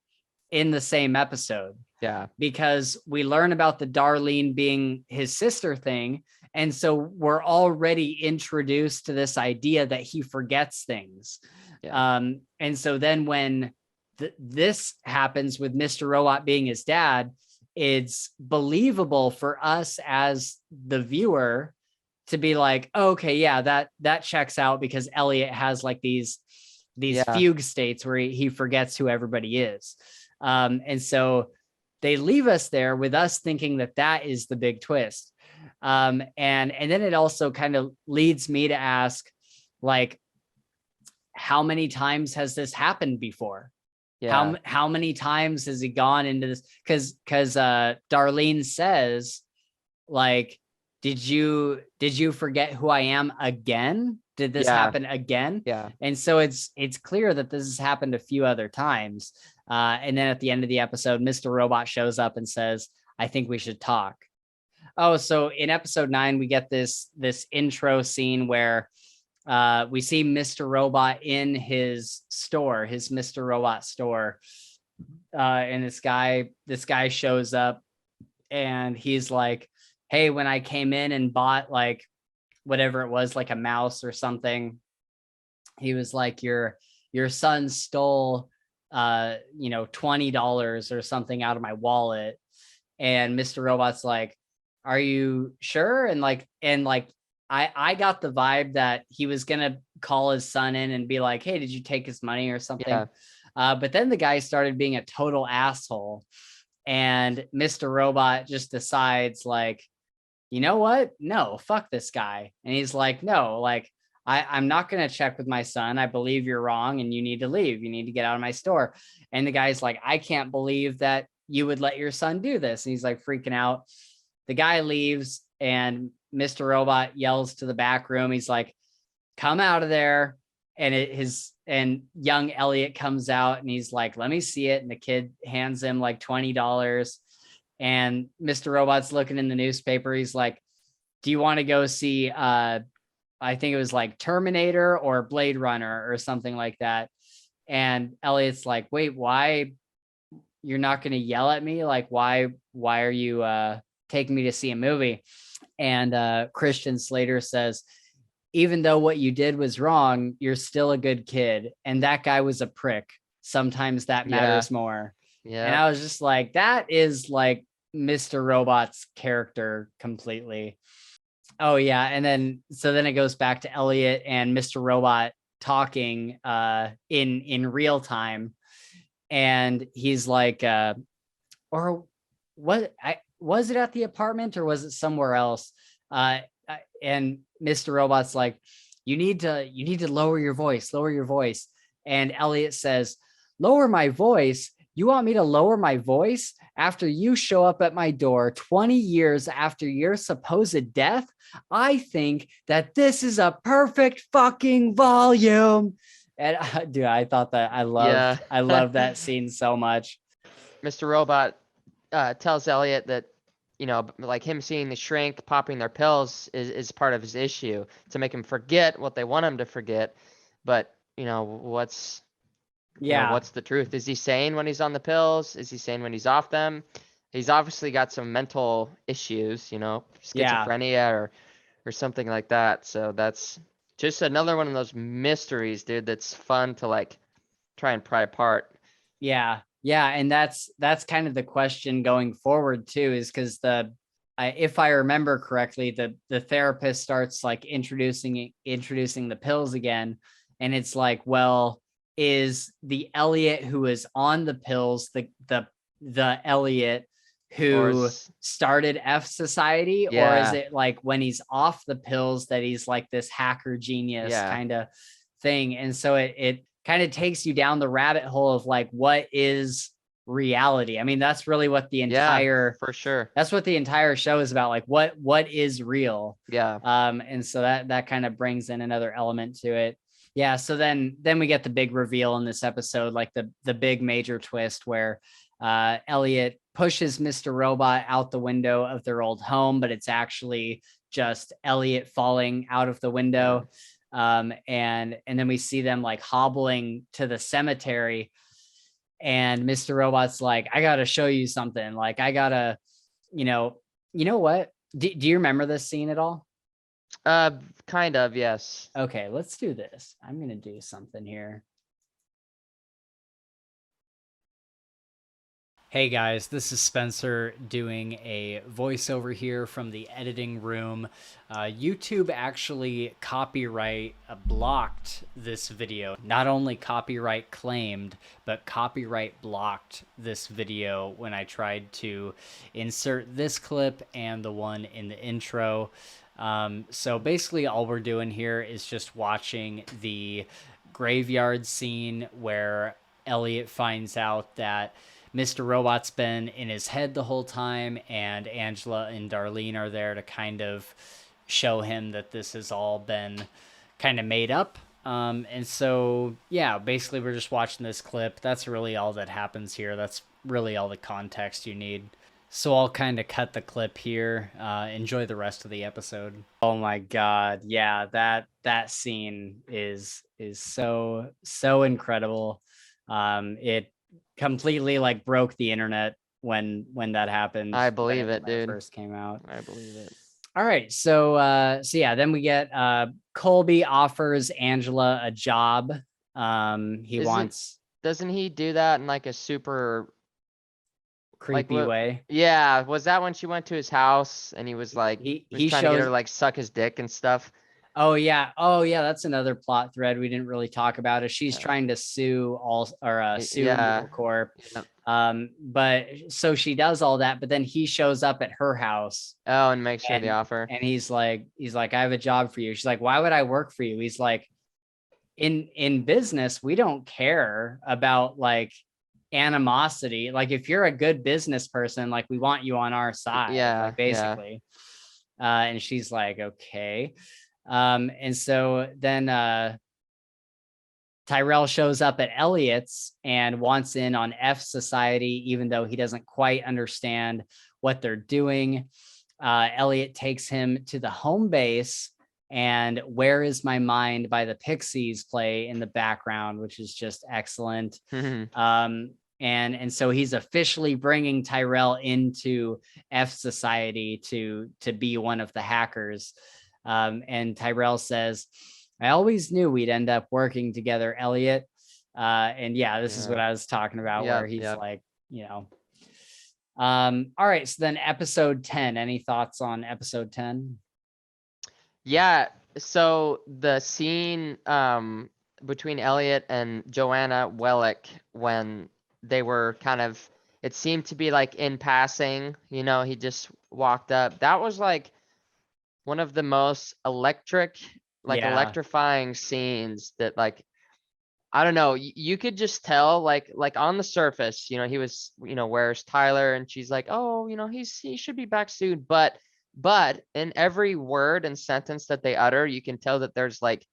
in the same episode. Yeah. Because we learn about the Darlene being his sister thing. And so we're already introduced to this idea that he forgets things. Yeah. And so then when this happens with Mr. Robot being his dad, it's believable for us as the viewer to be like, oh, okay, yeah, that checks out, because Elliot has like these Yeah. fugue states where he forgets who everybody is. And so they leave us there with us thinking that that is the big twist. And then it also kind of leads me to ask, like, how many times has this happened before? Yeah. How many times has he gone into this? Because Darlene says, like, did you forget who I am again? Did this happen again? Yeah. And so it's clear that this has happened a few other times. And then at the end of the episode, Mr. Robot shows up and says, I think we should talk. Oh, so in episode 9, we get this intro scene where we see Mr. Robot in his store, his Mr. Robot store. And this guy shows up and he's like, hey, when I came in and bought like whatever it was, like a mouse or something, he was like, your son stole $20 or something out of my wallet. And Mr. Robot's like, are you sure? And I got the vibe that he was gonna call his son in and be like, hey, did you take his money or something? Yeah. But then the guy started being a total asshole, and Mr. Robot just decides, like, you know what? No, fuck this guy. And he's like, no, like, I'm not going to check with my son. I believe you're wrong and you need to leave. You need to get out of my store. And the guy's like, I can't believe that you would let your son do this. And he's like freaking out. The guy leaves and Mr. Robot yells to the back room. He's like, come out of there. And young Elliot comes out and he's like, let me see it. And the kid hands him like $20. And Mr. Robot's looking in the newspaper. He's like, do you want to go see, I think it was like Terminator or Blade Runner or something like that. And Elliot's like, wait, why? You're not going to yell at me? Like, why are you taking me to see a movie? And Christian Slater says, even though what you did was wrong, you're still a good kid. And that guy was a prick. Sometimes that matters more. Yeah. And I was just like, that is like Mr. Robot's character completely. Oh yeah. And then it goes back to Elliot and Mr. Robot talking in real time. And he's like, or what, was it at the apartment or was it somewhere else? And Mr. Robot's like, you need to lower your voice. And Elliot says, lower my voice? You want me to lower my voice after you show up at my door 20 years after your supposed death? I think that this is a perfect fucking volume. And dude, I thought that I love that scene so much. Mr. Robot tells Elliot that, like him seeing the shrink popping their pills is part of his issue, to make him forget what they want him to forget. But what's the truth? Is he sane when he's on the pills? Is he sane when he's off them? He's obviously got some mental issues, schizophrenia or something like that. So that's just another one of those mysteries, dude, that's fun to like try and pry apart. Yeah. And that's kind of the question going forward too, is because if I remember correctly, the therapist starts like introducing the pills again, and it's like, well, is the Elliot who is on the pills the Elliot Or who started F Society, or is yeah, it like when he's off the pills that he's like this hacker genius Yeah. kind of thing? And so it kind of takes you down the rabbit hole of like, what is reality? I mean, that's really what the entire for sure. that's what the entire show is about. Like, what is real? Yeah. And so that kind of brings in another element to it. Yeah. So then we get the big reveal in this episode, like the big major twist where Elliot pushes Mr. Robot out the window of their old home, but it's actually just Elliot falling out of the window. And then we see them like hobbling to the cemetery, and Mr. Robot's like, I gotta show you something. Like, I gotta, you know what? Do you remember this scene at all? Kind of, yes. Okay, let's do this. I'm gonna do something here. Hey guys, this is Spencer doing a voiceover here from the editing room. YouTube actually copyright blocked this video. Not only copyright claimed, but copyright blocked this video when I tried to insert this clip and the one in the intro. So basically all we're doing here is just watching the graveyard scene where Elliot finds out that Mr. Robot's been in his head the whole time, and Angela and Darlene are there to kind of show him that this has all been kind of made up. And so, yeah, basically we're just watching this clip. That's really all that happens here. That's really all the context you need. So I'll kind of cut the clip here. Enjoy the rest of the episode. Oh my God. Yeah, that scene is so incredible. It completely like broke the internet when that happened. I believe it, when dude. first came out. I believe it. All right, so yeah, then we get Colby offers Angela a job. Doesn't he do that in like a super creepy way? Yeah, was that when she went to his house and he was like he trying to get her to like suck his dick and stuff? Oh yeah, that's another plot thread we didn't really talk about. Is she's trying to sue Evil Corp. But so she does all that, but then he shows up at her house. Oh, and makes her the offer. And he's like, I have a job for you. She's like, why would I work for you? He's like, in business, we don't care about like animosity. Like, if you're a good business person, like, we want you on our side. Yeah, like, basically. And she's like, okay. And so then Tyrell shows up at Elliot's and wants in on F Society, even though he doesn't quite understand what they're doing. Elliot takes him to the home base, and Where Is My Mind by the Pixies play in the background, which is just excellent. And so he's officially bringing Tyrell into F Society to be one of the hackers. And Tyrell says, I always knew we'd end up working together, Elliot. And yeah, this is what I was talking about, where he's like, all right. So then episode 10, any thoughts on episode 10? Yeah. So the scene between Elliot and Joanna Wellick, when they were kind of, it seemed to be like in passing, he just walked up. That was like one of the most electrifying scenes that, like, I don't know, you could just tell, like on the surface, he was, where's Tyler? And she's like, oh, he should be back soon. But in every word and sentence that they utter, you can tell that there's like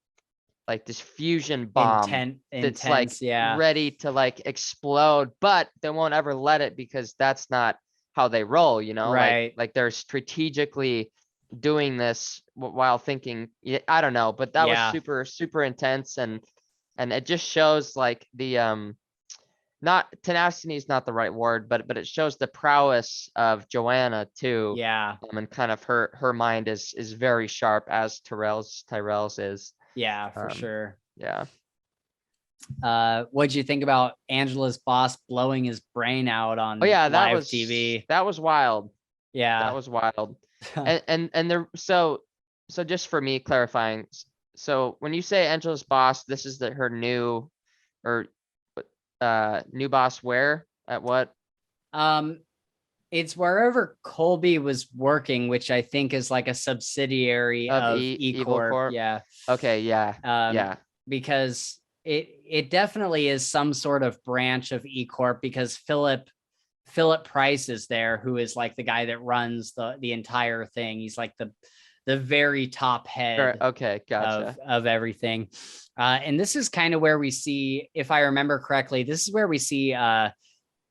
this fusion bomb that's like ready to like explode, but they won't ever let it, because that's not how they roll, Right. Like they're strategically doing this while thinking, I don't know, but that was super, super intense. And it just shows like the, not tenacity is not the right word, but it shows the prowess of Joanna too. And kind of her mind is very sharp, as Tyrell's is. Yeah, for sure. Yeah. What'd you think about Angela's boss blowing his brain out on live TV? That was wild. Yeah. That was wild. And there, so just for me clarifying, so when you say Angela's boss, this is her new, or new boss where, at what? It's wherever Colby was working, which I think is like a subsidiary of Evil Corp. Corp? Yeah. Okay, yeah, yeah, Because it definitely is some sort of branch of Corp, because Philip Price is there, who is like the guy that runs the entire thing. He's like the very top head okay, gotcha. of everything. And this is kind of where we see, if I remember correctly, this is where we see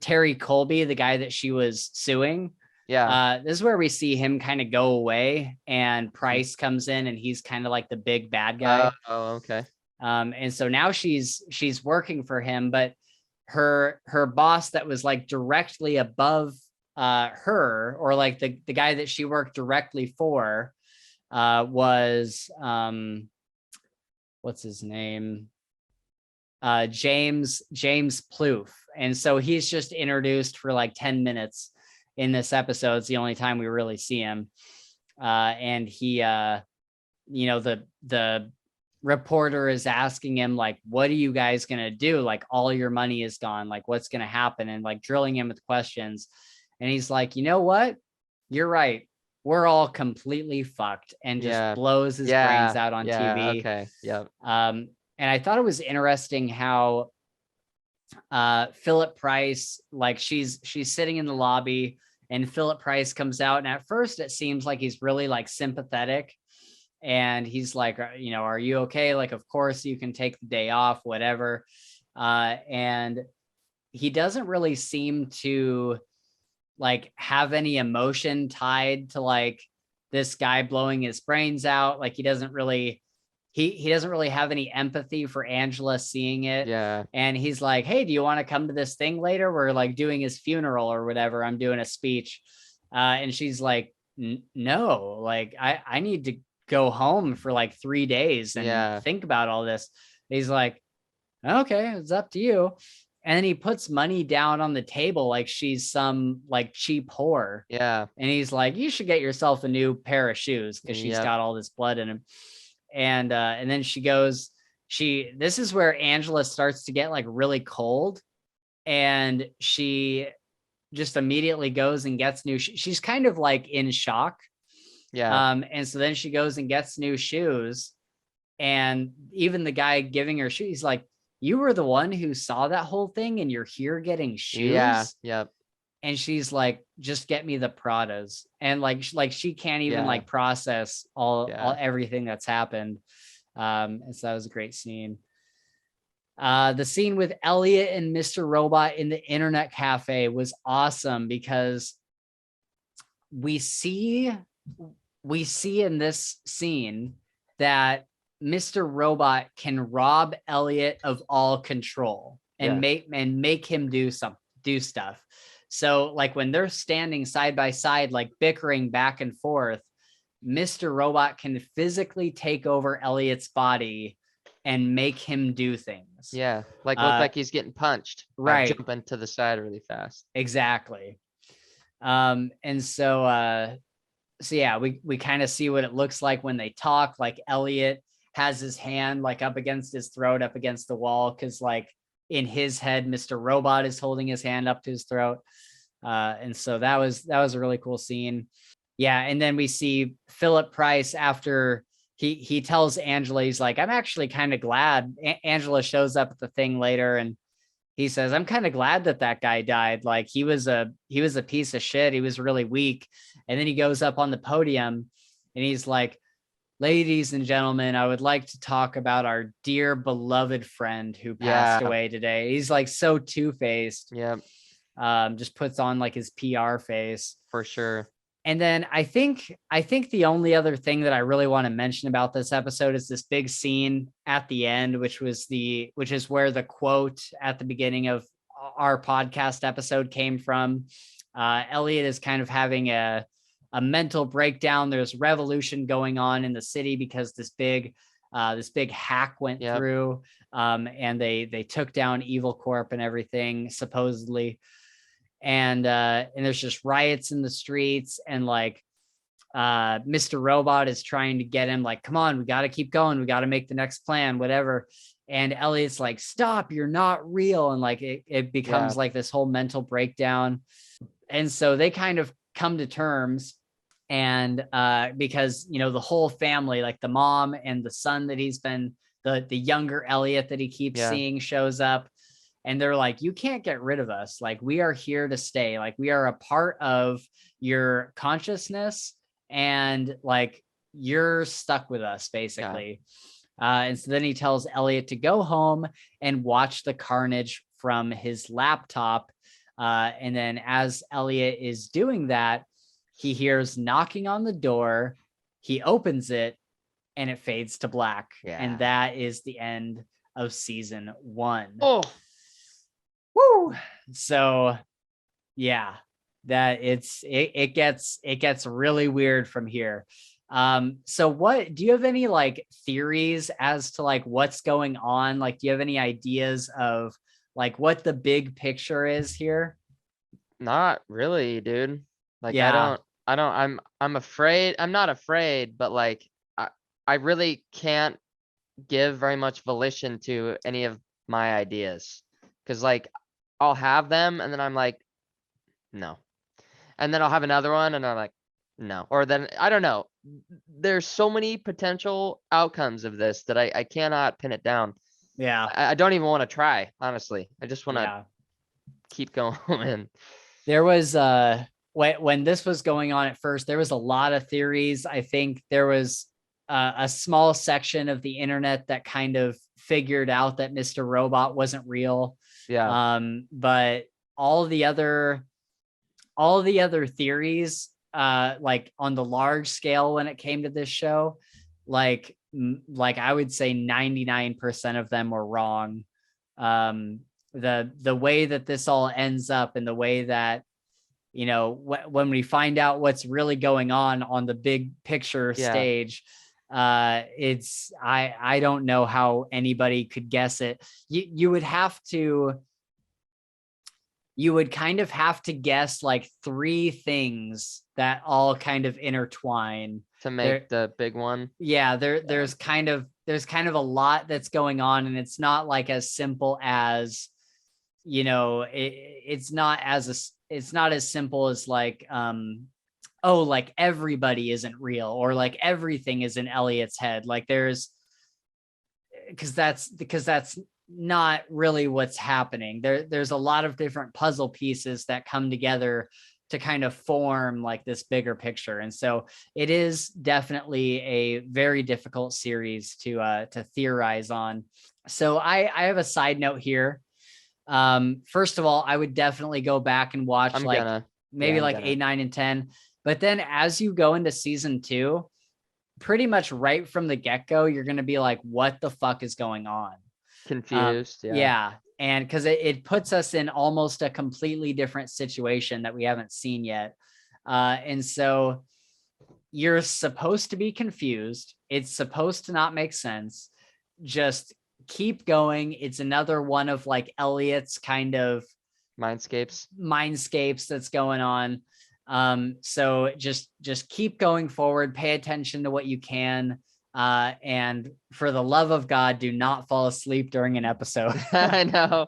Terry Colby, the guy that she was suing. Yeah, This is where we see him kind of go away, and Price comes in, and he's kind of like the big bad guy. oh, okay. And so now she's working for him, but her boss that was like directly above her, or like the guy that she worked directly for, was what's his name? James Plouffe. And so he's just introduced for like 10 minutes in this episode. It's the only time we really see him. And he, the reporter is asking him, like, what are you guys going to do? Like, all your money is gone. Like, what's going to happen? And like drilling him with questions. And he's like, you know what? You're right. We're all completely fucked, and just blows his brains out on TV. Okay. Yeah. And I thought it was interesting how Philip Price, like she's sitting in the lobby, and Philip Price comes out, and at first it seems like he's really like sympathetic, and he's like, are you okay? Like, of course you can take the day off, whatever. And he doesn't really seem to like have any emotion tied to like this guy blowing his brains out. Like, he doesn't really have any empathy for Angela seeing it. Yeah. And he's like, hey, do you want to come to this thing later? We're like doing his funeral or whatever. I'm doing a speech. And she's like, no, like I need to go home for like 3 days and think about all this. He's like, okay, it's up to you. And then he puts money down on the table like she's some like cheap whore. Yeah. And he's like, you should get yourself a new pair of shoes, because she's got all this blood in him. And then she goes, this is where Angela starts to get like really cold, and she just immediately goes and gets new. She's kind of like in shock. Yeah. And so then she goes and gets new shoes, and even the guy giving her shoes, he's like, you were the one who saw that whole thing, and you're here getting shoes. Yeah. Yep. And she's like, just get me the Pradas. And like she can't even like process all everything that's happened. And so that was a great scene. The scene with Elliot and Mr. Robot in the internet cafe was awesome, because we see in this scene that Mr. Robot can rob Elliot of all control and make him do stuff. So like when they're standing side by side, like bickering back and forth, Mr. Robot can physically take over Elliot's body and make him do things. Yeah. Like look like he's getting punched. Right. Jumping to the side really fast. Exactly. And so yeah, we kind of see what it looks like when they talk. Like Elliot has his hand like up against his throat, up against the wall, because like in his head, Mr. Robot is holding his hand up to his throat. And so that was a really cool scene. Yeah. And then we see Philip Price after he tells Angela, he's like, I'm actually kind of glad. Angela shows up at the thing later, and he says, I'm kind of glad that guy died. Like he was a piece of shit. He was really weak. And then he goes up on the podium and he's like, ladies and gentlemen, I would like to talk about our dear beloved friend who passed away today. He's like so two-faced. Yep. Just puts on like his PR face. For sure. And then I think the only other thing that I really want to mention about this episode is this big scene at the end, which is where the quote at the beginning of our podcast episode came from. Elliot is kind of having a mental breakdown. There's revolution going on in the city because this big hack went through, and they took down Evil Corp and everything, supposedly. and there's just riots in the streets, and like Mr. Robot is trying to get him, like, come on, we got to keep going, we got to make the next plan, whatever. And Elliot's like, stop, you're not real. And like it becomes like this whole mental breakdown. And so they kind of come to terms. And because, you know, the whole family, like the mom and the son that he's been, the younger Elliot that he keeps seeing shows up. And they're like, you can't get rid of us. Like, we are here to stay. Like, we are a part of your consciousness. And like, you're stuck with us, basically. And so then he tells Elliot to go home and watch the carnage from his laptop. And then as Elliot is doing that, he hears knocking on the door. He opens it and it fades to black. And that is the end of season 1. Oh, woo. So yeah, that it gets really weird from here. So what do you have any like theories as to like what's going on? Like, do you have any ideas of like what the big picture is here? not really, dude. Like, Yeah. I'm afraid. I'm not afraid, but like, I really can't give very much volition to any of my ideas. Cause like, I'll have them and then I'm like, no. And then I'll have another one and I'm like, no. Or then, I don't know. There's so many potential outcomes of this that I cannot pin it down. Yeah. I don't even want to try, honestly. I just want to Yeah. keep going. There was when this was going on at first, there was a lot of theories. I think there was a small section of the internet that kind of figured out that Mr. Robot wasn't real. Yeah. But all the other theories, like on the large scale when it came to this show, like I would say 99% of them were wrong. The way that this all ends up, and the way that, you know, when we find out what's really going on the big picture stage, it's I don't know how anybody could guess it. You would kind of have to guess like 3 things that all kind of intertwine To make the big one. Yeah, there's kind of a lot that's going on, and it's not like as simple as, you know, it's not as simple as like, oh, like everybody isn't real, or like everything is in Elliot's head. Like there's, because that's not really what's happening. There's a lot of different puzzle pieces that come together to kind of form like this bigger picture. And so it is definitely a very difficult series to theorize on. So I have a side note here. First of all, I would definitely go back and watch maybe 8, 9, and 10. But then as you go into season 2, pretty much right from the get-go, you're going to be like, what the fuck is going on? Confused. Yeah. And because it puts us in almost a completely different situation that we haven't seen yet. And so you're supposed to be confused. It's supposed to not make sense. Just keep going. It's another one of like Elliot's kind of mindscapes that's going on. So just keep going forward, pay attention to what you can. And for the love of God, do not fall asleep during an episode. I know.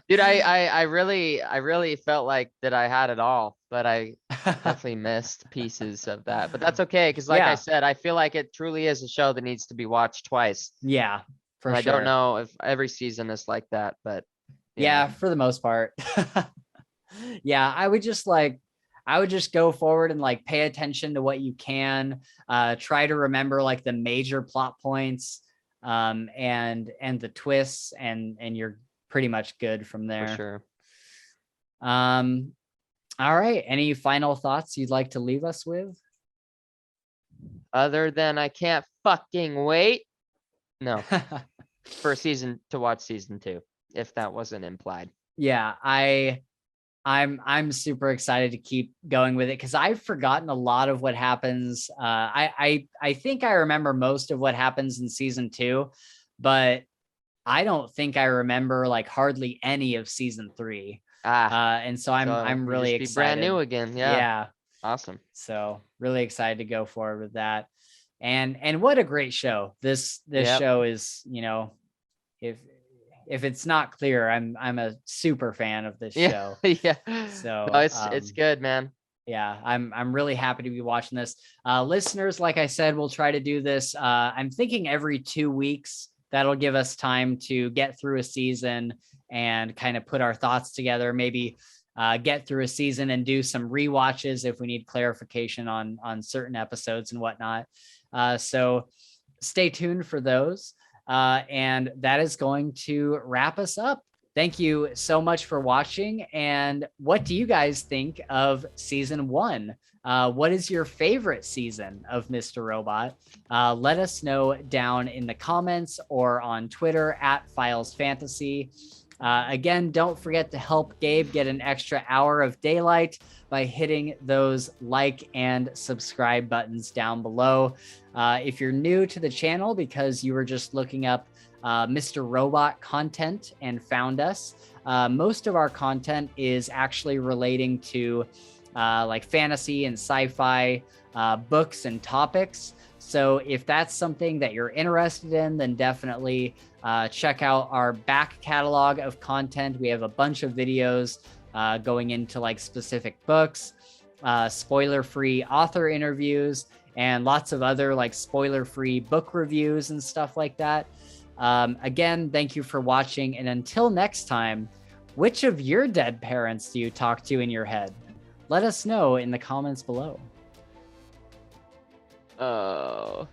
Dude, I really felt like that I had it all, but I definitely missed pieces of that. But that's okay, because like I said, I feel like it truly is a show that needs to be watched twice. Yeah, for and sure. I don't know if every season is like that, but yeah, for the most part. Yeah, I would just go forward and like pay attention to what you can. Try to remember like the major plot points, and the twists, and you're pretty much good from there. For sure. All right. Any final thoughts you'd like to leave us with? Other than I can't fucking wait. No. For to watch season 2, if that wasn't implied. Yeah, I'm super excited to keep going with it, because I've forgotten a lot of what happens. I think I remember most of what happens in season 2, but I don't think I remember like hardly any of season 3. Ah, And so I'm we really just be brand excited. new again. Yeah. Yeah. Awesome. So really excited to go forward with that. And what a great show. This Yep. show is, you know, if it's not clear, I'm a super fan of this Yeah. show. Yeah. So No, it's good, man. yeah, I'm really happy to be watching this. Listeners, like I said, we'll try to do this. I'm thinking every 2 weeks. That'll give us time to get through a season and kind of put our thoughts together. Maybe get through a season and do some rewatches if we need clarification on certain episodes and whatnot. So stay tuned for those. And that is going to wrap us up. Thank you so much for watching. And what do you guys think of season 1? What is your favorite season of Mr. Robot? Let us know down in the comments or on Twitter at Files Fantasy. Again, don't forget to help Gabe get an extra hour of daylight by hitting those like and subscribe buttons down below. If you're new to the channel because you were just looking up Mr. Robot content and found us, most of our content is actually relating to like fantasy and sci-fi books and topics. So if that's something that you're interested in, then definitely check out our back catalog of content. We have a bunch of videos going into like specific books, spoiler-free author interviews, and lots of other like spoiler-free book reviews and stuff like that. Again, thank you for watching. And until next time, which of your dead parents do you talk to in your head? Let us know in the comments below. Oh.